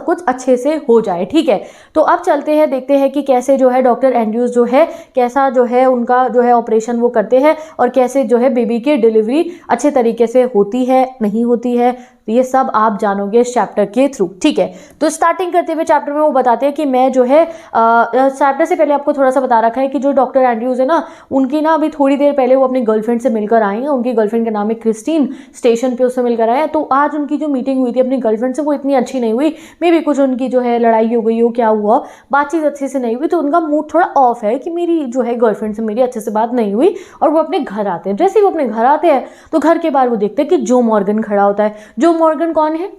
कुछ अच्छे से हो जाए, ठीक है। तो अब चलते हैं, देखते हैं कि कैसे जो है डॉक्टर एंड्रयूज जो है कैसा जो है उनका जो है ऑपरेशन वो करते हैं, और कैसे जो है बेबी की डिलीवरी अच्छे तरीके से होती है नहीं होती है, ये सब आप जानोगे इस चैप्टर के थ्रू, ठीक है। तो स्टार्टिंग करते हुए चैप्टर में वो बताते हैं कि मैं जो है चैप्टर से पहले आपको थोड़ा सा बता रखा है कि जो डॉक्टर एंड्रयूज है ना, उनकी ना अभी थोड़ी देर पहले वो अपनी गर्लफ्रेंड से मिलकर आए हैं। उनकी गर्लफ्रेंड का नाम है क्रिस्टीन, स्टेशन पे उससे मिलकर आए हैं। तो आज उनकी जो मीटिंग हुई थी अपनी गर्लफ्रेंड से वो इतनी अच्छी नहीं हुई, मे भी कुछ उनकी जो है लड़ाई हो गई हो, क्या हुआ, बातचीत अच्छे से नहीं हुई, तो उनका मूड थोड़ा ऑफ है कि मेरी जो है गर्लफ्रेंड से मेरी अच्छे से बात नहीं हुई, और वो अपने घर आते हैं। जैसे ही वो अपने घर आते हैं तो घर के बाहर वो देखते हैं कि जो मॉर्गन खड़ा होता है। जो मॉर्गन कौन है,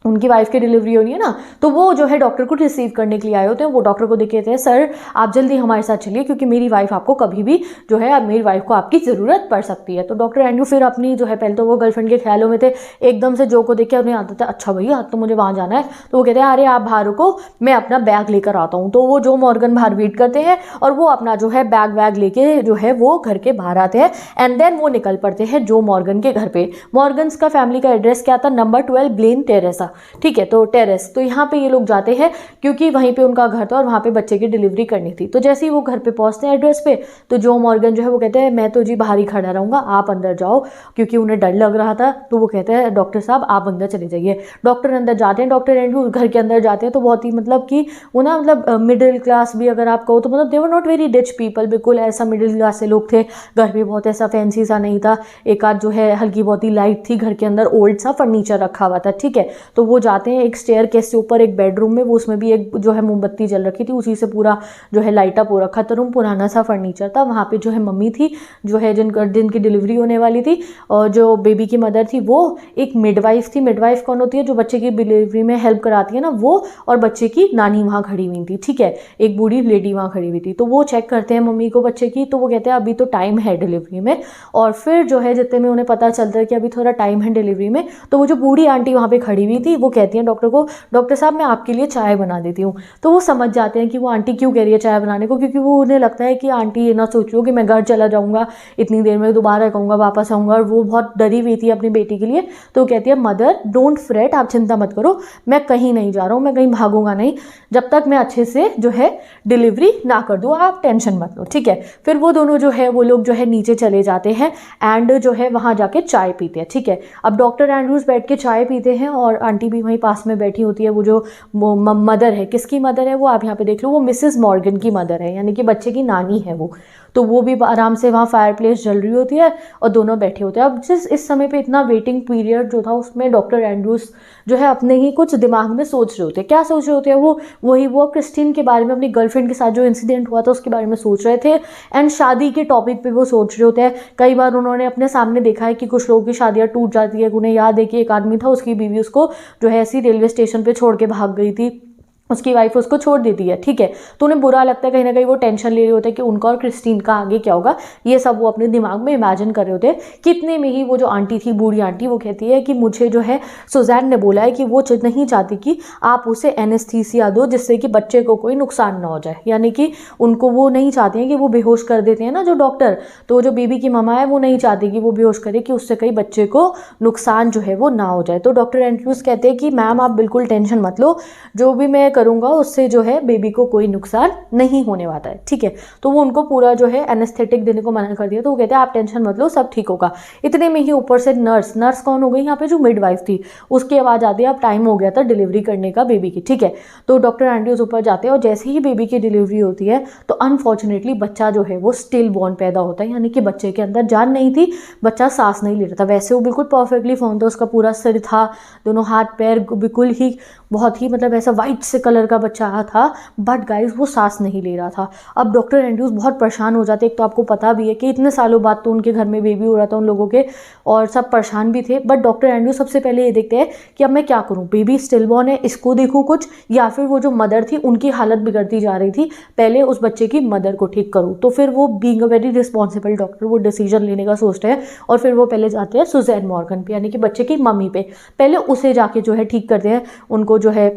उनकी वाइफ की डिलीवरी होनी है ना, तो वो जो है डॉक्टर को रिसीव करने के लिए आए होते हैं। वो डॉक्टर को देखे थे, सर आप जल्दी हमारे साथ चलिए क्योंकि मेरी वाइफ आपको कभी भी जो है मेरी वाइफ को आपकी ज़रूरत पड़ सकती है। तो डॉक्टर एंड्रू फिर अपनी जो है पहले तो वो गर्लफ्रेंड के ख्यालों में थे, एकदम से जो को देख के उन्हें आता था अच्छा भैया तो मुझे वहाँ जाना है। तो वो कहते हैं अरे आप बाहर रुको मैं अपना बैग लेकर आता हूँ। तो वो जो मॉर्गन बाहर वेट करते हैं और वो अपना जो है बैग लेके जो है वो घर के बाहर आते हैं, एंड देन वो निकल पड़ते हैं जो मॉर्गन के घर पे। मॉर्गन्स का फैमिली का एड्रेस क्या था, नंबर 12 ब्लेन टेरेसा। ठीक है, तो टेरेस, तो यहाँ पे ये लोग जाते हैं क्योंकि वहीं पे उनका घर था और वहाँ पे बच्चे की डिलीवरी करनी थी। तो जैसे ही वो घर पे पहुँचते हैं एड्रेस पे, तो जो मॉर्गन जो है वो कहते हैं मैं तो जी बाहर ही खड़ा रहूँगा, आप अंदर जाओ, क्योंकि उन्हें डर लग रहा था। तो वो कहते हैं डॉक्टर साहब आप अंदर चले जाइए। डॉक्टर अंदर जाते हैं, डॉक्टर एंड्रू घर के अंदर जाते हैं। तो बहुत ही मतलब कि वो ना मतलब मिडिल क्लास भी अगर आप कहो तो मतलब they were not very rich people, बिल्कुल ऐसा मिडिल क्लास से लोग थे। घर भी बहुत ऐसा फैंसी सा नहीं था, एक आध जो है हल्की बहुत ही लाइट थी, घर के अंदर ओल्ड सा फर्नीचर रखा हुआ था। ठीक है, तो वो जाते हैं एक स्टेयर केस से ऊपर एक बेडरूम में, वो उसमें भी एक जो है मोमबत्ती जल रखी थी, उसी से पूरा जो है लाइट अप हो रखा था रूम, पुराना सा फर्नीचर था। वहाँ पे जो है मम्मी थी जो है जिनकी डिलीवरी होने वाली थी, और जो बेबी की मदर थी वो एक मिडवाइफ थी। मिडवाइफ कौन होती है? जो बच्चे की डिलीवरी में हेल्प कराती है ना, वो, और बच्चे की नानी वहाँ खड़ी हुई थी। ठीक है, एक बूढ़ी लेडी वहाँ खड़ी हुई थी। तो वो चेक करते हैं मम्मी को बच्चे की, तो वो कहते हैं अभी तो टाइम है डिलीवरी में। और फिर जो है जितने में उन्हें पता चलता है कि अभी थोड़ा टाइम है डिलीवरी में, तो वो जो बूढ़ी आंटी वहाँ पे खड़ी हुई थी वो कहती हैं डॉक्टर को, डॉक्टर साहब मैं आपके लिए चाय बना देती हूँ। तो वो समझ जाते हैं कि वो आंटी क्यों कह रही है चाय बनाने को, क्योंकि वो उन्हें लगता है कि आंटी ये ना सोच लो कि मैं घर चला जाऊँगा इतनी देर में, दोबारा कहूँगा वापस आऊँगा, और वो बहुत डरी हुई थी अपनी बेटी के लिए। तो वो कहती है मदर डोंट फ्रेट, आप चिंता मत करो, मैं कहीं नहीं जा रहा हूँ, मैं कहीं भागूंगा नहीं, जब तक मैं अच्छे से जो है डिलीवरी ना कर दूँ, आप टेंशन मत लो। ठीक है, फिर वो दोनों जो है वो लोग जो है नीचे चले जाते हैं एंड जो है वहाँ जाके चाय पीते हैं। ठीक है, अब डॉक्टर एंड्रूज बैठ के चाय पीते हैं और आंटी भी वहीं पास में बैठी होती है। वो जो मदर है, किसकी मदर है वो आप यहाँ पे देख लो, वो मिसेस मॉर्गन की मदर है, यानी कि बच्चे की नानी है वो। तो वो भी आराम से वहाँ फायर प्लेस जल रही होती है और दोनों बैठे होते हैं। अब जिस इस समय पे इतना वेटिंग पीरियड जो था उसमें डॉक्टर एंड्रूज जो है अपने ही कुछ दिमाग में सोच रहे होते हैं। क्या सोच रहे होते हैं वो क्रिस्टीन के बारे में, अपनी गर्लफ्रेंड के साथ जो इंसिडेंट हुआ था उसके बारे में सोच रहे थे, एंड शादी के टॉपिक पे वो सोच रहे होते हैं। कई बार उन्होंने अपने सामने देखा है कि कुछ लोगों की शादियाँ टूट जाती है। उन्हें याद है कि एक आदमी था, उसकी बीवी उसको जो है ऐसी रेलवे स्टेशन पर छोड़ के भाग गई थी, उसकी वाइफ उसको छोड़ देती है। ठीक है, तो उन्हें बुरा लगता है, कहीं ना कहीं वो टेंशन ले रहे होते हैं कि उनका और क्रिस्टीन का आगे क्या होगा। ये सब वो अपने दिमाग में इमेजिन कर रहे होते हैं। कितने में ही वो जो आंटी थी, बूढ़ी आंटी, वो कहती है कि मुझे जो है सुजैन ने बोला है कि वो नहीं चाहती कि आप उसे एनेस्थीसिया दो जिससे कि बच्चे को कोई नुकसान ना हो जाए, यानी कि उनको वो नहीं चाहती हैं कि वो बेहोश कर देते हैं ना जो डॉक्टर, तो जो बेबी की ममा है वो नहीं चाहती कि वो बेहोश करे कि उससे कहीं बच्चे को नुकसान जो है वो ना हो जाए। तो डॉक्टर एंड्रूज कहते हैं कि मैम आप बिल्कुल टेंशन मत लो, जो भी मैं करूँगा उससे जो है बेबी को कोई नुकसान नहीं होने वाला है। ठीक है, तो वो उनको पूरा जो है एनेस्थेटिक देने को मना कर दिया। तो वो कहते हैं आप टेंशन मत लो, सब ठीक होगा। इतने में ही ऊपर से नर्स कौन हो गई यहाँ पे, जो मिडवाइफ थी, उसकी आवाज़ आती है अब टाइम हो गया था डिलीवरी करने का बेबी की। ठीक है, तो डॉक्टर एंड्रूज ऊपर जाते हैं और जैसे ही बेबी की डिलीवरी होती है तो अनफॉर्चुनेटली बच्चा जो है वो स्टिल बॉर्न पैदा होता है, यानी कि बच्चे के अंदर जान नहीं थी, बच्चा सांस नहीं ले रहा था। वैसे वो बिल्कुल परफेक्टली फॉर्म था, उसका पूरा सिर था, दोनों हाथ पैर बिल्कुल ही बहुत ही मतलब ऐसा वाइट से कलर का बच्चा था, बट गाइस वो सांस नहीं ले रहा था। अब डॉक्टर एंड्रूज बहुत परेशान हो जाते। एक तो आपको पता भी है कि इतने सालों बाद तो उनके घर में बेबी हो रहा था उन लोगों के, और सब परेशान भी थे। बट डॉक्टर एंड्रूज सबसे पहले ये देखते हैं कि अब मैं क्या करूं, बेबी स्टिल बॉर्न है, इसको देखूं कुछ, या फिर वो जो मदर थी उनकी हालत बिगड़ती जा रही थी, पहले उस बच्चे की मदर को ठीक करूं। तो फिर वो being a very responsible doctor वो डिसीजन लेने का सोचते हैं और फिर वो पहले जाते हैं सुजैन मॉर्गन पे, यानी कि बच्चे की मम्मी पे, पहले उसे जाके जो है ठीक करते हैं। उनको जो है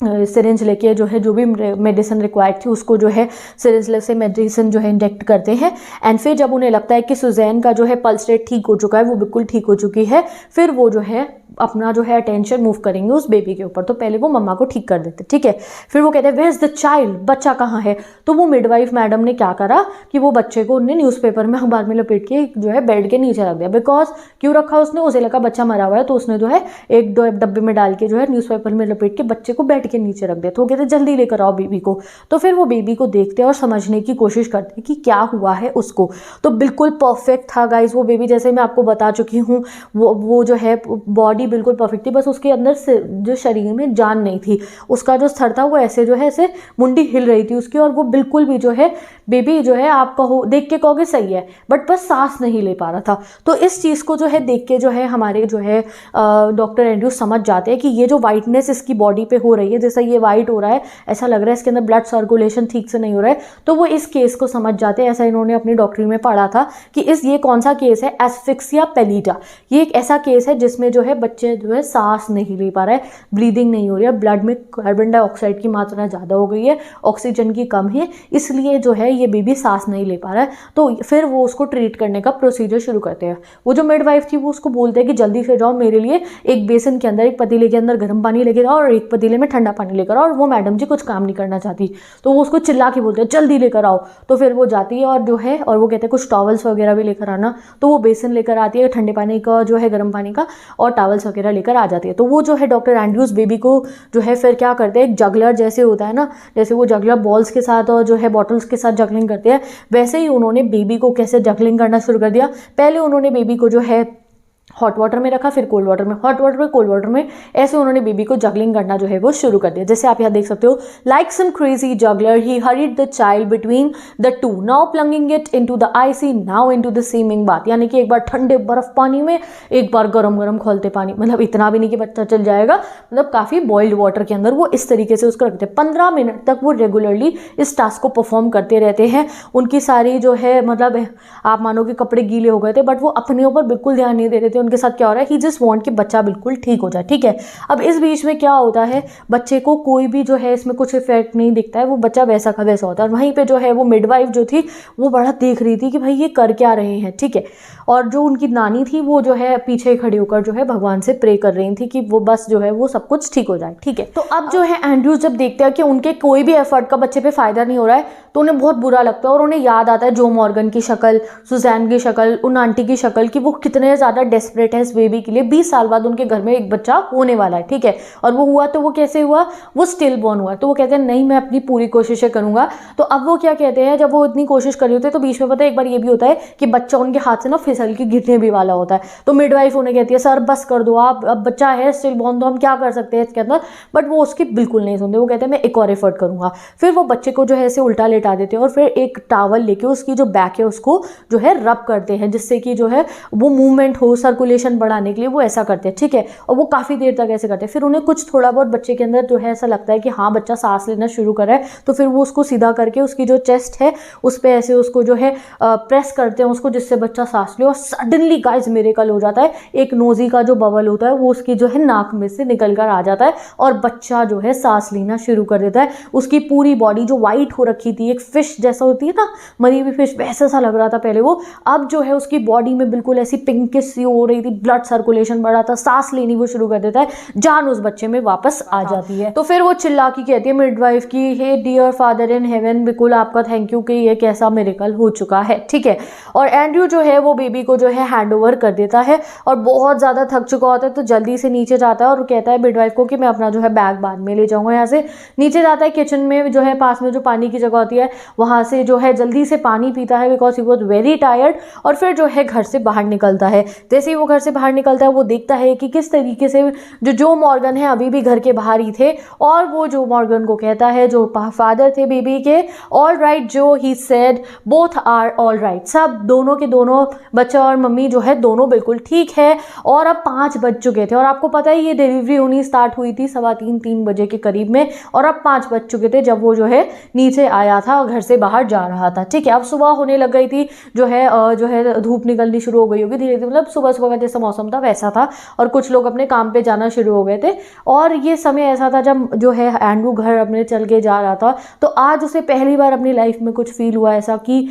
सिरिंज लेके जो है जो भी मेडिसिन रिक्वायर्ड थी उसको जो है सिरिंज से मेडिसिन जो है इंजेक्ट करते हैं। एंड फिर जब उन्हें लगता है कि सुजैन का जो है पल्स रेट ठीक हो चुका है, वो बिल्कुल ठीक हो चुकी है, फिर वो जो है अपना जो है अटेंशन मूव करेंगे उस बेबी के ऊपर। तो पहले वो मम्मा को ठीक कर देते। ठीक है, फिर वो कहते हैं वेयर इज द चाइल्ड, बच्चा कहाँ है। तो वो मिडवाइफ मैडम ने क्या करा कि वो बच्चे को उन्हें न्यूज़पेपर में अखबार में लपेट के जो है बेड के नीचे रख दिया। बिकॉज क्यों रखा उसने, उसे लगा बच्चा मरा हुआ है, तो उसने जो है एक डब्बे में डाल के जो है न्यूज़पेपर में लपेट के बच्चे को बेड के नीचे रख दिया। तो वो कहते जल्दी लेकर आओ बेबी को। तो फिर वो बेबी को देखते हैं और समझने की कोशिश करते हैं कि क्या हुआ है उसको। तो बिल्कुल परफेक्ट था गाइज वो बेबी, जैसे मैं आपको बता चुकी हूँ, वो जो है बॉडी बिल्कुल परफेक्ट थी, बस उसके अंदर से जो शरीर में जान नहीं थी। उसका जो सर था वो ऐसे जो है ऐसे मुंडी हिल रही थी उसकी, और वो बिल्कुल भी जो है बेबी जो है आप कहो देख के कहोगे सही है, बट बस सांस नहीं ले पा रहा था। तो इस चीज़ को जो है देख के जो है हमारे जो है डॉक्टर एंड्रूज समझ जाते हैं कि ये जो वाइटनेस इसकी बॉडी पे हो रही है, जैसा ये वाइट हो रहा है, ऐसा लग रहा है इसके अंदर ब्लड सर्कुलेशन ठीक से नहीं हो रहा है। तो वो इस केस को समझ जाते हैं, ऐसा इन्होंने अपनी डॉक्टरी में पढ़ा था कि ये कौन सा केस है, एस्फिक्सिया पेलिटा। ये एक ऐसा केस है जिसमें जो है बच्चे जो है सांस नहीं ले पा रहा है, ब्रीदिंग नहीं हो रही है, ब्लड में कार्बन डाइऑक्साइड की मात्रा ज़्यादा हो गई है, ऑक्सीजन की कम है, इसलिए जो है ये बेबी सांस नहीं ले पा रहा है। तो फिर वो उसको ट्रीट करने का प्रोसीजर शुरू करते हैं। वो जो मिडवाइफ थी वो उसको बोलते हैं कि जल्दी से जाओ, मेरे लिए एक बेसन के अंदर, एक पतीले के अंदर गर्म पानी लेकर आओ और एक पतीले में ठंडा पानी लेकर आओ। और वो मैडम जी कुछ काम नहीं करना चाहती, तो वो उसको चिल्ला के बोलते हैं जल्दी लेकर आओ। तो फिर वो जाती है और जो है, और वो कहते हैं कुछ टॉवल्स वगैरह भी लेकर आना। तो वो बेसन लेकर आती है, ठंडे पानी का जो है, गर्म पानी का, और टॉवल्स वगैरह लेकर आ जाती है। तो वो जो है डॉक्टर एंड्रूज बेबी को जो है फिर क्या करते हैं, एक जगलर जैसे होता है ना, जैसे वो जगलर बॉल्स के साथ और जो है बॉटल्स के साथ जगलिंग करते हैं, वैसे ही उन्होंने बेबी को कैसे जगलिंग करना शुरू कर दिया। पहले उन्होंने बेबी को जो है हॉट वाटर में रखा, फिर कोल्ड वाटर में, हॉट वाटर में, कोल्ड वाटर में, ऐसे उन्होंने बेबी को जगलिंग करना जो है वो शुरू कर दिया। जैसे आप यहाँ देख सकते हो, like some crazy juggler he hurried the child between the two, now plunging it into the icy, now into the steaming bath. यानी कि एक बार ठंडे बर्फ पानी में, एक बार गरम गरम खोलते पानी, मतलब इतना भी नहीं कि बच्चा चल जाएगा, मतलब काफ़ी बॉइल्ड वाटर के अंदर वो इस तरीके से उसको रखते हैं। 15 मिनट तक वो रेगुलरली इस टास्क को परफॉर्म करते रहते हैं। उनकी सारी जो है, मतलब आप मानो कि कपड़े गीले हो गए थे, बट वो अपने ऊपर बिल्कुल ध्यान नहीं दे रहे थे। उनके साथ क्या हो रहा है, जस्ट वांट कि बच्चा बिल्कुल ठीक हो जाए। ठीक है, अब इस बीच में क्या होता है, बच्चे को कोई भी जो है इसमें कुछ इफेक्ट नहीं दिखता है, वो बच्चा वैसा का वैसा होता है। और वहीं पे जो है वो मिडवाइफ जो थी वो बड़ा देख रही थी कि भाई ये कर क्या रहे हैं। ठीक है, और जो उनकी नानी थी वो जो है पीछे खड़ी होकर जो है भगवान से प्रे कर रही थी कि वो बस जो है वो सब कुछ ठीक हो जाए। ठीक है, तो अब जो है एंड्रूज जब देखते हैं कि उनके कोई भी एफर्ट का बच्चे पे फायदा नहीं हो रहा है, तो उन्हें बहुत बुरा लगता है और उन्हें याद आता है जो मॉर्गन की शक्ल, सुजैन की शक्ल, उन आंटी की शक्ल, कि वो कितने ज़्यादा डेस्परेट है इस बेबी के लिए। 20 साल बाद उनके घर में एक बच्चा होने वाला है। ठीक है, और वो हुआ तो वो कैसे हुआ, वो स्टिल बॉर्न हुआ। तो वो कहते हैं नहीं, मैं अपनी पूरी कोशिशें करूंगा। तो अब वो क्या कहते हैं, जब वो इतनी कोशिश कर रही होती है तो बीच में पता है एक बार ये भी होता है कि बच्चा उनके हाथ से ना फिसल के गिरने भी वाला होता है। तो मिडवाइफ उन्हें कहती है सर बस कर दो आप, अब बच्चा है स्टिल बॉर्न, तो हम क्या कर सकते हैं इसके अंदर। बट वो उसकी बिल्कुल नहीं सुनते। वो कहते हैं मैं एक और एफर्ट करूंगा। फिर वो बच्चे को जो है ऐसे उल्टा लेटा देते हैं और फिर एक टावल लेके उसकी जो बैक है उसको जो है रब करते हैं, जिससे कि जो है वो मूवमेंट हो, सर्कुलेशन बढ़ाने के लिए वो ऐसा करते हैं। ठीक है, और वो काफ़ी देर तक ऐसे करते हैं। फिर उन्हें कुछ थोड़ा बहुत बच्चे के अंदर जो है ऐसा लगता है कि हाँ बच्चा सांस लेना शुरू कर रहा है, तो फिर वो उसको सीधा करके उसकी जो चेस्ट है उस पर ऐसे उसको जो है प्रेस करते हैं उसको, जिससे बच्चा सांस ले। और सडनली गाइस मिरेकल हो जाता है, एक नोजी का जो बबल होता है वो उसकी जो है नाक में से निकल कर आ जाता है और बच्चा जो है सांस लेना शुरू कर देता है। उसकी पूरी बॉडी जो वाइट हो रखी थी, एक फिश जैसा होती है ना, मरी हुई फिश, वैसा सा लग रहा था पहले वो, अब जो है उसकी बॉडी में बिल्कुल ऐसी पिंकिश सी हो रही थी, ब्लड सर्कुलेशन बढ़ा था, सांस लेनी वो शुरू कर देता है, जान उस बच्चे में वापस आ जाती है। तो फिर वो चिल्ला के कहती है मिडवाइफ की, hey dear father in heaven, बिल्कुल आपका थैंक यू कि ये कैसा मिरेकल हो चुका है। ठीक है, और एंड्रू जो है वो बेबी को जो है हैंड ओवर कर देता है और बहुत ज़्यादा थक चुका होता है तो जल्दी से नीचे जाता है और कहता है मिडवाइफ को कि मैं अपना जो है बैग बाद में ले जाऊँगा। यहाँ से नीचे जाता है, किचन में जो है पास में जो पानी की जगह होती है वहाँ से जो है जल्दी से पानी पीता है because he was very tired, और फिर जो है घर से बाहर निकलता है। जैसे ही वो घर से बाहर निकलता है वो देखता है कि किस तरीके से जो मॉर्गन है अभी भी घर के बाहर ही थे, और वो जो मॉर्गन को कहता है, जो फादर थे बेबी के, ऑल राइट जो he said, both are all right, सब दोनों के दोनों, बच्चा और मम्मी जो है दोनों बिल्कुल ठीक है। और अब 5 बज चुके थे और आपको पता है ये डिलीवरी होनी स्टार्ट हुई थी 3:15 बजे के करीब में, और अब 5 बज चुके थे जब वो जो है नीचे आया था और घर से बाहर जा रहा था। ठीक है, अब सुबह होने लग गई थी, जो है धूप निकलनी शुरू हो गई होगी धीरे धीरे, मतलब सुबह सुबह का जैसा मौसम था वैसा था, और कुछ लोग अपने काम पे जाना शुरू हो गए थे। और ये समय ऐसा था जब जो है एंड्रू घर अपने चल के जा रहा था, तो आज उसे पहली बार अपनी लाइफ में कुछ फील हुआ ऐसा कि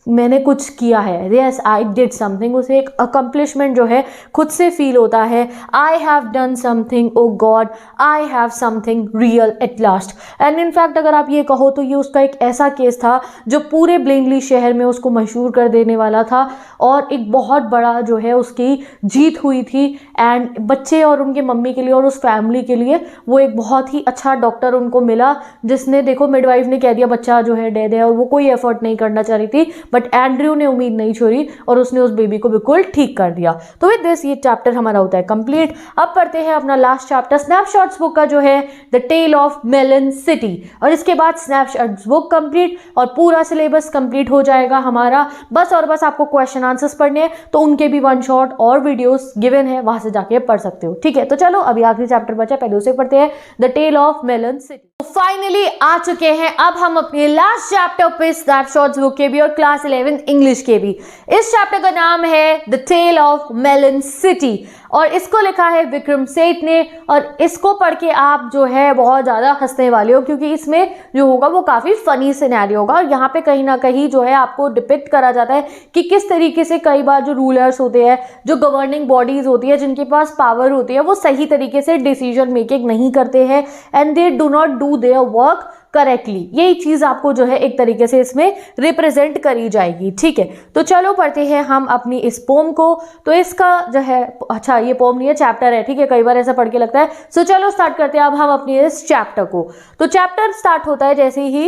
मैंने कुछ किया है, यस आई डिड समथिंग। उसे एक अकम्पलिशमेंट जो है खुद से फील होता है, I have done something, oh God I have something real at last. And in fact अगर आप ये कहो तो ये उसका एक ऐसा केस था जो पूरे ब्लेनली शहर में उसको मशहूर कर देने वाला था, और एक बहुत बड़ा जो है उसकी जीत हुई थी। एंड बच्चे और उनके मम्मी के लिए और उस फैमिली के लिए वो एक बहुत ही अच्छा डॉक्टर उनको मिला, जिसने देखो मिडवाइफ ने कह दिया बच्चा जो है डेड है और वो कोई एफर्ट नहीं करना चाह रही थी, बट एंड्रू ने उम्मीद नहीं छोड़ी और उसने उस बेबी को बिल्कुल ठीक कर दिया। तो विद दिस ये चैप्टर हमारा होता है कंप्लीट। अब पढ़ते हैं अपना लास्ट चैप्टर स्नैपशॉट्स बुक का जो है the tale of Melon City, और इसके बाद स्नैपशॉट्स बुक कंप्लीट और पूरा सिलेबस कंप्लीट हो जाएगा हमारा। बस और बस आपको क्वेश्चन आंसर्स पढ़ने हैं, तो उनके भी 1 शॉट और वीडियोस गिवन है, वहां से जाके पढ़ सकते हो। ठीक है, तो चलो अभी आखिरी चैप्टर बचा, पहले उसे पढ़ते हैं, the tale of Melon City. Finally आ चुके हैं अब हम अपने लास्ट चैप्टर पे स्नैपशॉट्स बुक के भी और क्लास 11 इंग्लिश के भी। इस चैप्टर का नाम है the tale of Melon City, और इसको लिखा है विक्रम सेठ ने, और इसको पढ़ के आप जो है बहुत ज़्यादा हंसने वाले हो, क्योंकि इसमें जो होगा वो काफ़ी फनी सिनेरियो होगा। और यहाँ पे कहीं ना कहीं जो है आपको डिपिक्ट करा जाता है कि किस तरीके से कई बार जो रूलर्स होते हैं, जो गवर्निंग बॉडीज होती है, जिनके पास पावर होती है, वो सही तरीके से डिसीजन मेकिंग नहीं करते हैं and they do not do their work correctly. यही चीज आपको जो है एक तरीके से इसमें रिप्रेजेंट करी जाएगी। ठीक है, तो चलो पढ़ते हैं हम अपनी इस पोम को। तो इसका जो है, अच्छा ये पोम नहीं है, चैप्टर है। ठीक है, कई बार ऐसा पढ़ के लगता है। सो चलो स्टार्ट करते हैं अब हम अपनी इस चैप्टर को। तो चैप्टर स्टार्ट होता है जैसे ही,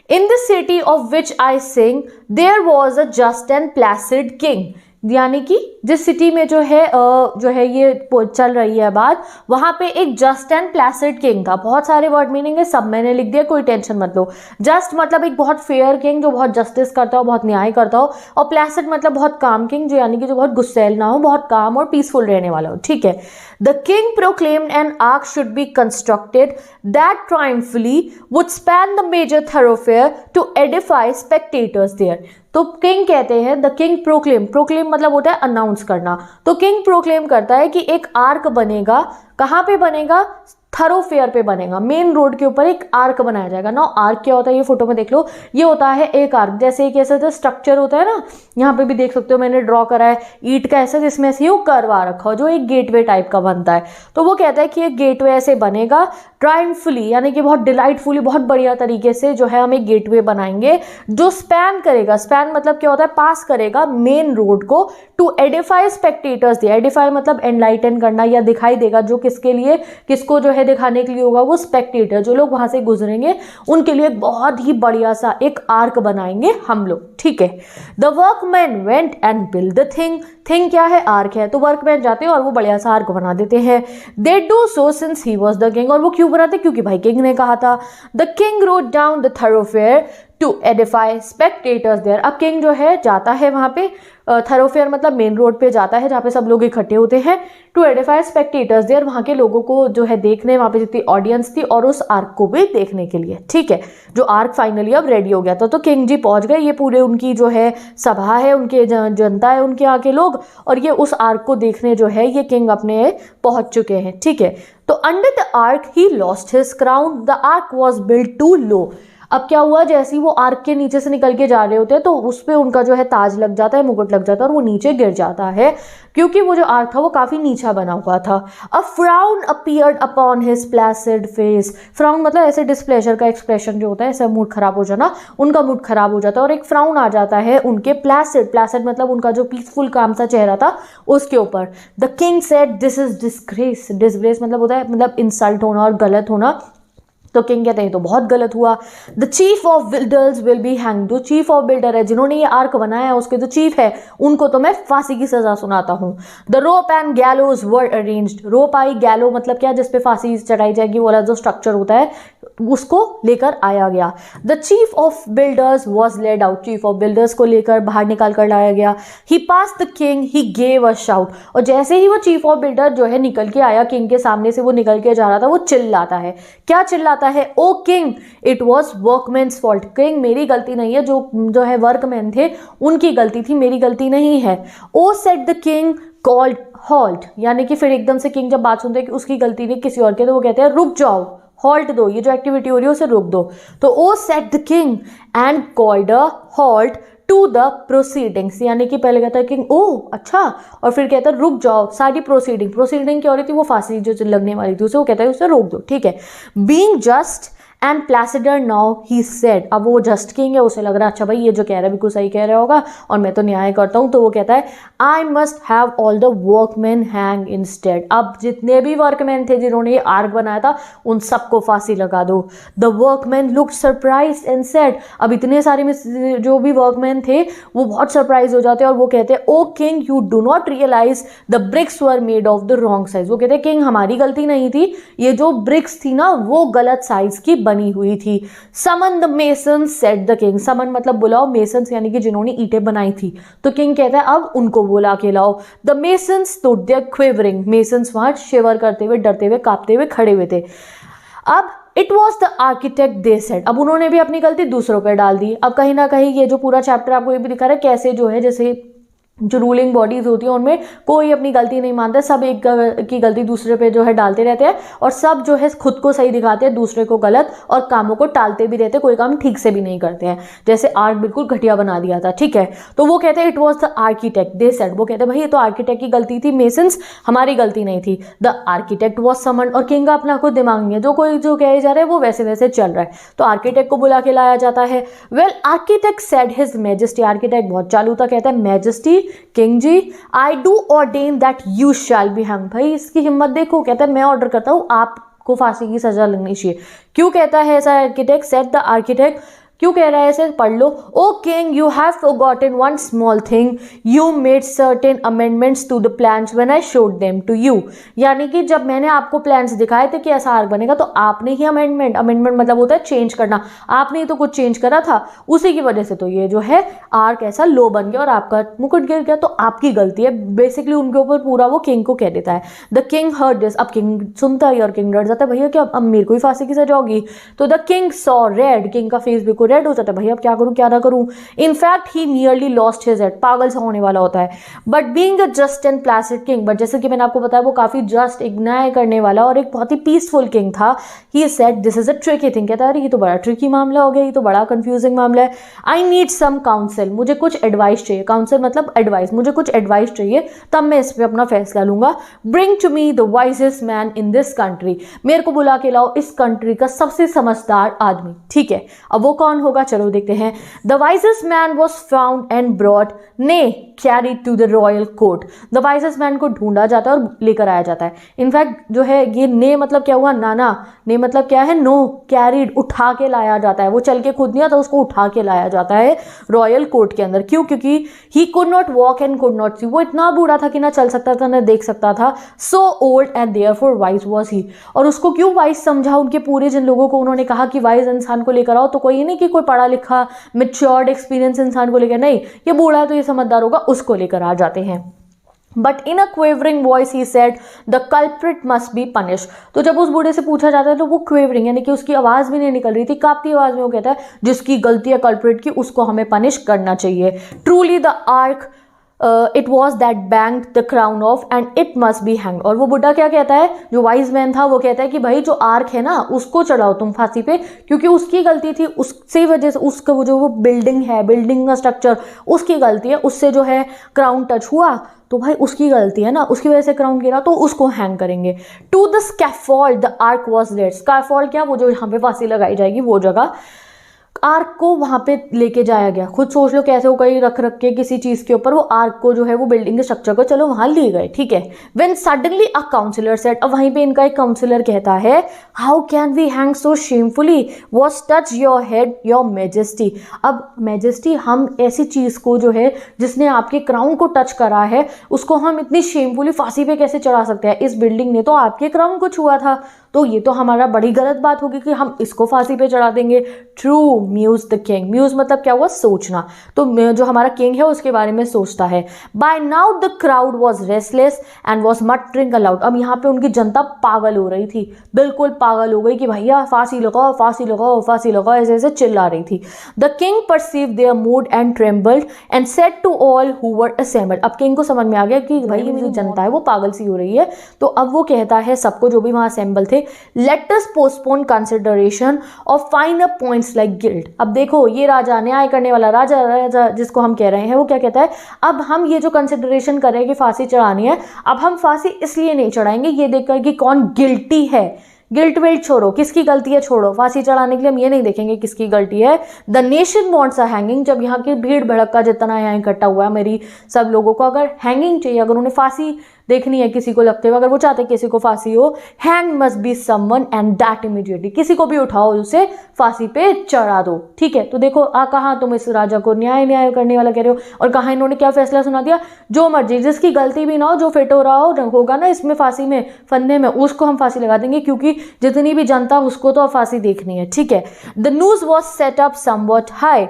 in the city of which I sing there was a just and placid king. यानी कि जिस सिटी में जो है ये चल रही है बात, वहां पे एक जस्ट एंड प्लेसिड किंग था। बहुत सारे वर्ड मीनिंग है, सब मैंने लिख दिया, कोई टेंशन मत लो। जस्ट मतलब एक बहुत फेयर किंग जो बहुत जस्टिस करता हो, बहुत न्याय करता हो, और प्लेसिड मतलब बहुत काम किंग, जो यानी कि जो बहुत गुस्सैल ना हो, बहुत काम और पीसफुल रहने वाला हो। ठीक है, the king proclaimed an arch should be constructed that triumphally would span the major thoroughfare to edify spectators there. तो किंग कहते हैं, द किंग प्रोक्लेम मतलब होता है अनाउंस करना। तो किंग प्रोक्लेम करता है कि एक आर्क बनेगा। कहाँ पे बनेगा? थरोफेयर पे बनेगा, मेन रोड के ऊपर एक आर्क बनाया जाएगा ना। आर्क क्या होता है, ये फोटो में देख लो, ये होता है एक आर्क, जैसे एक ऐसा स्ट्रक्चर होता है ना, यहाँ पे भी देख सकते हो मैंने ड्रॉ करा है ईंट का ऐसा, जिसमें से वो करवा रखा हो, जो एक गेटवे टाइप का बनता है। तो वो कहता है कि एक गेटवे ऐसे बनेगा ट्रायम्फुली, यानी कि बहुत डिलाइटफुली, बहुत बढ़िया तरीके से जो है हम एक गेटवे बनाएंगे जो स्पैन करेगा। स्पैन मतलब क्या होता है? पास करेगा मेन रोड को, टू एडिफाई स्पेक्टेटर्स दे। एडिफाई मतलब एनलाइटन करना या दिखाई देगा, जो किसके लिए, किसको जो है दिखाने के लिए होगा? वो स्पेक्टेटर, जो लोग वहां से गुजरेंगे उनके लिए एक बहुत ही बढ़िया सा एक आर्क बनाएंगे हम लोग। ठीक है, the workman went and build the thing. Thing क्या है? आर्क है। तो वर्कमैन जाते हैं और वो बढ़िया सा आर्क बना देते हैं। They do so since he was the king. और वो क्यों बनाते? क्योंकि भाई किंग ने कहा था। The king rode down the thoroughfare to edify spectators there. अब किंग जो है जाता है वहां पे, थरोफेयर मतलब मेन रोड पे जाता है जहाँ पे सब लोग इकट्ठे होते हैं, टू एडिफाई स्पेक्टेटर्स देयर, वहाँ के लोगों को जो है देखने, वहाँ पे जितनी ऑडियंस थी, और उस आर्क को भी देखने के लिए। ठीक है, जो आर्क फाइनली अब रेडी हो गया था। तो किंग जी पहुंच गए, ये पूरे उनकी जो है सभा है, उनके जनता है, उनके आके लोग, और ये उस आर्क को देखने जो है ये किंग अपने पहुंच चुके हैं। ठीक है, तो under the arch he lost his crown, the arch was built too low. अब क्या हुआ, जैसे ही वो आर्क के नीचे से निकल के जा रहे होते हैं तो उस पे उनका जो है ताज लग जाता है, मुकुट लग जाता है, और वो नीचे गिर जाता है, क्योंकि वो जो आर्क था वो काफी नीचा बना हुआ था। A frown appeared upon his placid face. Frown मतलब ऐसे डिस्प्लेजर का एक्सप्रेशन जो होता है, ऐसा मूड खराब हो जाना, उनका मूड खराब हो जाता है और एक फ्राउन आ जाता है उनके प्लेसिड मतलब उनका जो पीसफुल काम सा चेहरा था उसके ऊपर। The king said this is disgrace. Disgrace मतलब होता है मतलब इंसल्ट होना और गलत होना। तो किंग कहते हैं तो बहुत गलत हुआ। The chief of builders will be hang. जो चीफ ऑफ बिल्डर है, जिन्होंने ये आर्क बनाया है, उसके जो चीफ है, उनको तो मैं फांसी की सजा सुनाता हूँ। The rope and gallows were arranged. Rope आई, गैलो मतलब क्या, जिसपे फांसी चढ़ाई जाएगी, वो वाला जो स्ट्रक्चर होता है उसको लेकर आया गया। The chief of builders was led out. Chief of builders को लेकर बाहर निकाल कर लाया गया। He passed the king, he gave a shout. और जैसे ही वो चीफ ऑफ बिल्डर जो है निकल के आया, किंग के सामने से वो निकल के जा रहा था, वो चिल्लाता है। क्या चिल्लाता है? O king it was workman's fault. King मेरी गलती नहीं है, जो है वर्कमैन थे उनकी गलती थी, मेरी गलती नहीं है। O said the king called halt. यानी कि फिर एकदम से किंग जब बात सुनते हैं कि उसकी गलती नहीं किसी और की, तो वो कहते हैं रुक जाओ, हॉल्ट दो, ये जो एक्टिविटी हो रही है उसे रोक दो। तो O said the king and called a halt to the proceedings. यानी कि पहले कहता है किंग ओ अच्छा, और फिर कहता है रुक जाओ सारी प्रोसीडिंग क्या हो रही थी, वो फांसी जो लगने वाली थी उसे वो कहता है उसे रोक दो। ठीक है, being just and placider now he said. अब वो जस्ट किंग है, उसे लग रहा है अच्छा भाई ये जो कह रहा है बिल्कुल सही कह रहा होगा और मैं तो न्याय करता हूँ। तो वो कहता है I must have all the workman hang instead. अब जितने भी वर्कमैन थे जिन्होंने ये आर्क बनाया था उन सबको फांसी लगा दो। The workman look surprise and said. अब इतने सारे में जो भी वर्कमैन थे वो बहुत सरप्राइज हो जाते हैं और वो कहते हैं O king you do not realize the bricks were made of the wrong size. वो कहते हैं किंग हमारी गलती नहीं थी, ये जो ब्रिक्स थी ना वो गलत साइज की बनी हुई थी। Summon the masons said the king. Summon मतलब बुलाओ, मेसन्स यानी कि जिन्होंने ईंटें बनाई थी। तो किंग कहता है अब उनको बुला के लाओ। The masons stood there quivering. Masons वहां शिवर करते हुए, डरते हुए, कांपते हुए खड़े हुए थे। अब it was the architect they said. अब उन्होंने भी अपनी गलती दूसरों पर डाल दी। अब कहीं ना कहीं ये जो पूरा चैप्टर आपको ये भी दिखा रहा है कैसे जो है जैसे जो रूलिंग बॉडीज होती हैं उनमें कोई अपनी गलती नहीं मानता, सब एक की गलती दूसरे पे जो है डालते रहते हैं और सब जो है खुद को सही दिखाते हैं, दूसरे को गलत, और कामों को टालते भी रहते हैं, कोई काम ठीक से भी नहीं करते हैं। जैसे आर्क बिल्कुल घटिया बना दिया था, ठीक है। तो वो कहते हैं it was the architect, they said, वो कहते हैं भाई ये तो आर्किटेक्ट की गलती थी, मेसन्स हमारी गलती नहीं थी। द आर्किटेक्ट वॉज समन्ड, और किंग का अपना खुद दिमाग नहीं है, जो कोई जो कहे जा रहा है वो वैसे वैसे चल रहा है, तो आर्किटेक्ट को बुला के लाया जाता है। Well architect said his majesty, architect बहुत चालू था, कहता है majesty king ji, I do ordain that you shall be hang, भाई इसकी हिम्मत देखो, कहता है मैं ऑर्डर करता हूँ आपको फांसी की सजा लगनी चाहिए। क्यों कहता है ऐसा आर्किटेक्ट? सेड द आर्किटेक्ट, क्यों कह रहा है ऐसे, पढ़ लो। O king you have forgotten one small thing, you made certain amendments to the plans when I showed them to you, यानी कि जब मैंने आपको प्लान्स दिखाए थे कि ऐसा आर्क बनेगा तो आपने ही अमेंडमेंट मतलब होता है चेंज करना, आपने ही तो कुछ चेंज करा था, उसी की वजह से तो ये जो है आर्क ऐसा लो बन गया और आपका मुकुट गिर गया, तो आपकी गलती है। बेसिकली उनके ऊपर पूरा वो किंग को कह देता है। द किंग हर्ड दिस, अब किंग सुनता है और किंग डर जाता है, भैया क्या अब मेरे को ही फांसी की सजा होगी। तो the king saw red, king का फेस बिल्कुल रेड हो जाता है, भैया अब क्या करूं क्या ना करूं। In fact he nearly lost his head, पागल सा होने वाला होता है। But being a just and placid king, but जैसे कि मैंने आपको बताया वो काफी जस्ट, एक न्याय करने वाला और एक बहुत ही पीसफुल किंग था। He said this is a tricky thing, कहता है ये तो बड़ा ट्रिकी मामला हो गया, ये तो बड़ा कंफ्यूजिंग मामला है। आई नीड सम काउंसिल, मुझे कुछ एडवाइस चाहिए, काउंसिल मतलब एडवाइस, मुझे कुछ एडवाइस चाहिए तब मैं इस पर अपना फैसला लूंगा। Bring to me the wisest man in this country, मेरे को बुला के लाओ इस कंट्री का सबसे समझदार आदमी, ठीक है। अब वो कौन होगा चलो देखते हैं। The wisest man was found and brought, nay carried to the royal court, the wisest man को ढूंढा जाता है और लेकर आया जाता है। इनफैक्ट जो है ये ने मतलब क्या हुआ, नाना, ने मतलब क्या है, नो, कैरीड उठा के लाया जाता है, वो चल के खुद नहीं आता, उसको उठा के लाया जाता है रॉयल कोर्ट के अंदर। क्यों? क्योंकि he could not walk and could not see, वो इतना बूढ़ा था कि ना चल सकता था ना देख सकता था। So old and therefore wise was he, और उसको क्यों वाइज समझा, उनके पूरे जिन लोगों को उन्होंने कहा कि वाइज इंसान को लेकर आओ, तो कोई नहीं कि कोई पढ़ा लिखा मैच्योर्ड एक्सपीरियंस इंसान को लेकर, नहीं ये बूढ़ा है तो ये समझदार होगा, उसको लेकर आ जाते हैं। But in a quavering voice he said the culprit must be punish, तो जब उस बूढ़े से पूछा जाता है तो वो क्वेवरिंग यानी कि उसकी आवाज़ भी नहीं निकल रही थी, कांपती आवाज़ में वो कहता है जिसकी गलती है कल्प्रिट की उसको हमें पनिश करना चाहिए। Truly the arc it was that bang the crown of and it must be hang, और वो बुढ़ा क्या कहता है, जो वाइज मैन था वो कहता है कि भाई जो आर्क है ना उसको चढ़ाओ तुम फांसी पे, क्योंकि उसकी गलती थी, उससे वजह से उसका वो जो वो बिल्डिंग है, बिल्डिंग का स्ट्रक्चर उसकी गलती है, उससे जो है क्राउन टच हुआ तो भाई उसकी गलती है ना, उसकी वजह से क्राउन गिरा तो उसको हैंग करेंगे। To the scaffold the arch was led, scaffold क्या, वो जो यहाँ पे फांसी लगाई जाएगी वो जगह, आर्क को वहां पे लेके जाया गया। खुद सोच लो कैसे वो कहीं रख रख के किसी चीज के ऊपर वो आर्क को जो है वो बिल्डिंग के स्ट्रक्चर को चलो वहां ले गए, ठीक है। When suddenly a counsellor said, अब वहीं पे इनका एक काउंसलर कहता है how can we hang so shamefully, was touch your head your majesty, अब मैजेस्टी हम ऐसी चीज को जो है जिसने आपके क्राउन को टच करा है उसको हम इतनी शेमफुली फांसी पे कैसे चढ़ा सकते हैं, इस बिल्डिंग ने तो आपके क्राउन को छुआ था, तो ये तो हमारा बड़ी गलत बात होगी कि हम इसको फांसी पे चढ़ा देंगे। True muse the king, muse मतलब क्या हुआ, सोचना, तो जो हमारा किंग है उसके बारे में सोचता है। By now the crowd was restless and was muttering aloud, अब यहाँ पे उनकी जनता पागल हो रही थी, बिल्कुल पागल हो गई कि भैया फांसी लगाओ फांसी लगाओ फांसी लगाओ, ऐसे ऐसे चिल्ला रही थी। The king perceive their mood and trembled and said to all who were assembled, अब किंग को समझ में आ गया कि भाई ये जो जनता है वो पागल सी हो रही है, तो अब वो कहता है सबको जो भी वहां असेंबल थे, let us postpone consideration of फाइनर points like guilt. अब देखो ये राजा, न्याय करने वाला राजा जिसको हम कह रहे हैं, वो क्या कहता है, अब हम ये जो कंसिडरेशन कर रहे हैं कि फांसी चढ़ानी है, अब हम फांसी इसलिए नहीं चढ़ाएंगे ये देखकर कि कौन गिल्टी है, गिल्ट विल्ट छोड़ो, किसकी गलती है छोड़ो, फांसी चढ़ाने के लिए हम ये नहीं देखेंगे किसकी गलती है। The nation wants a hanging, जब यहाँ की भीड़ भड़का जितना यहाँ इकट्ठा हुआ है, मेरी सब लोगों को अगर हैंगिंग चाहिए, अगर उन्हें फांसी देखनी है किसी को लगते हुए, अगर वो चाहते किसी को फांसी हो, hang must be someone and that immediately, किसी को भी उठाओ उसे फांसी पे चढ़ा दो, ठीक है। तो देखो कहाँ तुम इस राजा को न्याय करने वाला कह रहे हो, और कहाँ इन्होंने क्या फैसला सुना दिया, जो मर्जी जिसकी गलती भी ना हो, जो फिट हो रहा होगा ना इसमें फांसी में फंदे में, उसको हम फांसी लगा देंगे, क्योंकि जितनी भी जनता उसको तो फांसी देखनी है, ठीक है। The news was set up somewhat high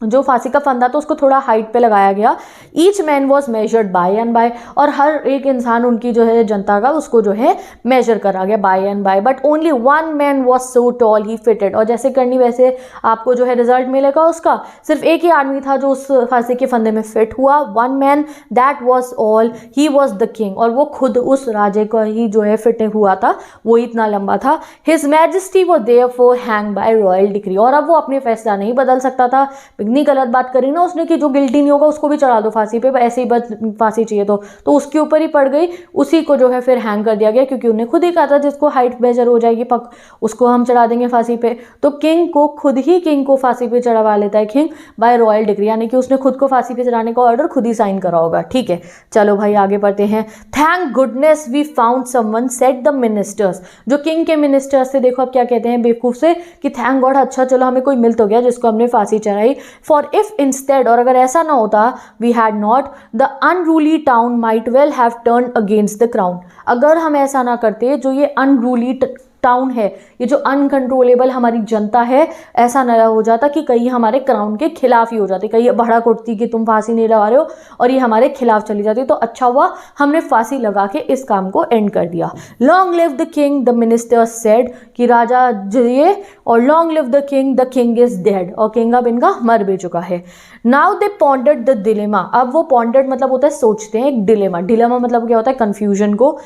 जो फांसी का फंदा था उसको थोड़ा हाइट पे लगाया गया। Each man was measured by and by, और हर एक इंसान उनकी जो है जनता का उसको जो है मेजर करा गया by and by, but only one man was so tall he fitted. और जैसे करनी वैसे आपको जो है रिजल्ट मिलेगा उसका। सिर्फ एक ही आदमी था जो उस फांसी के फंदे में फिट हुआ, one man, that was all, he was the king, और वो खुद उस राजे का ही जो है फिट हुआ था, वो इतना लंबा था। His majesty was therefore hang bye royal decree, और अब वो अपने फैसला नहीं बदल सकता था। इतनी गलत बात करी ना उसने कि जो गिल्टी नहीं होगा उसको भी चढ़ा दो फांसी पे, ऐसे ही बस फांसी चाहिए तो उसके ऊपर ही पड़ गई, उसी को जो है फिर हैंग कर दिया गया, क्योंकि उन्हें खुद ही कहा था जिसको हाइट मेजर हो जाएगी पक उसको हम चढ़ा देंगे फांसी पे। तो किंग को खुद ही किंग को फांसी पे चढ़वा लेता है किंग बाय रॉयल डिक्री, यानी कि उसने खुद को फांसी पे चढ़ाने का ऑर्डर खुद ही साइन करा होगा। ठीक है, चलो भाई आगे बढ़ते हैं। Thank goodness we found someone, said the ministers. जो किंग के मिनिस्टर्स थे, देखो अब क्या कहते हैं बेवकूफ से कि थैंक गॉड, अच्छा चलो हमें कोई मिल तो गया जिसको हमने फांसी चढ़ाई। फॉर इफ इंस्टेड, और अगर ऐसा ना होता, we had not, the unruly town might well have turn against the crown. अगर हम ऐसा ना करते, जो ये अनरूली टाउन है, ये जो अनकंट्रोलेबल हमारी जनता है, ऐसा ना हो जाता कि कहीं हमारे क्राउन के खिलाफ ही हो जाती, कहीं भड़क उठती कि तुम फांसी नहीं लगा रहे हो और ये हमारे खिलाफ चली जाती। तो अच्छा हुआ हमने फांसी लगा के इस काम को एंड कर दिया। Long live the king, the ministers said, कि राजा जिए, और long live the king is dead, और किंग अब इनका मर भी चुका है। Now they pondered the dilemma, अब वो पॉन्डर्ड मतलब होता है सोचते हैं, एक डिलेमा, डिलेमा मतलब क्या होता है कंफ्यूजन को।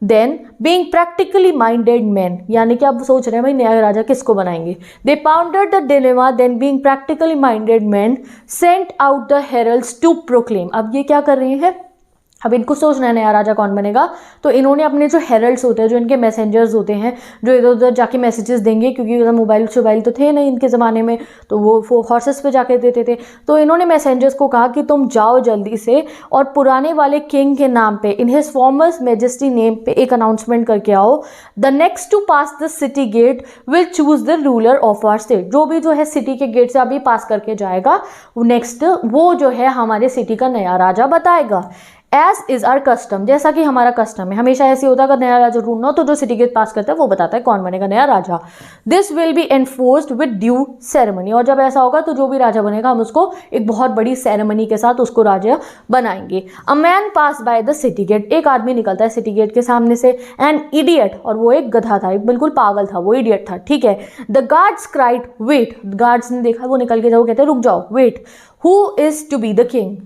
Then being practically minded man, यानी कि अब सोच रहे हैं भाई नया राजा किसको बनाएंगे। They pondered the dilemma, then being practically minded man sent out the heralds to proclaim. अब ये क्या कर रहे हैं, अब इनको सोचना है नया राजा कौन बनेगा, तो इन्होंने अपने जो हेरल्ड्स होते हैं, जो इनके मैसेंजर्स होते हैं, जो इधर उधर जाके मैसेजेस देंगे, क्योंकि उधर मोबाइल तो थे नहीं इनके ज़माने में, तो वो हॉर्सेस पे जाके देते थे। तो इन्होंने मैसेंजर्स को कहा कि तुम जाओ जल्दी से और पुराने वाले किंग के नाम पे, in his formers majesty name पे एक अनाउंसमेंट करके आओ। The next to pass the city gate will choose the ruler of our state. जो भी जो है सिटी के गेट से अभी पास करके जाएगा, नेक्स्ट वो जो है हमारे सिटी का नया राजा बताएगा। एज इज आर कस्टम, जैसा कि हमारा कस्टम है, हमेशा ऐसे होता है अगर नया राजा ढूंढना हो तो जो सिटी गेट पास करता है वो बताता है कौन बनेगा नया राजा। This will be enforced with due ceremony, और जब ऐसा होगा तो जो भी राजा बनेगा हम उसको एक बहुत बड़ी सेरेमनी के साथ उसको राजा बनाएंगे। A man pass by the city gate, एक आदमी निकलता है सिटी गेट के सामने से, एन इडियट, और वो एक गधा था, एक बिल्कुल पागल था, वो इडियट था। ठीक है, the guards cried wait, guards ने देखा, वो निकल के जाओ, कहते हैं रुक जाओ, wait, who is to be the king.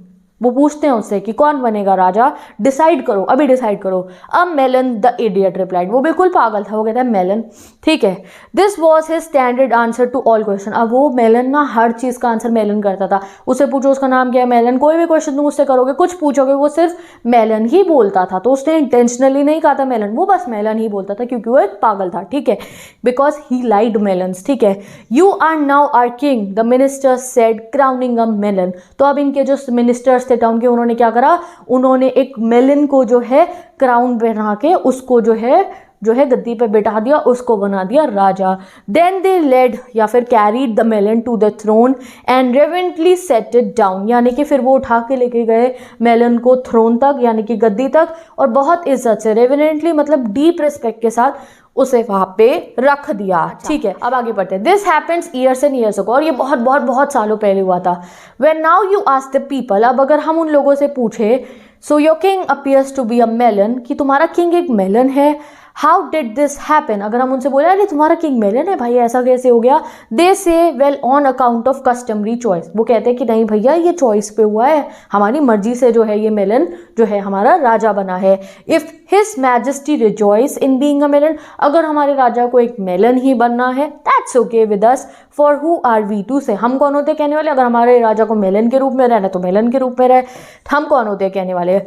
वो पूछते हैं उससे कि कौन बनेगा राजा, डिसाइड करो, अभी डिसाइड करो। अब मेलन द इडियट रिप्लाइड, वो बिल्कुल पागल था, वो कहता है मेलन। ठीक है, this was his standard answer to all question. अब वो मेलन ना हर चीज़ का आंसर मेलन करता था, उससे पूछो उसका नाम क्या है, मेलन, कोई भी क्वेश्चन तुम उससे करोगे, कुछ पूछोगे, वो सिर्फ मेलन ही बोलता था। तो उसने इंटेंशनली नहीं कहा था मेलन, वो बस मेलन ही बोलता था क्योंकि वो एक पागल था। ठीक है, बिकॉज ही लाइड मेलन्स। ठीक है, you are now our king, the minister said crowning a melon. तो अब इनके जो मिनिस्टर्स थे टाउन के, उन्होंने क्या करा, उन्होंने एक मेलन को जो है क्राउन बना के उसको जो है गद्दी पे बिठा दिया, उसको बना दिया राजा। देन दे लेड या फिर carried the melon to the throne and reverently set it down, यानी कि फिर वो उठा के लेके गए मेलन को थ्रोन तक, यानी कि गद्दी तक, और बहुत इज्जत से, रेवेंटली मतलब डीप रिस्पेक्ट के साथ उसे वहां पे रख दिया। ठीक है, अब आगे बढ़ते हैं। This happens years and years ago, और ये बहुत बहुत बहुत सालों पहले हुआ था। When now you ask the people, अब अगर हम उन लोगों से पूछे, so your king appears to be a melon, कि तुम्हारा किंग एक मेलन है, हाउ डिड दिस हैपन, अगर हम उनसे बोले अरे तुम्हारा किंग मेलन है भाई, ऐसा कैसे हो गया, दे से well on account of customary choice, वो कहते हैं कि नहीं भैया ये चॉइस पे हुआ है, हमारी मर्जी से जो है ये मेलन जो है हमारा राजा बना है। If his majesty rejoices in being a melon, अगर हमारे राजा को एक मेलन ही बनना है, that's okay with us, for who are we to say, हम कौन होते कहने वाले, अगर हमारे राजा को मेलन के रूप में रहना तो मेलन के रूप में रहे, हम कौन होते कहने वाले।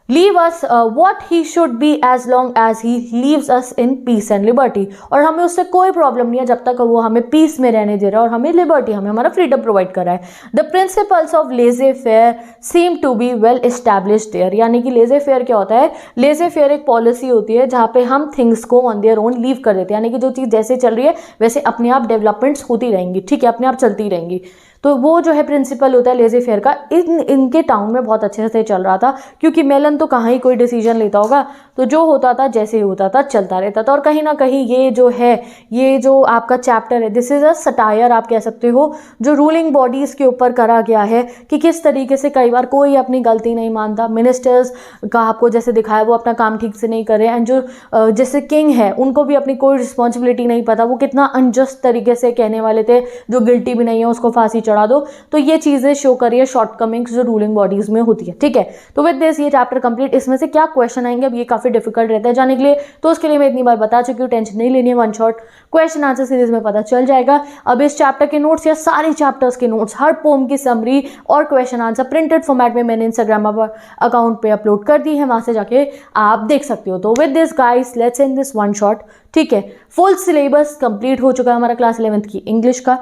Leave us what he should be as long as he leaves us in peace and liberty, और हमें उससे कोई प्रॉब्लम नहीं है जब तक वो हमें पीस में रहने दे रहा है और हमें लिबर्टी, हमें हमारा फ्रीडम प्रोवाइड कर रहा है। The principles of laissez faire seem to be well established there, यानी कि लेजे फेयर क्या होता है, लेजे फेयर एक पॉलिसी होती है जहाँ पे हम थिंग्स को ऑन देयर ओन लीव कर देते हैं, यानी कि जो चीज़ जैसे चल रही है वैसे अपने आप डेवलपमेंट्स होती रहेंगी। ठीक है, अपने आप चलती रहेंगी। तो वो जो है प्रिंसिपल होता है लेज़ी फेयर का, इनके टाउन में बहुत अच्छे से चल रहा था, क्योंकि मेलन तो कहाँ ही कोई डिसीजन लेता होगा, तो जो होता था जैसे ही होता था चलता रहता था। और कहीं ना कहीं ये जो है, ये जो आपका चैप्टर है, दिस इज़ अ सटायर आप कह सकते हो, जो रूलिंग बॉडीज़ के ऊपर करा गया है कि किस तरीके से कई बार कोई अपनी गलती नहीं मानता, मिनिस्टर्स का आपको जैसे दिखाया वो अपना काम ठीक से नहीं करे, एंड जो जैसे किंग है उनको भी अपनी कोई रिस्पॉन्सिबिलिटी नहीं पता, वो कितना अनजस्ट तरीके से कहने वाले थे जो गिल्टी भी नहीं है उसको फांसी चढ़ा दो। तो ये चीज़ें शो करी है शॉर्टकमिंग्स जो रूलिंग बॉडीज़ में होती है, ठीक है। तो विद दिस ये चैप्टर कंप्लीट। इसमें से क्या क्वेश्चन आएंगे, अब ये काफ़ी डिफिकल्ट रहता है जाने के लिए, तो उसके लिए मैं इतनी बार बता चुकी हूँ, टेंशन नहीं लेनी है, one shot question answer series में पता चल जाएगा। अब इस चैप्टर के नोट्स या सारे चैप्टर्स के नोट्स, हर पोम की समरी और क्वेश्चन आंसर प्रिंटेड फॉर्मेट में मैंने इंस्टाग्राम अकाउंट पे अपलोड कर दी है, वहां से जाके आप देख सकते हो। तो with this guys let's end this one shot, ठीक है। फुल सिलेबस कंप्लीट हो चुका है हमारा क्लास 11th की इंग्लिश का,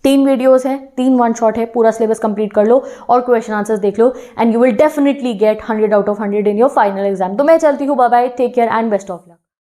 3 वीडियोस हैं, 3 वन शॉट है, पूरा सिलेबस कंप्लीट कर लो और क्वेश्चन आंसर्स देख लो, and you will definitely get 100 out of 100 in your final exam. तो मैं चलती हूँ, bye bye, take care and best of luck.